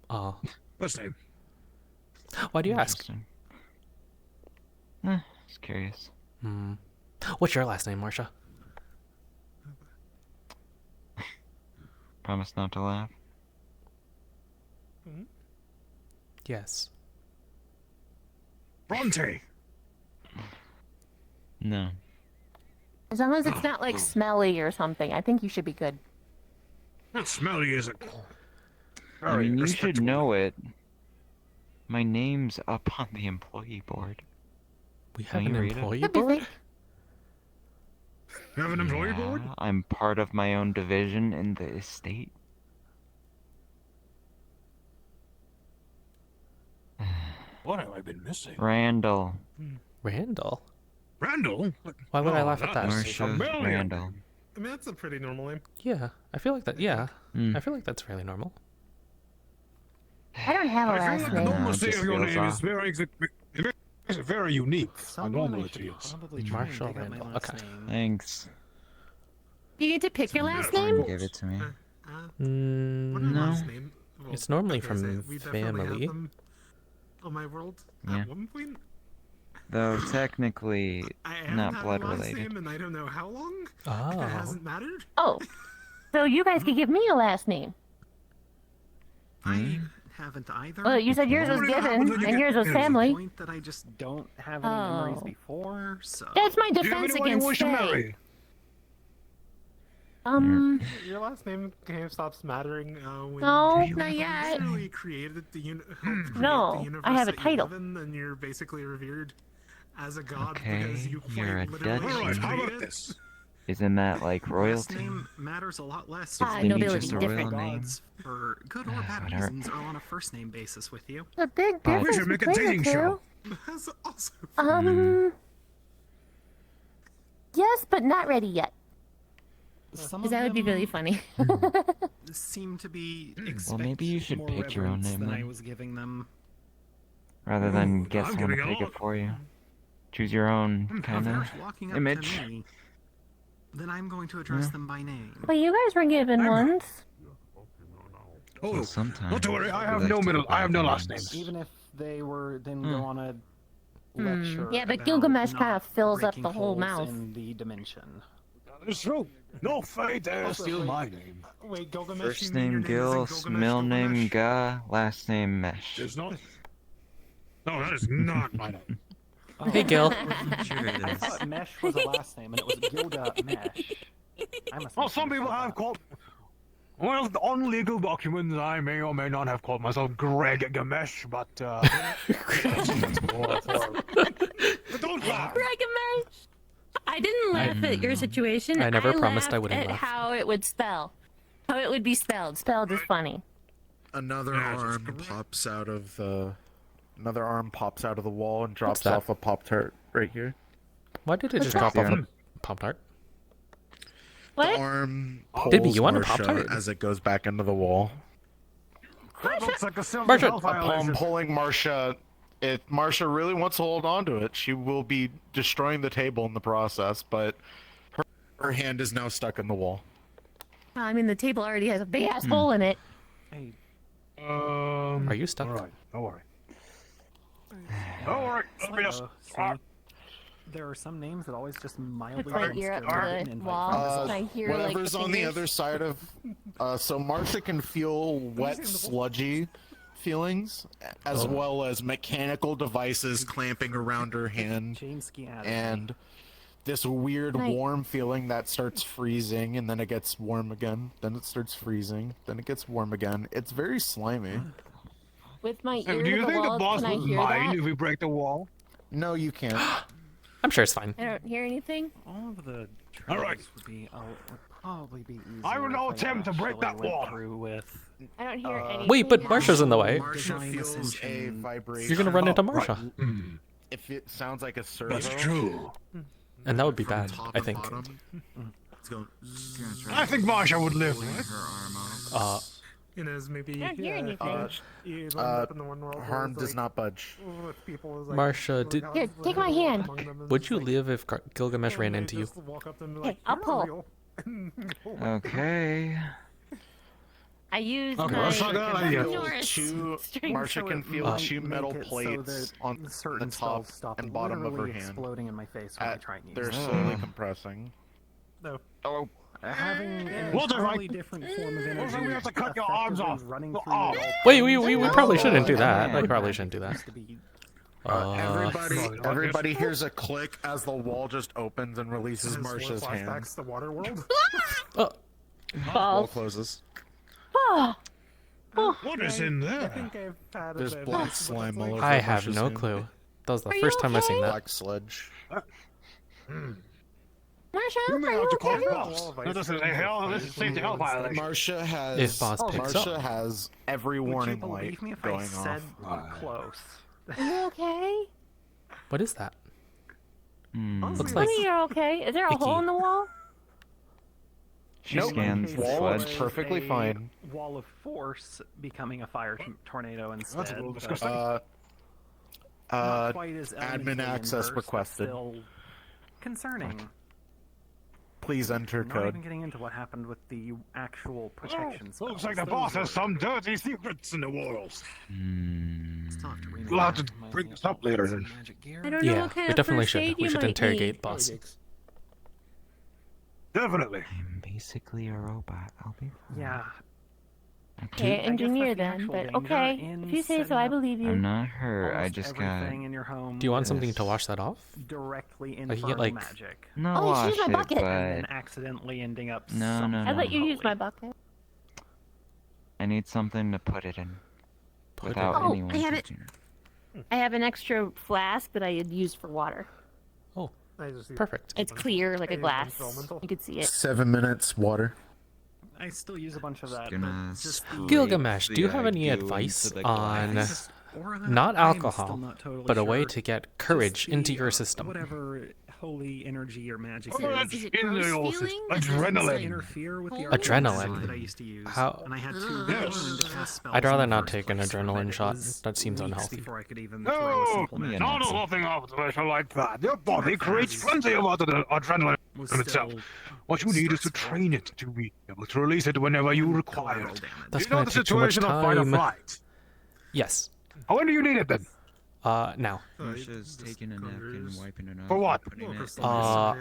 Oh. First name. Why do you ask? Just curious. What's your last name, Marsha? Promise not to laugh. Yes. Bronte. No. As long as it's not like smelly or something, I think you should be good. Not smelly, is it? I mean, you should know it. My name's up on the employee board. We Can have you an read it? employee board? You have an employee Yeah, board? I'm part of my own division in the estate. What have I been missing? Randall. Randall? Randall? Why would I laugh at that? Marsha Randall. I mean, that's a pretty normal name. Yeah, I feel like that. Yeah, I feel like that's fairly normal. I don't have a I feel last like the name. normalcy just of your feels name off. is very unique. How normal it is. Marshall Randall. Okay. Thanks. Do you get to pick your last Someone name? give it to me. No. name? Well, It's normally okay, from so we definitely had family. them on my world Yeah. at one point. Though technically I haven't not had blood a last related. name, and I don't know how long. Oh. It hasn't mattered. Oh, so you guys could give me a last name. I haven't either. Well, you said yours was given, and yours was family. Point that I just don't have any memories Oh. before. So That's my Do you have defense anyone you against wish to Faye. marry? Your last name kind of stops mattering when No, you not yet. Actually created the helped create No, the universe I have a that you title. live in, and you're basically revered as a god Okay, because you you're a quite literally duchy. Alright, how about created. this? Isn't that like Last royalty? name matters a lot less. Ah, Isn't nobility just a different. royal name? Gods, for good or bad Whatever. reasons, are on a first name basis with you. The big Oh. difference We should make a between dating the two. show. That's also Yes, but not ready yet. some Because of that would be them really funny. seem to be Well, maybe you should more pick your own reverence name than I then. was giving them. Rather than get I'm someone to giving pick up. it for you. Choose your own If kind they're of walking up image. to me, then I'm going to address them by name. Well, you guys were given ones. Oh, Well, sometimes not to worry. I we have like no to middle. go by I have no the last names. names. Even if they were then go on a lecture. Yeah, but about Gilgamesh kind of not fills up breaking the whole holes mouth. in the dimension. It's true. No fate dare Also, steal wait. my name. Wait, Gilgamesh, First you mean your name name Gil, isn't Gilgamesh, middle name Gilgamesh? Ga, last name Mesh. There's not. No, that is not my name. Hey, Gil. Sure it I is. thought Mesh was a last name, and it was Gilgamesh. I must Well, some people have called. Well, on legal documents, I may or may not have called myself Greg Gamesh, but that's more for. But don't laugh. Gilgamesh. I didn't laugh at your situation. I never promised I laughed wouldn't at laugh. how it would spell. How it would be spelled. Spelled is funny. Another Yeah, just arm correct. pops out of the. Another arm pops out of the wall and drops that? off a Pop-Tart right here. Why did it What's just drop that? off a Pop-Tart? What? The arm Dibby, pulls you want a Marsha Pop-Tart? as it goes back into the wall. That looks like a silver Marshall, health I'm violation. pulling Marsha. If Marsha really wants to hold on to it, she will be destroying the table in the process, but her hand is now stuck in the wall. Well, I mean, the table already has a big ass Hmm. hole in it. Hey, Are you stuck? Alright, don't worry. Don't worry, let me just... There are some names that always just mildly Put my ear up to the wall. Can I hear, like, Whatever's the on the fingers? other side of... so Marcia can feel wet, sludgy feelings, as well as mechanical devices clamping around her hand, and this weird warm feeling that starts freezing, and then it gets warm again, then it starts freezing, then it gets warm again. It's very slimy. With my Hey, ear do to you the think the wall, boss can I would hear mind that? if we break the wall? No, you can't. I'm sure it's fine. I don't hear anything. all of the All right. would probably be easier. I will if not attempt to break actually that went wall. through with I don't hear anything. Wait, but Marsha's in the way. Marcia feels a vibration. You're gonna run into Marsha. If it sounds like a servo. That's true. And that would be from bad, top I to think. bottom. It's going. I think Marsha would live. Maybe. I don't hear anything. Harm does not budge. Marsha, Here, take my hand. would you live if Gilgamesh ran into you? Hey, I'll pull. Okay. I use Okay, my let's not go on yet. Norris strength. Marcia can feel two make metal it so plates that on the certain top spells stop and bottom of her literally hand. exploding in my face when I try and use They're them. slowly compressing. No. Oh. Having an What if entirely I- different form of What energy. if we have to cut your arms effectively off? running The through arm. it all Wait, we probably shouldn't do that. man. We probably shouldn't do that. used to be Everybody hears a click as the wall just opens and releases Marcia's hand. Flashbacks to Waterworld. Wall Balls. closes. Oh. What is in I there? think I've had There's a black slime all over I have Marcia's no hand. clue. That was the Are you first time I've seen okay? that. Black sludge. Marsha, You may are have you to call okay? boss. That doesn't say hell. This is safety health violation. Marcia has. If boss picks Marcia up. has every Would you warning light believe me if going I said off. close? Are you okay? What is that? Looks Tell like me you're okay. Is there a icky. hole in the wall? She Nope. scans the Wall is sludge. perfectly A fine. Wall of force becoming a fire tornado instead. That's a little but disgusting. not quite as Admin elementary access inverse, but requested. Still concerning. Please enter Not code. even getting into what happened with the actual protection Oh, spells. looks like the Those boss were- has some dirty secrets in the walls. Still have to read We'll have to my bring this up later then. magic gear. I don't know Yeah, what kind we of definitely first should. aid We you should might interrogate need. boss. Definitely. I'm basically a robot. I'll be fine. Yeah. Okay, I guess engineer that's the then. actual But danger okay, in if you say so, setting I up believe you. I'm not hurt. I almost just got everything in your home Do you want with something to wash that off? directly Like, you infernal get, like- magic. no Oh, you should wash use my it, bucket. And then but accidentally ending up No, something no, I let you use unholy. my bucket. I need something to put it in Put it without in. Oh, anyone I have it. touching it. I have an extra flask that I had used for water. Oh, I just use perfect. It's clear like a Hey, glass. instrumental. You could see it. 7 minutes, water. I still use a bunch of that. Gonna But just scrape Gilgamesh, do you the have any goo advice into the on glass. or that, not I'm still alcohol, not totally but a way sure. to get courage Just the, into your system? Whatever holy energy or magic Oh, that's is. in the old system. Adrenaline. Interfere with the Adrenaline. that I used to use. How- And I had to Yes. learn to cast spells I'd rather in the not first take an place, adrenaline but it shot. was That seems weeks unhealthy. Before I could even throw a No, simple magic. not Nazi. nothing observation like that. Your body creates plenty of adrenaline Was in itself. still What you need is to stressful. train it to be able to release it whenever you require Collateral it. damage. That's You know gonna the take too much situation of fight or time. flight. Yes. When do you need it then? Now. Marsha's taking a napkin, wiping it off. For what? and putting it in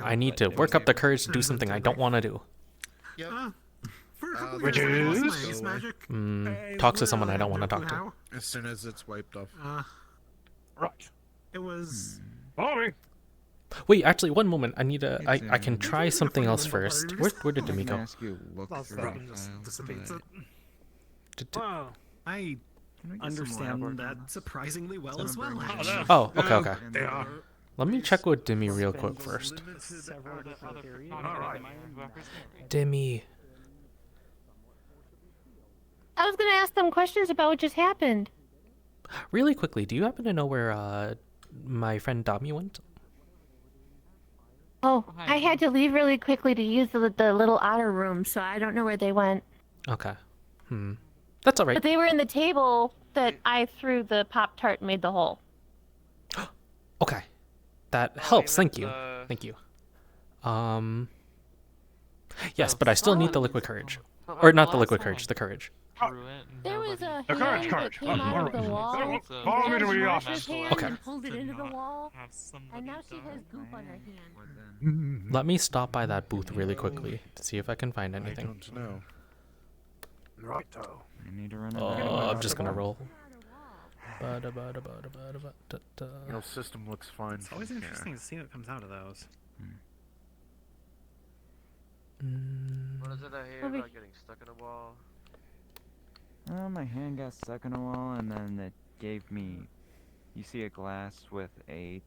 I need to work up the courage to do something I don't want to do. For a couple Which years, I is? lost my ace magic. Talk to someone I don't want to talk to. How? As soon as it's wiped off. Right. It was. Follow me. Wait, actually, one moment. I need to. I It's, can try something else first. Where did Demi I can go? ask you to look Lost through that the and just files, dissipates but it. Wow, I understand that surprisingly well as well. Actually. Oh, okay, okay. They are. Let me check with Demi real quick first. Demi. I was gonna ask them questions about what just happened. Really quickly, do you happen to know where my friend Dami went? Oh, I had to leave really quickly to use the little otter room, so I don't know where they went. Okay. That's all right. But they were in the table that I threw the Pop-Tart and made the hole. Okay. That helps. Thank you. Thank you. Yes, but I still need the liquid courage. Or not the liquid courage, the courage. There was a The hand that courage. came out of the wall and Follow me to grabbed the Marsha's office. hand Okay. and pulled it into the wall, and now she has goop on her hand. Let me stop by that booth really quickly to see if I can find anything. I don't know. Righto. I need to run Oh, I'm just gonna roll. Your system looks fine. It's always interesting to see what comes out of those. What is it I hear about getting stuck in a wall? My hand got stuck in a wall, and then it gave me. You see a glass with a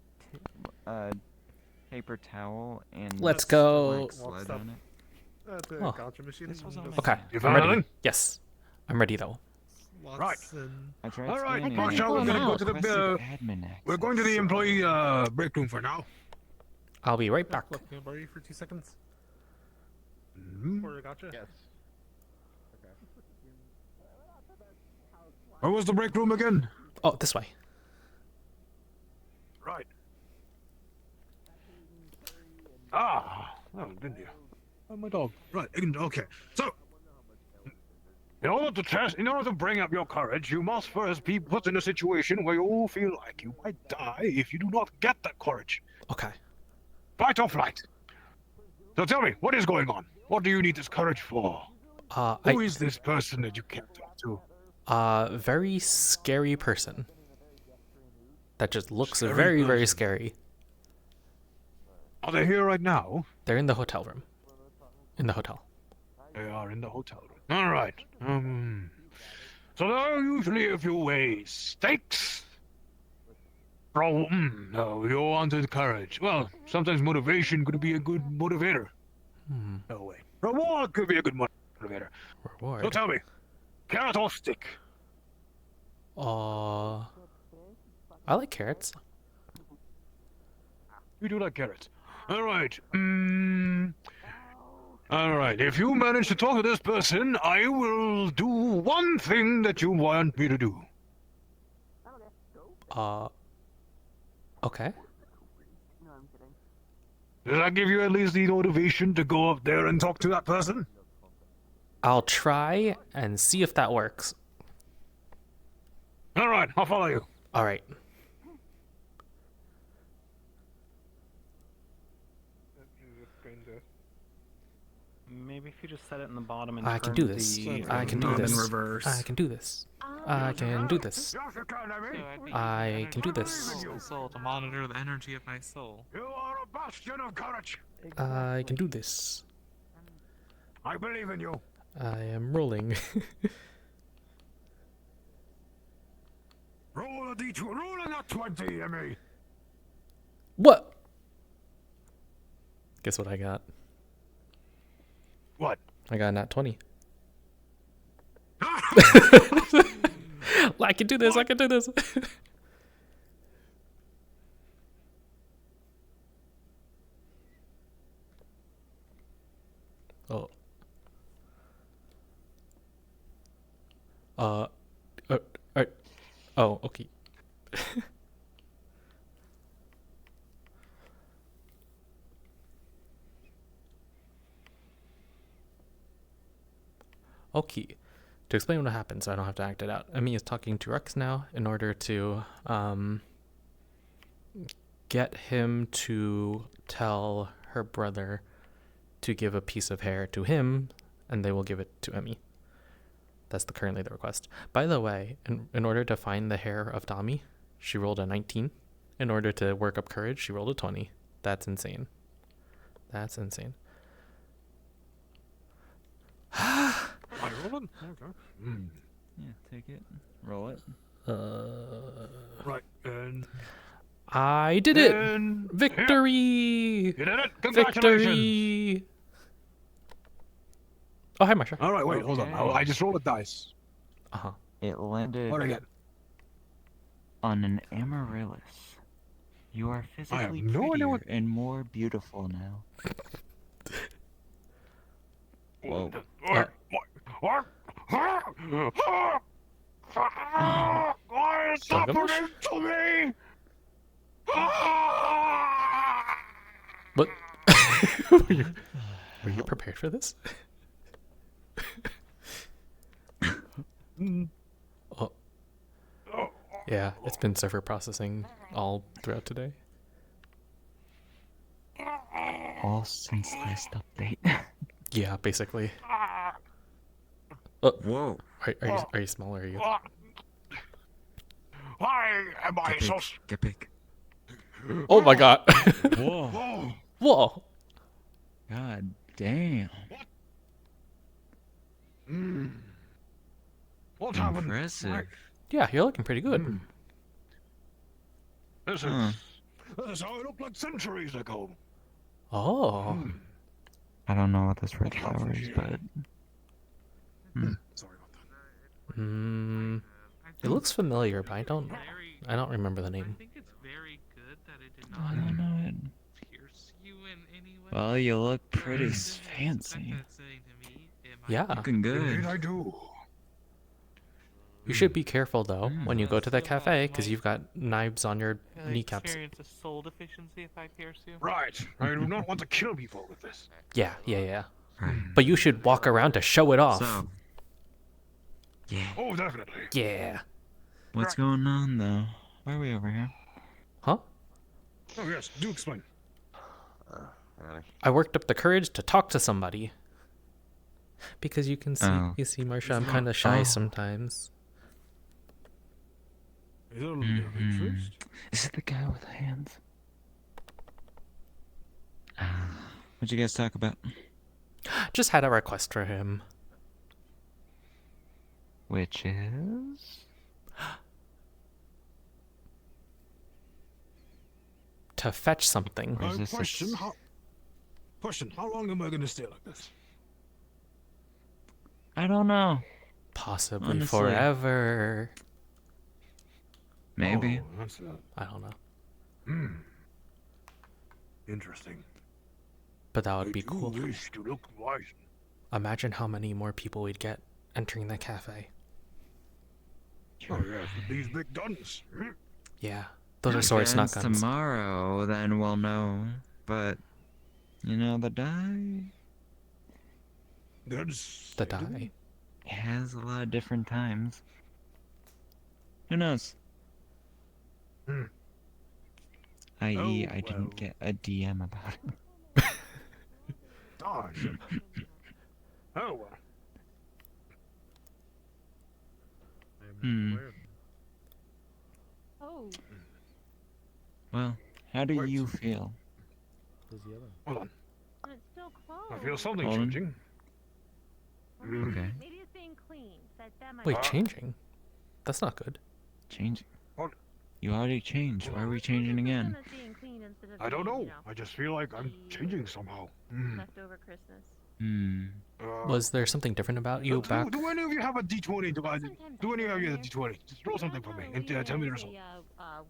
paper towel and. Let's go. Sled on it. The Oh. gotcha machine. Okay, I'm ready. Yes, I'm ready though. Right. I tried All right, scanning Marsha, it. we're gonna go It to the requested admin access. we're going to the employee break room for now. I'll be right back. Can I borrow you for 2 seconds? For a gotcha? Yes. Where was the break room again? Oh, this way. Right. Ah, oh, didn't you? Oh, my dog. Right. Okay. So, in order to bring up your courage, you must first be put in a situation where you feel like you might die if you do not get that courage. Okay. Fight or flight. So tell me, what is going on? What do you need this courage for? Who is this person that you can't talk to? Very scary person. That just looks Scary very, very person. scary. Are they here right now? They're in the hotel room. In the hotel. They are in the hotel room. All right. So there are usually a few ways. Stakes. No, you wanted courage. Well, sometimes motivation could be a good motivator. No way. Reward could be a good motivator. Reward. So tell me, carrot or stick? I like carrots. You do like carrots. All right. All right. If you manage to talk to this person, I will do one thing that you want me to do. Okay. Does that give you at least the motivation to go up there and talk to that person? I'll try and see if that works. All right, I'll follow you. All right. Maybe if you just set it in the bottom and I can do this. I can do this. I can do this. I can do this. I can do this. Soul to monitor the energy of my soul. You are a bastion of courage. I can do this. I believe in you. I am rolling. Roll a d20. Roll a nat 20, Emmy. What? Guess what I got? What? I got a nat 20. I can do this. I can do this. Oh. Oh, okay. Okay. To explain what happens, so I don't have to act it out. Emmy is talking to Rex now in order to get him to tell her brother to give a piece of hair to him, and they will give it to Emmy. That's currently the request. By the way, in order to find the hair of Tommy, she rolled a 19. In order to work up courage, she rolled a 20. That's insane. That's insane. I roll it? Okay. Yeah, take it. Roll it. Right, and... I did it! And Victory! You did it! Congratulations! Victory! Oh, hi, Marsha. Alright, wait, hold on. I just rolled a dice. Uh-huh. It landed What again? on an amaryllis. You are physically prettier and more beautiful now. Whoa. Why is happening to me? What? Were you prepared for this? Oh. Yeah, it's been server processing all throughout today. All since last update. Yeah, basically. Oh, whoa. Are you small or are you? Why am I so... Get big. Oh my god. Whoa. Whoa. God damn. What happened? Impressive. Yeah, you're looking pretty good. This is how it looked like centuries ago. Oh. I don't know what this red flower is, but... Sorry about that. It looks familiar, but I don't remember the name. I think it's very good that it did I not don't know it. pierce you in any way. Well, you look pretty fancy. Yeah. Looking good. Indeed I do. You should be careful though when you go to the cafe because you've got knives on your I kneecaps. experience a soul deficiency if I pierce you. Right. I do not want to kill people with this. Yeah. But you should walk around to show it off. So, yeah. Oh, definitely. Yeah. What's going on though? Why are we over here? Huh? Oh yes, do explain. I worked up the courage to talk to somebody. Because you can see, Marsha, I'm kind of shy sometimes. Is it the guy with the hands? What'd you guys talk about? Just had a request for him. Which is? To fetch something. Question, how long am I going to stay like this? I don't know. Possibly Honestly. forever. Maybe. Oh, that's I don't know. Interesting. But that would be cool. Wish to look wise. Imagine how many more people we'd get entering the cafe. Oh yes, these big guns. Yeah. Those are swords, not Guns guns. Tomorrow, then we'll know. But, you know, the die? The die. It has a lot of different times. Who knows? I.e., I didn't get a DM about it. Oh, shit. Oh, well. Oh. Well, how do you feel? Hold on. It's still closed. I feel something Hold on. changing. Okay. Maybe it's being cleaned. That might Wait, changing? That's not good. Changing? You already changed. Why are we changing again? I don't know. I just feel like I'm changing somehow. Leftover Christmas. Was there something different about you back? Do any of you have a D20? Do any of you have a D20? Just roll something for me and tell me the result.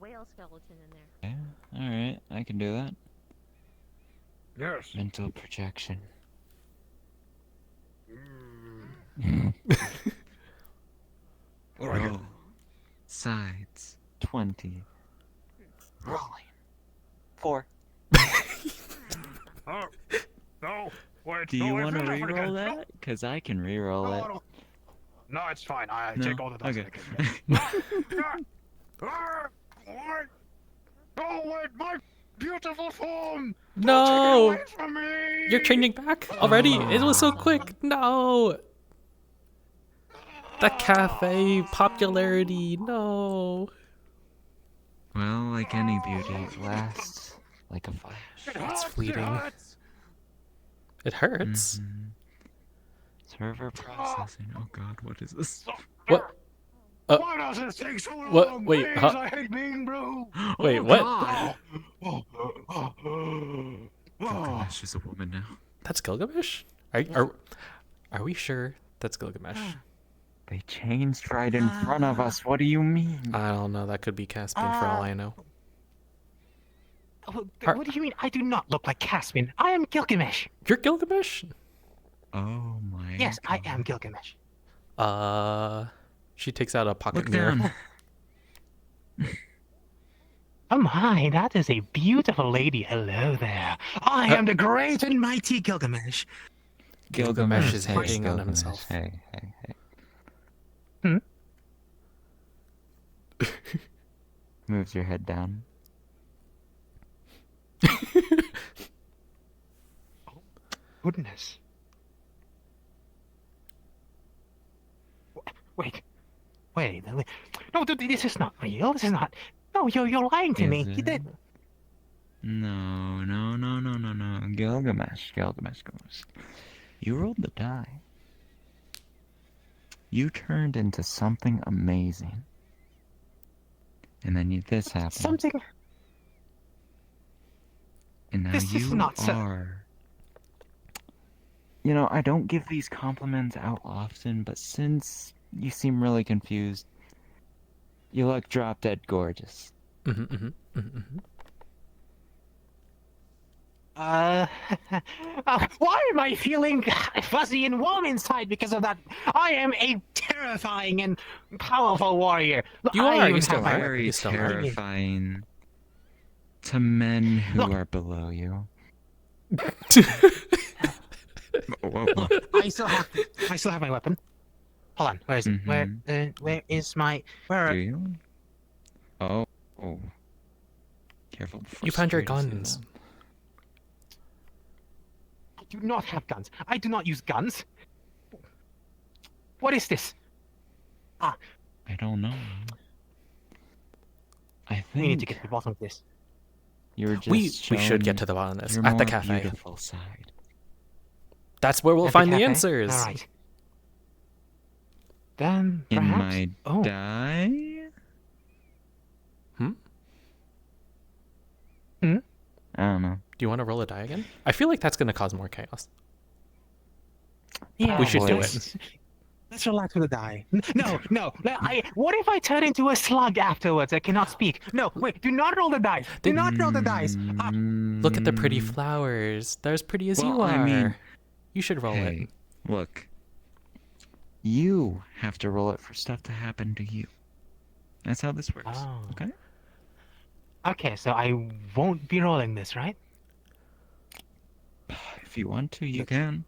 Whale skeleton in there. Yeah, alright, I can do that. Yes. Mental projection. Roll. Sides. 20. Rolling. 4. Oh, no. Wait. Do you no, want to wait, reroll that? Because I can reroll it. No, it's fine. I No? take all the dice. Okay. Oh, wait, my beautiful form! No! Don't take it away from me! You're changing back already? It was so quick. No! The cafe popularity. No. Well, like any beauty, it lasts like a flash. It's fleeting. It hurts. Server processing. Oh god, what is this? What? Why does it take so long? What? Wait, Please, huh? I hate being blue. Wait, Oh, what? God. Oh. Gilgamesh is a woman now. That's Gilgamesh? Are we sure that's Gilgamesh? They changed right in front of us. What do you mean? I don't know. That could be Caspian for all I know. Oh, what do you mean? I do not look like Caspian. I am Gilgamesh. You're Gilgamesh? Oh my. Yes, I am Gilgamesh. She takes out a pocket Look mirror. down. Oh my, that is a beautiful lady. Hello there. I am the great and mighty Gilgamesh. Gilgamesh is hey, hitting on Gilgamesh. himself. Hey, hey, hey. Hmm? Moves your head down. Goodness. Wait. No, dude, this is not real. This is not. No, you're lying to Is me. You it? did. No. Gilgamesh. You rolled the die. You turned into something amazing. And then this happened. Something. And now This is you not so. are. You know, I don't give these compliments out often, but since you seem really confused, you look drop dead gorgeous. Why am I feeling fuzzy and warm inside because of that? I am a terrifying and powerful warrior. You I are. even You still have my are. Very You still are. terrifying to men who are below you. Whoa. I still have my weapon. Hold on, where is it? Where is my? Where? Do you? Oh. Careful. You found your before spiders do guns. I do not have guns. I do not use guns. What is this? that. I don't know. I think We need to get to the bottom of this. you're just We should get to the bottom of this your at the more cafe. beautiful side. That's where we'll At find the cafe? answers. All right. Then In perhaps. my die? I don't know. Do you want to roll a die again? I feel like that's going to cause more chaos. Yeah, We should do let's- it. Let's relax with the die. No. What if I turn into a slug afterwards? I cannot speak. No, wait. Do not roll the dice. Do not roll the dice. Look at the pretty flowers. They're as pretty as you Well, are. I mean, you should roll it. Hey, look. You have to roll it for stuff to happen to you. That's how this works. Oh. Okay? Okay, so I won't be rolling this, right? If you want to, you can.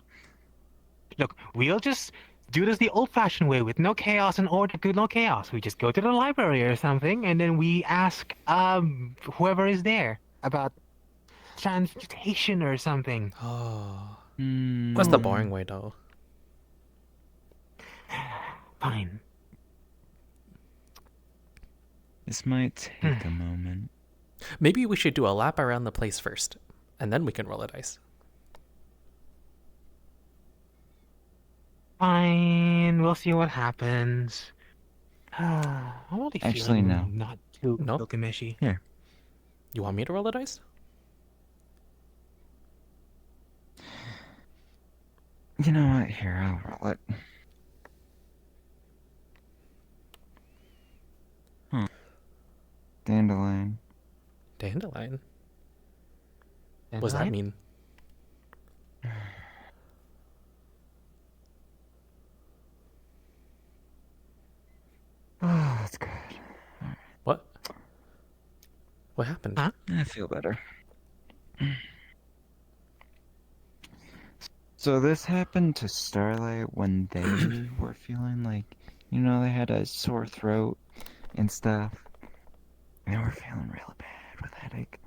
Look, we'll just do this the old-fashioned way with no chaos and order, no chaos. We just go to the library or something, and then we ask whoever is there about transmutation or something. Oh. That's the boring way, though. Fine. This might take a moment. Maybe we should do a lap around the place first, and then we can roll a dice. Fine, we'll see what happens. I'm only Actually, feeling no. not too No? Gilgameshy. Here. You want me to roll a dice? You know what? Here, I'll roll it. Dandelion. Dandelion? What does that Dandelion? mean? Oh, that's good. What? What happened? Huh? I feel better. So this happened to Starlight when they were feeling like, you know, they had a sore throat and stuff. They were feeling real bad with headache.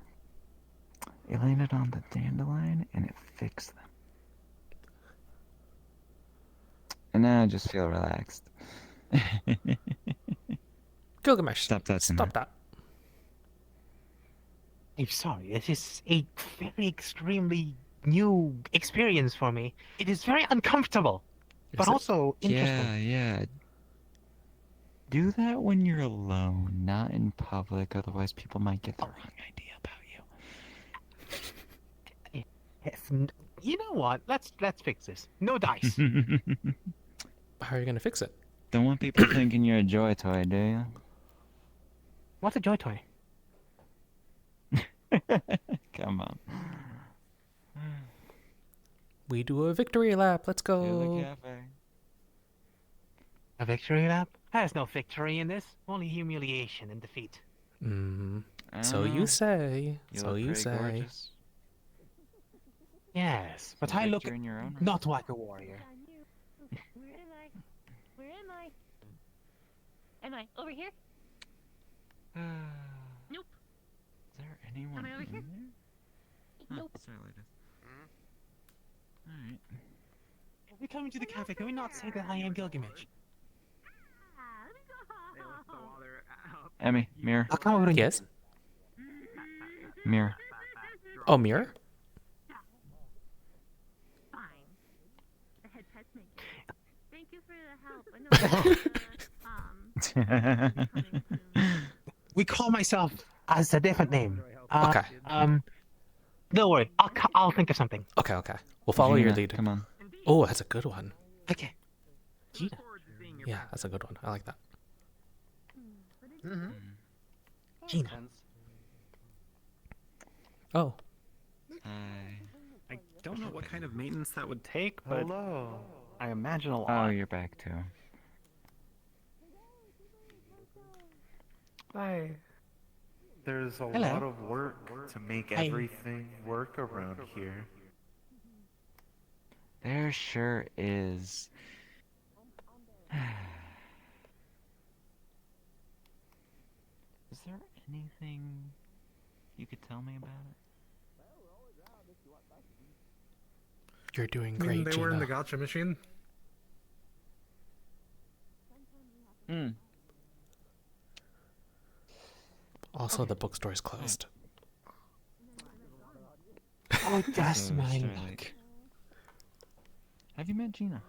It landed on the dandelion and it fixed them. And now I just feel relaxed. Gilgamesh, Stop that. Stop that. I'm sorry, this is a very extremely new experience for me. It is very uncomfortable, but also interesting. Yeah. Do that when you're alone, not in public, otherwise people might get the wrong idea about you. You know what? Let's fix this. No dice. How are you going to fix it? Don't want people thinking you're a joy toy, do you? What's a joy toy? Come on. We do a victory lap. Let's To the go. cafe. A victory lap? There's no victory in this. Only humiliation and defeat. So you say. You So look you pretty say. gorgeous. Yes, but Seems I like look you're in your own right. not like a warrior. Where am I? Where am I? Am I over here? Nope. Is there anyone Am I over in here? there? Nope. Certainly does. Alright. If we come into the cafe, can we not say that I am Gilgamesh? Emmy, mirror. I'll come over and Yes. Mirror. Oh, mirror. Fine. The head pet maker. Thank you for the help. I know. We call myself as a different name. Okay. Don't worry. I'll think of something. Okay, okay. We'll follow your Gina, lead. come on. Oh, that's a good one. Okay. Gina. Yeah, that's a good one. I like that. Gina. Oh. I don't know what kind of maintenance that would take, but I imagine a lot. Oh, you're back too. Hi. There's a Hello. lot of work to make Hi. everything work around here. There sure is. Is there anything you could tell me about it? You're doing I mean, great, they were in Gina. the gotcha machine. Also, the bookstore's closed. Oh, just my Sorry. luck. Have you met Gina?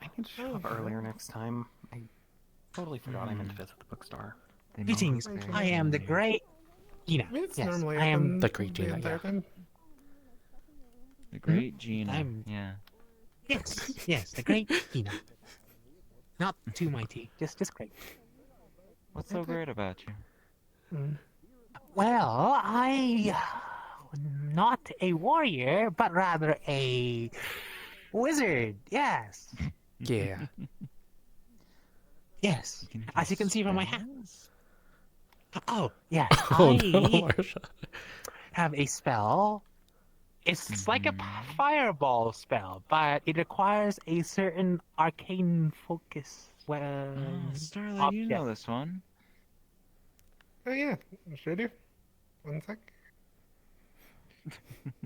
I can show up earlier next time. I totally forgot I meant to visit the bookstore. Greetings. I am the great Gina. It's Yes, normally I am open the great Gina, entire yeah. time. The great Gina. I'm- Yeah. Yes, the great Gina. Not too mighty, just great. What's so great about you? Well, not a warrior, but rather a wizard. Yes. Yeah. Yes. As you can see from my hands. Oh, yes. Oh I no, Marsha. have a spell. It's like a fireball spell, but it requires a certain arcane focus. Well, Starlight, you know this one. Oh yeah, sure do. One sec.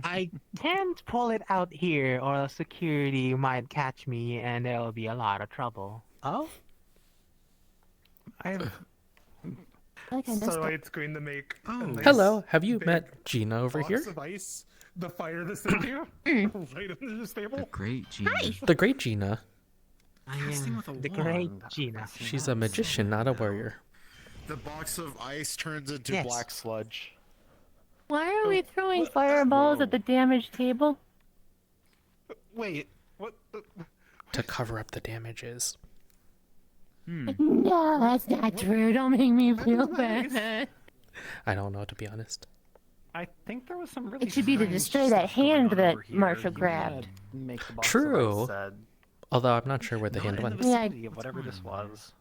I can't pull it out here, or else security might catch me, and there'll be a lot of trouble. Oh? I've Starlight screen to make. a nice Hello, have you big met Gina over box here? of ice. The fire this into right under this table. Great Gina. The great Gina. I am the great Gina. She's a magician, not a warrior. The box of ice turns into Yes. black sludge. Why are we throwing fireballs at the damaged table? Wait, what? To cover up the damages. No, that's not true. Don't make me feel bad. I don't know, to be honest. I think there was some really It should be to strange destroy that stuff going hand on that over here. Marshall You grabbed. gotta make the box of True. ice said, Although I'm not sure where the not hand in went. the vicinity of whatever this was.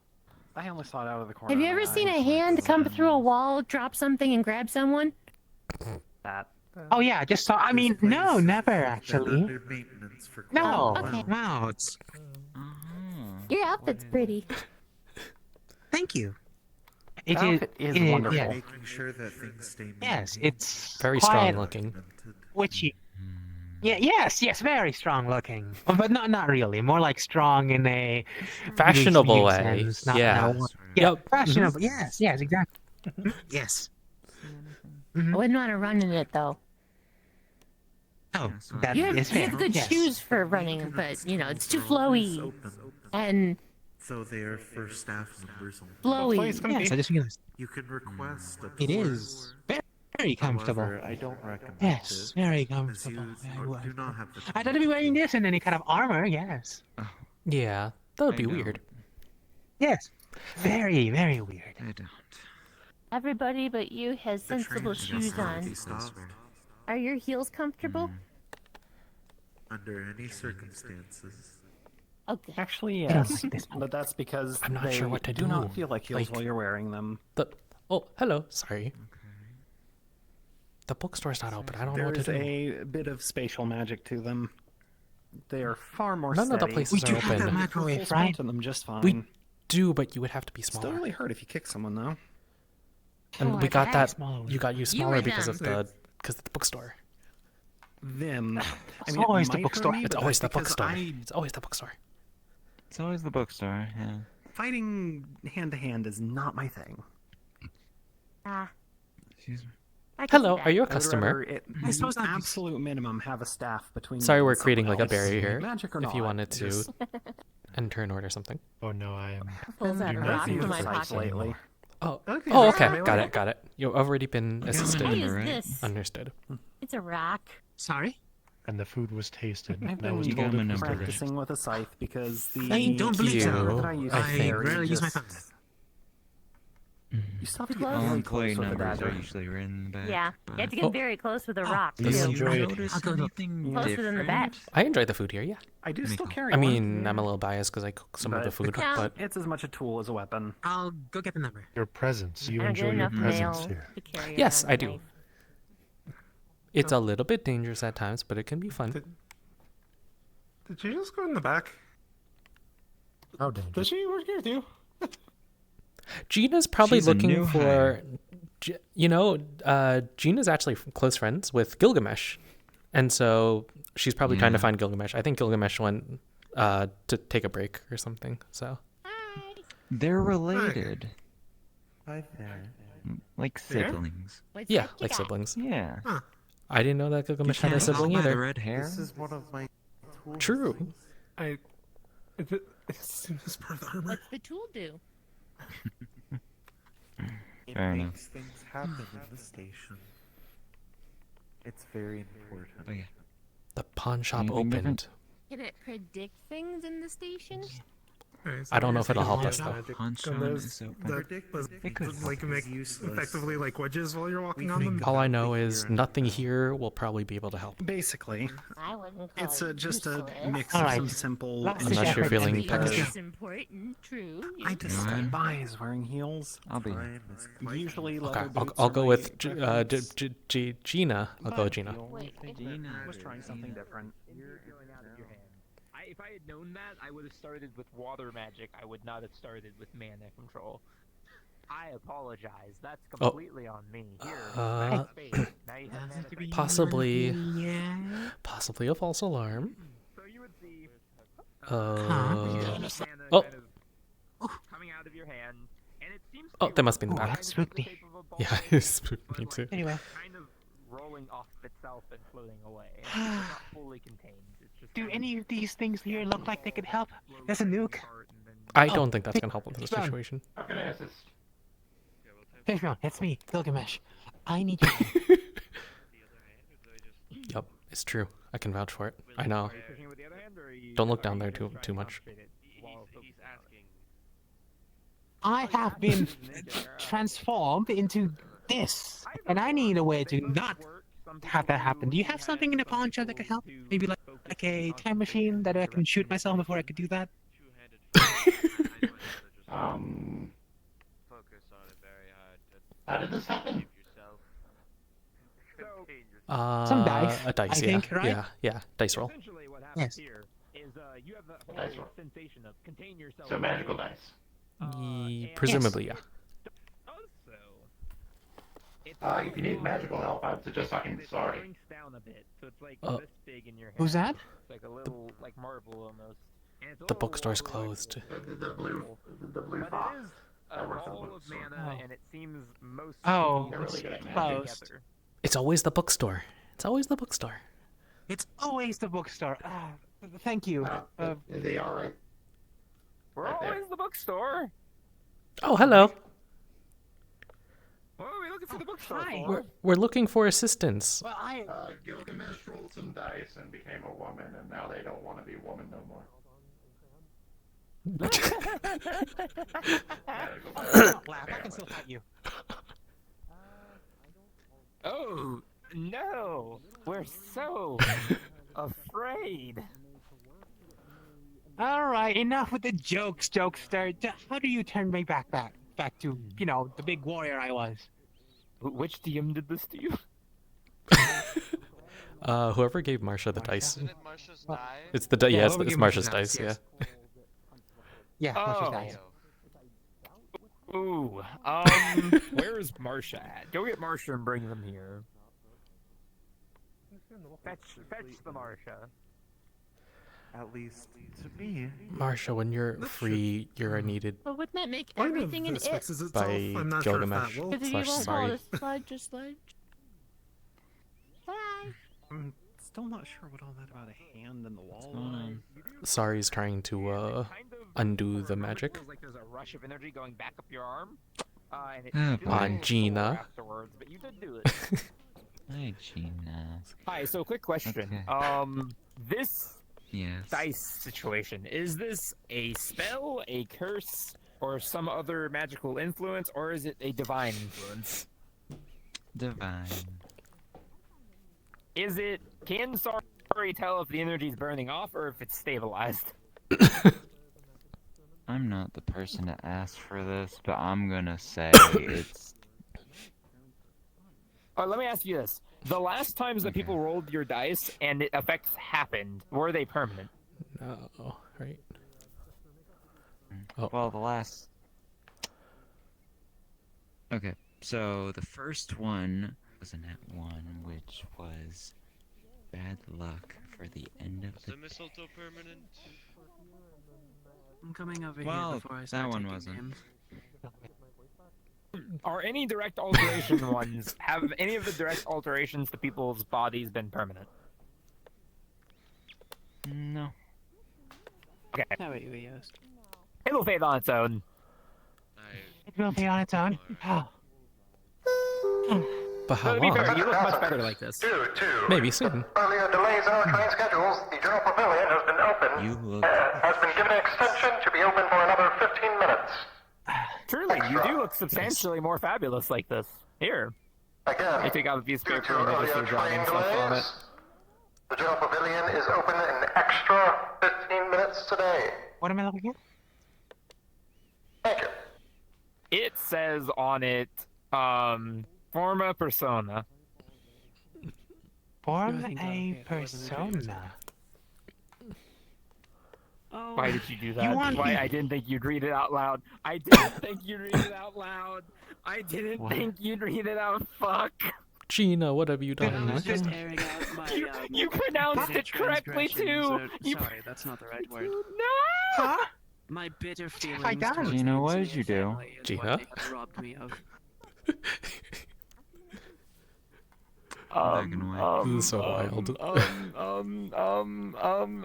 I only saw it out of the corner. Have you of ever my seen eye. a hand come through a wall, drop something, and grab someone? That. Oh yeah, just saw. I mean, no, never actually. Under maintenance for No, quite a okay. while. no, it's. Your outfit's pretty. Thank you. That outfit is it wonderful. yeah. Making sure that things stay Yes, it's Very quite strong looking. witchy. Yeah, yes, very strong looking, but not really. More like strong in a Fashionable loose way. sense, not Yeah. in a- yeah, Yep. fashionable. Yes, exactly. Yes. I wouldn't want to run in it though. Oh, that You have, is you fair. have good yes. shoes for running, but you know it's too flowy and So they are for staff members only. flowy. Yes, I just realized You can request a it tour. is very comfortable. However, I don't recommend Yes, it, very as comfortable. you Very well. do not have the I don't be wearing this and any kind of armor. Yes. Yeah, that would I be know. weird. Yes. Very, very weird. I don't. Everybody but you has The sensible train shoes just cannot be on. stopped Are your heels comfortable? under any circumstances. Okay. Actually, I don't yes, like this one. but that's because I'm not they sure what to do not do. feel like heels Like- while you're wearing them. Oh, hello. Sorry. The bookstore's not open. I don't know what to do. There's a bit of spatial magic to them. They are far more None of the steady. places are open. Have microwave, right? Them just fine. We do, but you would have to be Still smaller. really hurt if you kick someone, though. And we got that. You got you smaller because of the bookstore. Them. It's always the bookstore. It's always the bookstore. It's always the bookstore. It's always the bookstore. Yeah. Fighting hand to hand is not my thing. Excuse me. Hello, are you a I would customer? rather at the absolute minimum have a staff between. Sorry, you we're and creating like someone a else. barrier here. Magic or If you not, wanted to just- enter and order something. Oh no, I am. Pulls out a not rock using from my the sites pocket. anymore. Oh, Okay, oh, that's okay. really Got well. it. Got it. You've already been assisted. What is this? Understood. It's a rock. Sorry? And the food was tasted. I've I was been told it was practicing with a scythe because the I don't believe so. that I use I is think. very rarely use my just- thumbs. You still have to get Close. really Employee close with the numbers are dagger. usually written in the back. Yeah, you have to get Oh. very close with a rock Do you too. enjoy it? Notice I'll go look. anything Closer than the bat. different? I enjoy the food here. Yeah. I do still carry I one. mean, I'm a little biased because I cook some of the food, Yeah. but It's as much a tool as a weapon. I'll go get the number. Your presence. You I don't get enjoy your enough presence mail here. to carry yes, around I a do. knife. It's a little bit dangerous at times, but it can be fun. Did you just go in the back? How dangerous. Did she work here too? Gina's probably She's a looking new for, hire. Gina's actually close friends with Gilgamesh, and so she's probably trying to Yeah. find Gilgamesh. I think Gilgamesh went to take a break or something. So They're related. Hi there. Like Yeah? siblings. What's yeah, that you like got? siblings. Yeah. Huh. I didn't know that Gilgamesh had a can't sibling tell by the either. red hair. This is one of my tools. True. It's part of the armor. What's the tool do? It Fair enough. makes things happen in the station. It's very important. Oh, yeah. The pawn shop Anything opened. different? Can it predict things in the station? I don't know if it'll help us though. Pawnshop is open. Like make effectively like wedges while you're walking on them. All I know is nothing here will probably be able to help. Basically, I wouldn't call it's it just a useless. mix All of right. some simple. Let's Unless check you're out feeling the peckish. It's important, true. I yes. despise wearing heels. I'll be. Usually, Okay, leather I'll boots go are my with refuge. Gina. I'll go with Gina. Wait, Gina. I was trying something different. If I had known that, I would have started with water magic. I would not have started with mana control. I apologize. That's completely on me. Here, Uh, space. Now you have mana control. Possibly a false alarm. So you would see Oh, mana oh, kind of coming out of your hand, and it seems to oh, be that must be in the Oh, back. that spooked me. Yeah, it spooked me too. Anyway. kind of rolling off itself and floating away. It's Ah. not fully contained. It's just Do kind of any of these things here look like they could help? There's a nuke. apart and then I don't think that's gonna help with this Fine. situation. How can I assist? Patreon, it's me, Gilgamesh. I need your help. Yep, it's true. I can vouch for it. I know. Are you pushing it with the other hand, or are you? Don't look are down you there just too trying too to much. concentrate it while He's asking. I have been transformed into this, and I need a way to not have that happen. Do you have something in the pawn shop that could help? Maybe like a time machine that I can shoot myself before I could do that? Focus on it very hard. How did this happen? Keep yourself. Some dice, A dice, I yeah. think, right? Yeah, dice roll. Essentially, what happens Yes. here is you have the Dice whole roll. sensation of contain yourself. So magical dice. Presumably, yeah. Also, it's If you need magical help, I'd suggest talking to it Sorry. shrinks down a bit, so it's like Uh, this big in your hand. Who's that? It's like a little like marble almost. And it's a The little bookstore's wobbly, closed. The blue but fox. it is a ball of mana, and it seems most Oh, easily it's put closed. together. It's always the bookstore. It's always the bookstore. It's always the bookstore. Thank you. They are right. We're always the bookstore. Oh, hello. What are we looking for the bookstore hi. for? We're looking for assistance. Well, I Gilgamesh rolled some dice and became a woman, and now they don't want to be a woman no more. don't laugh. I can still fight you. Oh no! We're so afraid. All right, enough with the jokes, jokester. How do you turn me back? back to, the big warrior I was. Which DM did this to you? Whoever gave Marsha the dice. Isn't it Marsha's die? It's the yeah, whoever it's gave Marsha's Marsha's dice. dice, Yeah. Yeah, Marsha's dice. Ooh, where is Marsha at? Go get Marsha and bring them here. Fetch the Marsha. At least to me. Marsha, when you're free, you're needed But wouldn't that make Part of everything an this it? fixes itself. by I'm not sure if that Gilgamesh will. Because if you slash won't call Sari. it a sludge or sludge. Bye. I'm still not sure what all that about a hand in the wall. Sari's trying to undo the magic Feels like there's a rush of energy going back up your arm. And it Oh, feels boy. a on little Gina. sore afterwards, but you did do it. Hi, Gina. Hi, so quick question. Okay. This Yes. dice situation, is this a spell, a curse, or some other magical influence, or is it a divine influence? Divine. Can Sari tell if the energy is burning off or if it's stabilized? I'm not the person to ask for this, but I'm gonna say it's... Let me ask you this. The last times that people rolled your dice and effects happened, were they permanent? No, right? Oh. Well, the last... Okay, so the first one was a net 1, which was bad luck for the end of The mistletoe permanent? I'm coming over Well, here before I start that one taking wasn't. names. Are any direct alteration ones, have any of the direct alterations to people's bodies been permanent? No. Okay. How about you, Yost? It'll fade on its own. It will be on its own. Oh. But how To be long? fair, you look much better like this. Maybe soon. Earlier delays in our train schedules, the General Pavilion has been opened. You look... Has been given an extension to be open for another 15 minutes. Truly, you do look substantially more fabulous like this. Here. Again, I take out a piece of due paper to and earlier register drawing train stuff on it. delays, the General Pavilion is open an extra 15 minutes today. What am I looking at? Thank you. It says on it, forma persona. Form a persona. Oh. Why did you do that? You want Why? me- I didn't think you'd read it out loud. I didn't think you'd read it out loud. I didn't What? think you'd read it out. Fuck. Gina, what have you I done? was just airing out my, You pronounced bitter it correctly transgressions, too. or- Sorry, that's not the right word. No. My bitter feelings I done? towards Gina, the what did you do? family is Gina? what they have robbed me of. Black and white. This is so wild.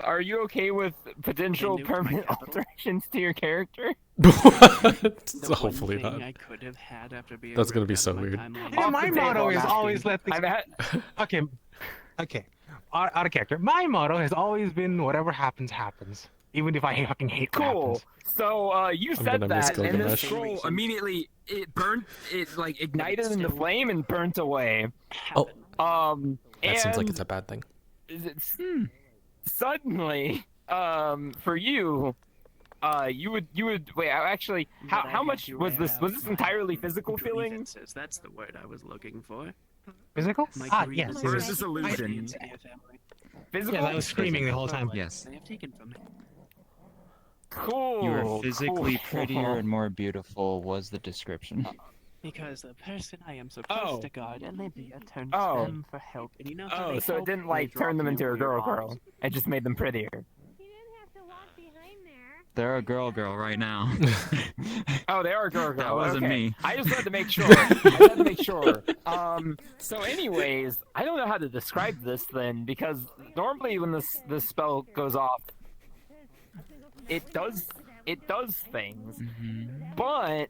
Are you okay with potential They nuked my permanent capital. alterations to your character? What? The Hopefully one thing not. I could have had after being That's gonna ripped be out so of my weird. timeline. Yeah, Off my the table, motto I'm is asking. always let the... I've had... Okay. Out of character. My motto has always been whatever happens, happens. Even if I fucking hate what Cool. happens. So you I'm said gonna miss that, and this Gilgamesh. scroll immediately it like ignited in the flame and burnt away. Oh, That that seems like and it's a bad thing. suddenly, for you, you would wait. Actually, But I how had much to was wear this? out Was this my entirely physical feeling? grievances. That's the word I was looking for. Physical? My Yes. grievances Or is this against illusion? the dear family. Physical. Yeah, I was screaming the whole time. Yes. They have taken from me. Cool. You are physically cool. prettier and more beautiful was the description. Because the person I am supposed to guard, Olivia, turned Oh. to them for help. And you know how Oh, they so it help? didn't They like drop turn them you into a in your girl. arms. It just made them prettier. They're a girl right now. Oh, they are girl. That wasn't okay. me. I just had to make sure. I had to make sure. So, anyways, I don't know how to describe this then, because normally when this spell goes off, it does things. But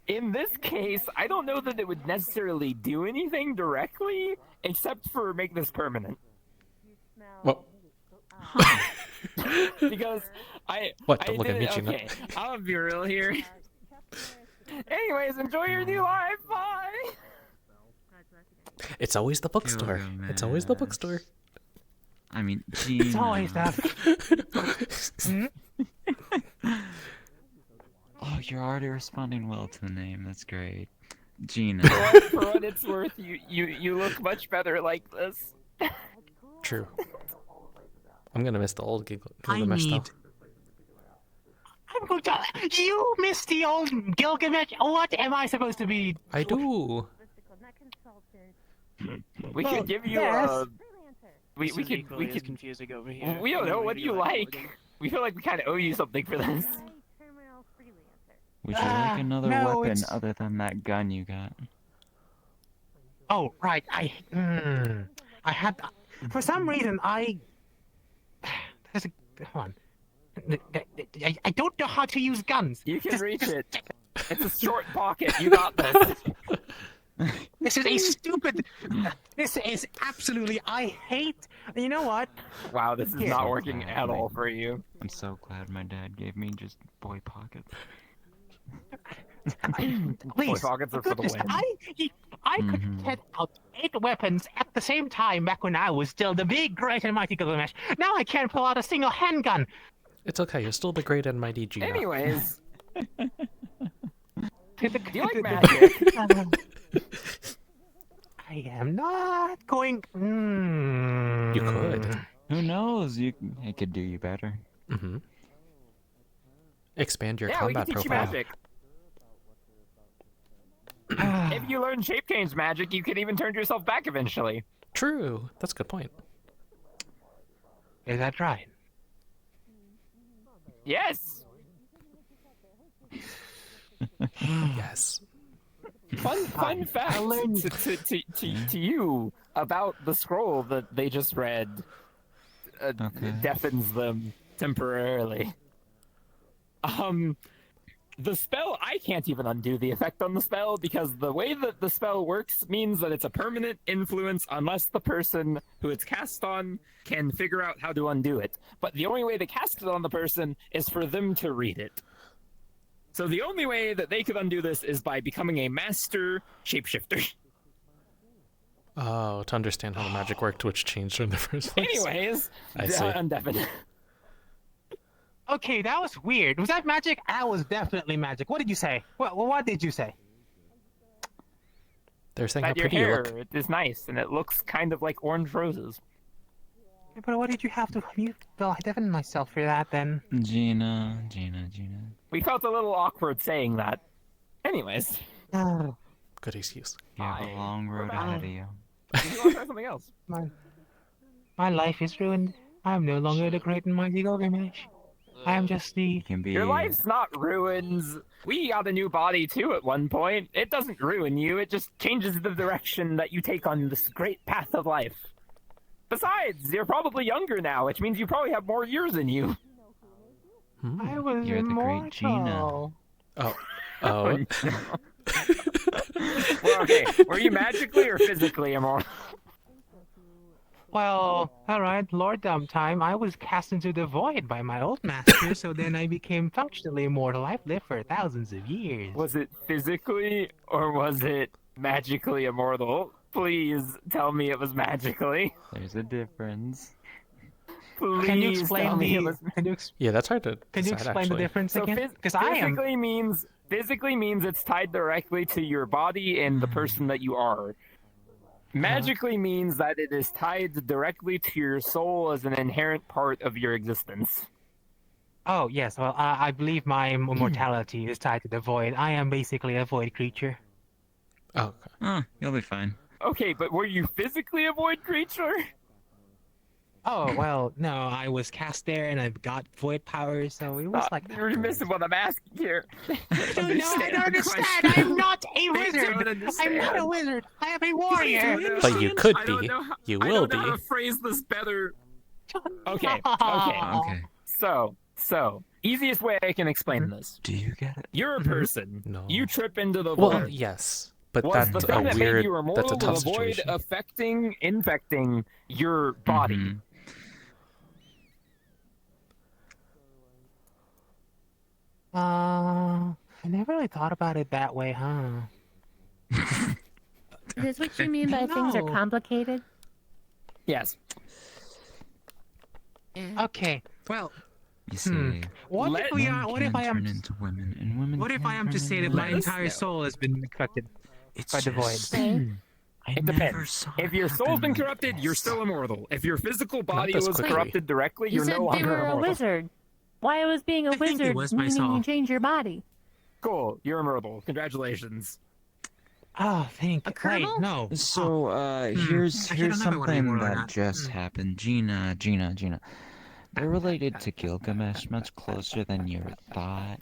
in this case, I don't know that it would necessarily do anything directly, except for make this permanent. Well, Because What? Don't look at me, didn't- Gina. Okay, I'll be real here. Anyways, enjoy your new life. Bye. It's always the bookstore. It's always the bookstore. I mean, Gina. It's always that. Oh, you're already responding well to the name. That's great. Gina. For what it's worth, you look much better like this. True. I'm gonna miss the old I Gilgamesh though. need. I'm going to. You miss the old Gilgamesh. What am I supposed to be? I do. We could give you we could confusing over here. We don't know. What do you like? We feel like we kind of owe you something for this. Would you like another no, weapon it's- other than that gun you got? Oh right, I had. For some reason, There's a. Hold on. I don't know how to use guns. You can reach it. It's a short pocket. You got this. This is a stupid. This is absolutely. I hate. You know what? Wow, this is not working at all for you. I'm so glad my dad gave me just boy pockets. Boy pockets are for the goodness, win. I could get out 8 weapons at the same time back when I was still the big, great, and mighty Gilgamesh. Now I can't pull out a single handgun. It's okay. You're still the great and mighty Gina. Anyways. Do you like magic? I am not going. You could. Who knows? It could do you better. Mm-hmm. Expand your Yeah, we can combat teach you profile. magic. If you learn shape change magic, you could even turn yourself back eventually. True. That's a good point. Is that right? Yes. Yes. Fun fact to you about the scroll that they just read deafens them temporarily. The spell, I can't even undo the effect on the spell because the way that the spell works means that it's a permanent influence unless the person who it's cast on can figure out how to undo it. But the only way to cast it on the person is for them to read it. So the only way that they could undo this is by becoming a master shapeshifter. Oh, to understand how the magic worked, which changed in the first place. Anyways, I see. undefinite. Okay, that was weird. Was that magic? That was definitely magic. What did you say? What did you say? They're saying how That your pretty you hair look. is nice and it looks kind of like orange roses. But what did you have to? Well, I deafened myself for that then. Gina. We felt a little awkward saying that. Anyways. Good excuse. You have a long road ahead of you. You want to try something else? My life is ruined. I am no longer the great and mighty Gilgamesh. I am just the. Your life's not ruined. We got a new body too at one point. It doesn't ruin you, it just changes the direction that you take on this great path of life. Besides, you're probably younger now, which means you probably have more years in you. I was You're the immortal. great Gina. Oh. Oh, no. Well, okay, were you magically or physically immortal? Well, alright, Lord Dumbtime, I was cast into the void by my old master, so then I became functionally immortal. I've lived for thousands of years. Was it physically or was it magically immortal? Please tell me it was magically. There's a difference. Please Can you explain tell me it was... Yeah, that's hard to Can you decide, explain actually. the difference So again? Because I am. Physically means it's tied directly to your body and the person that you are. Magically means that it is tied directly to your soul as an inherent part of your existence. Oh, yes, well, I believe my immortality is tied to the void. I am basically a void creature. Oh, okay. You'll be fine. Okay, but were you physically a void creature? Oh, well, no, I was cast there and I've got void powers, so it was like... You're missing what I'm asking here. No, I don't understand! I'm not a wizard! I'm not a wizard! I am a warrior! But you could I don't be. know how- You I will don't know be. how to phrase this better. Okay. So, easiest way I can explain this. Do you get it? You're a person. No. You trip into the Well, void. yes. But Was that's the a thing that weird... made you immortal That's a tough the void situation. infecting your body? I never really thought about it that way, huh? Is this what you mean by things are No. complicated? Yes. Okay, well, You see, What if we men are? What if can I am? turn into women, and women What if I can am turn to say into that my men? entire soul has been infected by the void? It depends. If your soul's been corrupted, you're still immortal. If your physical body this was quickly. corrupted directly, You you're said no they longer were a immortal. wizard. Why was being a I think it wizard was my meaning soul. you change your body? Cool, you're immortal. Congratulations. Oh, thank you. Wait, no. So, here's Actually, I don't know if I wanna be something more on that that. just happened. Gina. They're related to Gilgamesh much closer than you thought.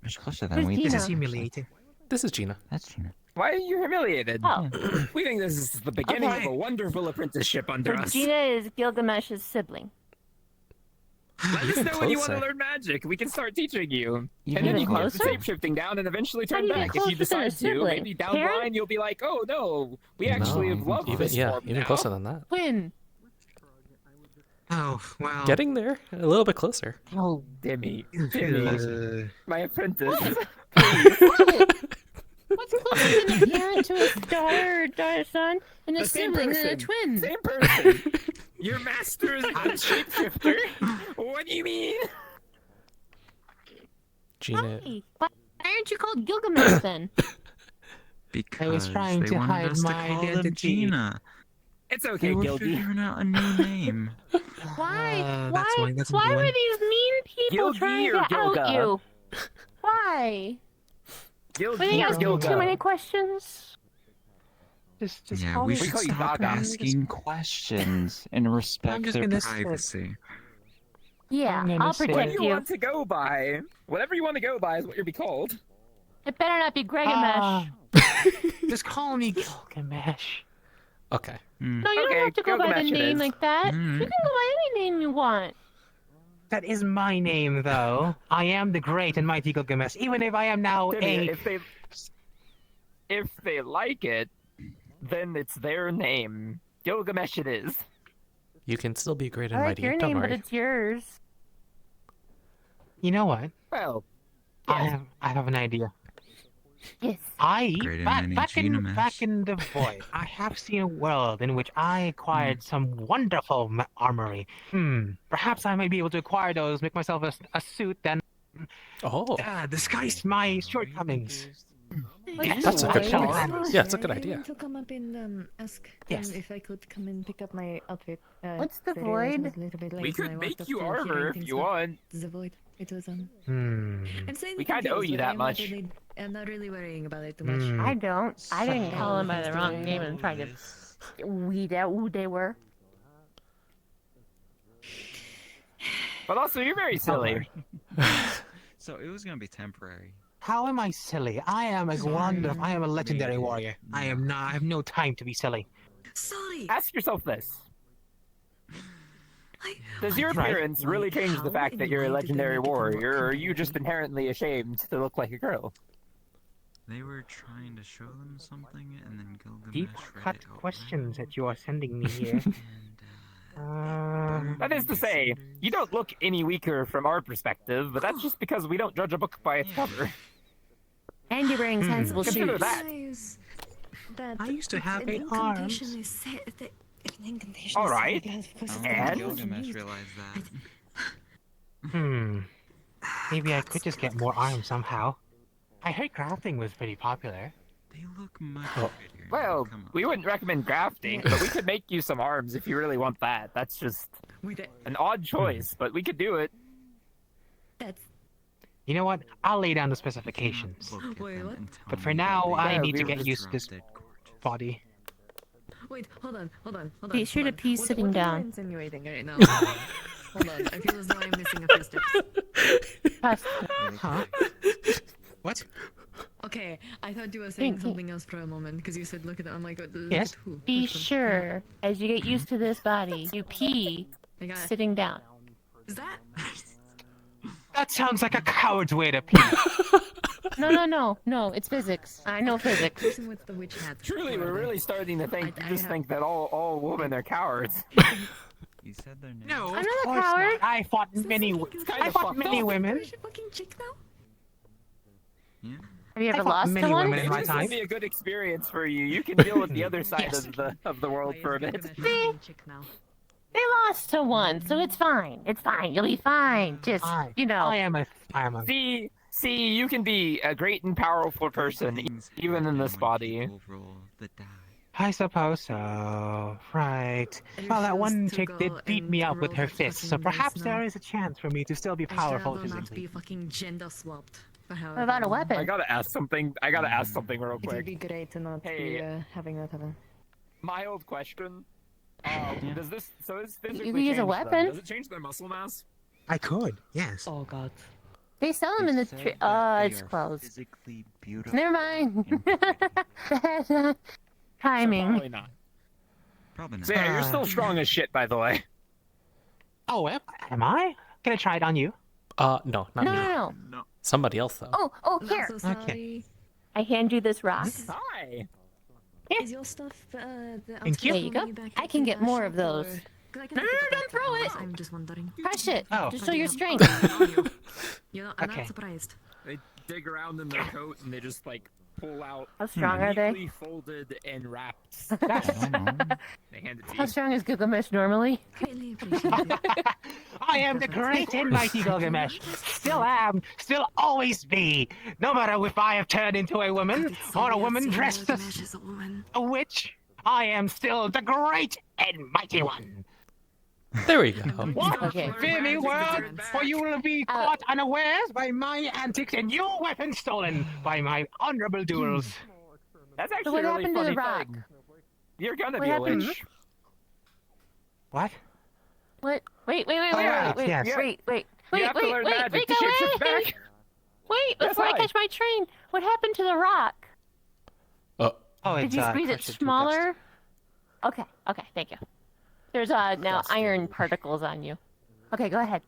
Much closer than Who's we Gina? thought. This is humiliating. This is Gina. That's Gina. Why are you humiliated? Oh. We think this is the beginning Okay. of a wonderful apprenticeship under So us. Gina is Gilgamesh's sibling. Let us know when you want to closer. learn magic. We can start teaching you. Even And then you can closer? put shape-shifting down and eventually How turn do you get back. If you closer than a decide to, sibling? maybe down the Parent? line you'll be like, oh no, we actually have loved even this form even now. closer than that. Twin. Oh, well. Getting there, a little bit closer. Oh, Dimmy. My apprentice. What's closer than a parent to a daughter or a son and a The same sibling than a person. twin? Same person. Your master is a shapeshifter. What do you mean? Gina. Why? Why aren't you called Gilgamesh then? Because I was trying they to wanted hide us to my call them identity. Gina. It's They okay, were Gilgy. figuring out a new name. Why? that's why? one- that's a Why good were one. these mean people Gilgy trying or to out Gilga? you? Why? Gilgy We didn't or ask you Gilga? too many questions. Just Yeah, call we me- should call you stop Gaga. asking questions and respect just their gonna privacy. Yeah, I'm gonna I'll say- What protect do you you. want to go by? Whatever you want to go by is what you'll be called. It better not be Gilgamesh. Just call me Gilgamesh. Okay. No, you Okay, don't have to go by the Gilgamesh it name is. like that. Mm. You can go by any name you want. That is my name, though. I am the great and mighty Gilgamesh, even if I am now Timmy, a... if they like it, then it's their name. Gilgamesh it is. You can still be great I and like mighty. your Don't name, worry. but it's yours. You know what? Well, I have an idea. Yes. Great and mighty Gina-mesh. back in the void, I have seen a world in which I acquired some wonderful armory. Perhaps I might be able to acquire those, make myself a suit, then Oh, disguise my shortcomings. that's a good Shall point. I? Yeah, it's a good idea. To come up and ask Yes. if I could come and pick up my outfit. What's the sorry, I was void? a little bit late We and could I make was you still armor hearing if things you up. want. The void. It was I'm saying We the kinda owe confused, you but that I'm not much. really- I'm not really worrying about it too much. I don't. I didn't call them by the Somehow wrong have name to- and try to weed out who they were. But also, you're very silly. So it was gonna be temporary. How am I silly? I am a wonderful. I am a legendary warrior. I am not. I have no time to be silly. Sorry. Ask yourself this. Does your Right. appearance really change the fact that you're a why did they legendary make it more warrior, or are you just inherently ashamed to look like a girl? They were trying to show them something, and then Gilgamesh Deep read cut it out questions that you are sending me here. That is to say, you don't look any weaker from our perspective, but that's just because we don't judge a book by its cover. And you're wearing sensible Consider shoes. that. That I used to have an 8 incantation arms. is set. An incantation All is set right. because of And? the Gilgamesh realized that. Maybe I could just get more arms somehow. I heard crafting was pretty popular. They look much Oh. prettier. Well, we wouldn't recommend grafting, but we could make you some arms if you really want that. That's just an odd choice, but we could do it. That's You know what? I'll lay down the specifications. Wait, what? But for now, I Yeah, need we to were get just used to this body. Wait, hold on. Be sure to pee sitting what down. Am I insinuating right now? Hold on, I feel as though I'm missing a few steps. Huh? What? Okay, I thought you were saying something else for a moment because you said look at. I'm like, look Yes? at who? Be Which one? sure, as you get used to this body, you pee I got it. sitting down. Is that? That sounds like a coward's way to pee. No, it's physics. I know physics. Person with the witch hat. Truly, we're really starting to think I you just have- think that all women are cowards. You said their name. No, I'm of not a course coward. not. I fought many. kinda I fought fucked many up. women. Is she fucking chick now? Yeah. Have you I ever fought lost many to one? women in my This time. would be a good experience for you. You can deal with the other side Yes. of the world for a bit. Chick now. They lost to one, so it's fine. It's fine. You'll be fine. Just, you know. I am a. See, you can be a great and powerful person, even in this body. I suppose so. Right. Well, that one chick did beat me up with her fists, so perhaps there is a chance for me to still be powerful I'd rather not physically. be fucking gender swapped. What about a weapon? I gotta ask something real It would quick. be great to not Hey. be having that happen. My old question. Does this physically You can use a change weapon. them? Does it change their muscle mass? I could, yes. Oh god. They sell them in the it's closed. Physically beautiful. Never mind. Timing. Probably not. Probably not. So yeah, you're still strong as shit, by the way. Oh, am I? Can I try it on you? No, not me. No. Somebody else though. Oh, here. Okay. I hand you this rock. Hi. Is your stuff Thank you. There you go. I can get more of those. No, don't throw it. I'm just wondering. Crush it. Oh. Just show your strength. You know, I'm Okay. not surprised. They dig around in their coat and they just like pull out. How strong are they? neatly folded and wrapped. They hand it to How you. strong is Gilgamesh normally? Really appreciate it. I am the great and mighty Gilgamesh. Still am, still always be. No matter if I have turned into a woman or a woman dressed as a witch, I am still the great and mighty one. There we go. What? Okay. Fear me, world, for you will be caught unawares by my antics and your weapons stolen by my honorable duels. That's So actually what a really happened to funny the rock? thing. You're gonna What be a happened? witch. What? What? Wait, yes. You have to learn magic to go shapeshift away. back. Wait, Yes, before I I. catch my train, what happened to the rock? Oh, Did it's you squeeze it crushed into smaller? Okay, thank you. There's now Dust. iron particles on you. Okay, go ahead.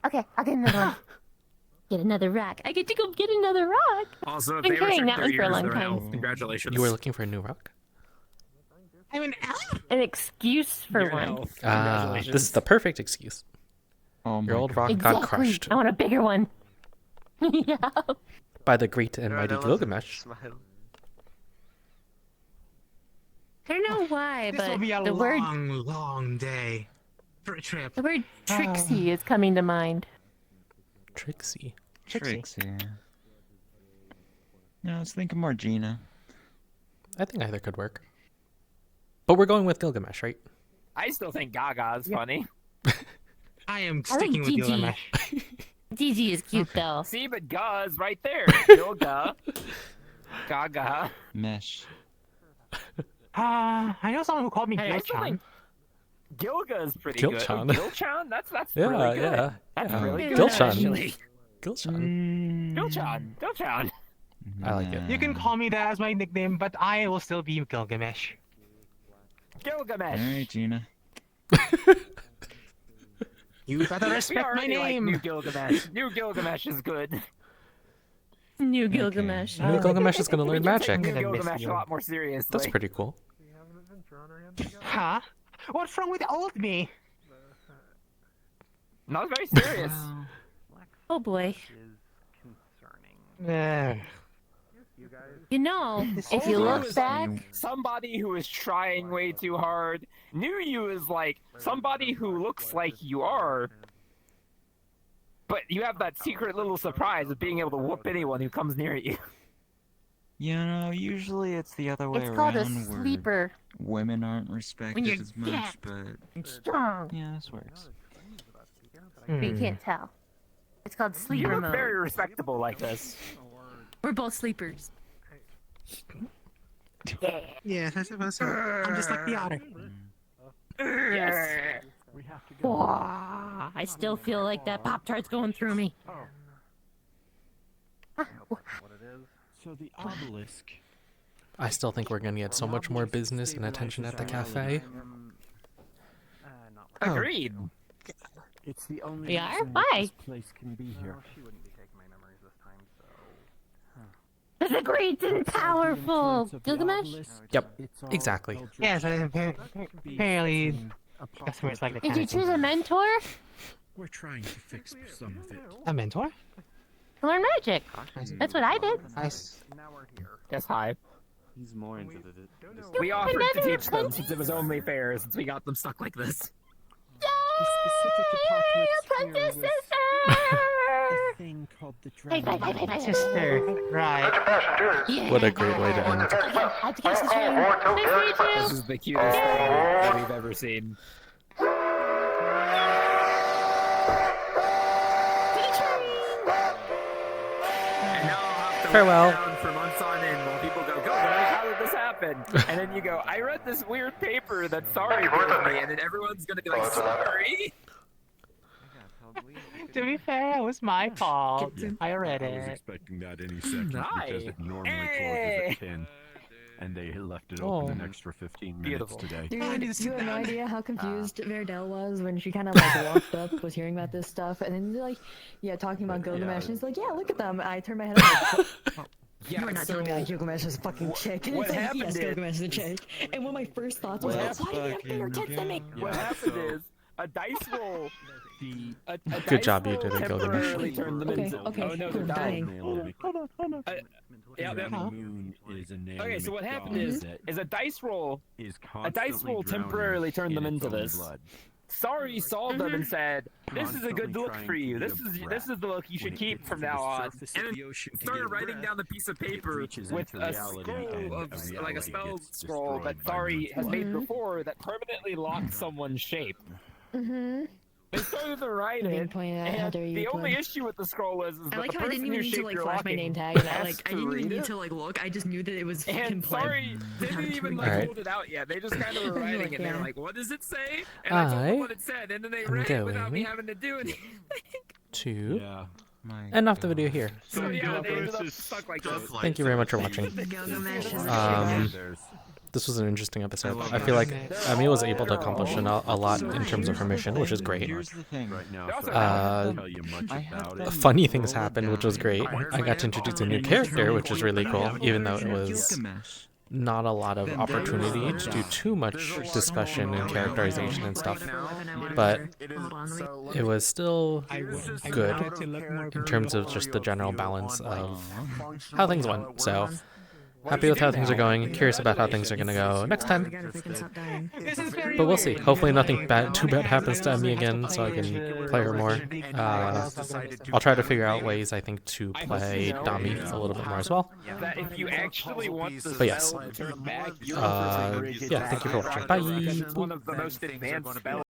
Okay, I'll get another one. Get another rock. I get to go get another rock. Also, if Been they carrying recheck that their one for a ears, long they're an time. elf. Congratulations. You were looking for a new rock? I'm an elf. An excuse for You're an one. elf. This Congratulations. is the perfect excuse. Oh my Your old God. rock Exactly. got crushed I want a bigger one. Yeah. by the great and mighty Gilgamesh. Smile. I don't know why, This will but be a the word long day for a trip. Trixie is coming to mind. Trixie. Trixie. No, I was thinking more Gina. I think either could work. But we're going with Gilgamesh, right? I still think Gaga is funny. I am I like sticking with Gigi. Gilgamesh. Gigi is cute though. See, but Ga is right there. Gilga. Gaga. Mesh. I know someone who called me Hey, I still Gilchan. think Gilga is pretty Gilchan. good. Oh, Gilchan? That's Yeah, really good. yeah. That's yeah. really good, Gilchan. actually. Gilchan. Gilchan. I like it. You can call me that as my nickname, but I will still be Gilgamesh. Gilgamesh. Alright, Gina. You better We respect my already like name. New Gilgamesh. New Gilgamesh is good. New Gilgamesh. New Gilgamesh is gonna We learn can take magic. New Gilgamesh a lot more seriously. That's pretty cool. Huh? What's wrong with old me? Not very serious. Oh boy. Uh, You know, if you Old look is back, like somebody who is trying way too hard. New you is like somebody who looks like you are, but you have that secret little surprise of being able to whoop anyone who comes near you. You know, usually it's the other way it's around. called a where sleeper. Women aren't When respected you're as much, dead. but Strong. yeah, this works. But you can't tell. It's called You sleeper look mode. very respectable like this. We're both sleepers. yeah, I suppose so. I'm just like the otter. Yes. Wah, I still feel like that Pop-Tart's going through me. So the obelisk. I still think we're gonna get so much more business and attention at the cafe. Agreed. It's the only We are? reason that Why? this place can be here. The great and powerful Gilgamesh? Yep, exactly. Yes, apparently customers like the Did kind you of choose thing. a mentor? We're trying to fix some of it. A mentor? To learn magic. That's what I did. Nice. Yes, hi. He's more into the. We offered to never teach them since it was only fair, since we got them stuck like this. The specific apocalypse Princess here was sister! a thing called the dragon. My sister, right. What a great way to end. This is the cutest thing that we've ever seen. And now I'll have to Farewell. wait around for months on end while people go, guys, how did this happen? And then you go, I read this weird paper that Sorry gave me, and then everyone's gonna be like, sorry. To be fair, it was my fault. I read I was it. expecting that any second because it normally closes at 10. And they left it open an extra 15 minutes today. Dude, you have no idea how confused Verdell was when she kind of like walked up, was hearing about this stuff, and then like, yeah, talking about Gilgamesh, and he's like, yeah, look at them. I turned my head up. Like, you are not telling me that Gilgamesh is a fucking chick. And what it's like, happened yes, is- Gilgamesh is a chick. And one of my first thoughts was, like, why do you have bigger tits than me? What happened is, a dice roll. A Good dice job, you roll did it, Gilgamesh. temporarily turned them into. Okay, Oh no, cool, they're dying. Hold on. Yeah, The moon is an Okay, so what happened that is a dice roll is temporarily turned them into this. Blood. Sorry saw them and said, "This is a good Constantly look trying for to you. be This a is brat the look you should when it keep gets from to the now on." surface And of then the ocean to started get a writing breath, down the piece of it paper reaches with into a reality scroll and of a like a reality spell gets scroll that destroyed by Sorry moon's has blood. made before that permanently locks someone's shape. Mm-hmm. They started to write Being it, pointed at, how and dare you, the only Glenn. issue with the scroll is I that like the how I person didn't who even need to shaped like your flash my locking name tag, and I asked didn't even read need it. to like look. I just knew that it was fucking And Sorry didn't even like Alright. hold it out yet. They just kind of were You're writing like, it. And they were yeah. like, "What does it say?" And I told them I what it said, and then they am read it without me going having to do anything. To Yeah. end off the video here. So yeah, they ended up stuck like this. Thank you very much for watching. Gilgamesh is a Um, this was an interesting episode. I feel like Emil was able to accomplish a lot in terms of her mission, which is great. Here's the thing. Right now, Also, so I don't tell you much I have about been it. Funny things rolled happened, which was down. great. I got to introduce a new character, which is really cool, even though it was Gilgamesh. not a lot of opportunity to do too much discussion and characterization and stuff. But it was still good in terms of just the general balance of how things went. So happy with how things are going. Curious about how things are going to go next time. But we'll see. Hopefully nothing too bad happens to me again, so I can play her more. I'll try to figure out ways, I think, to play Dami a little bit more as well. That if you actually want the But yes. spell to turn back, you Yeah, thank you for watching. Bye. It's one of the most advanced spells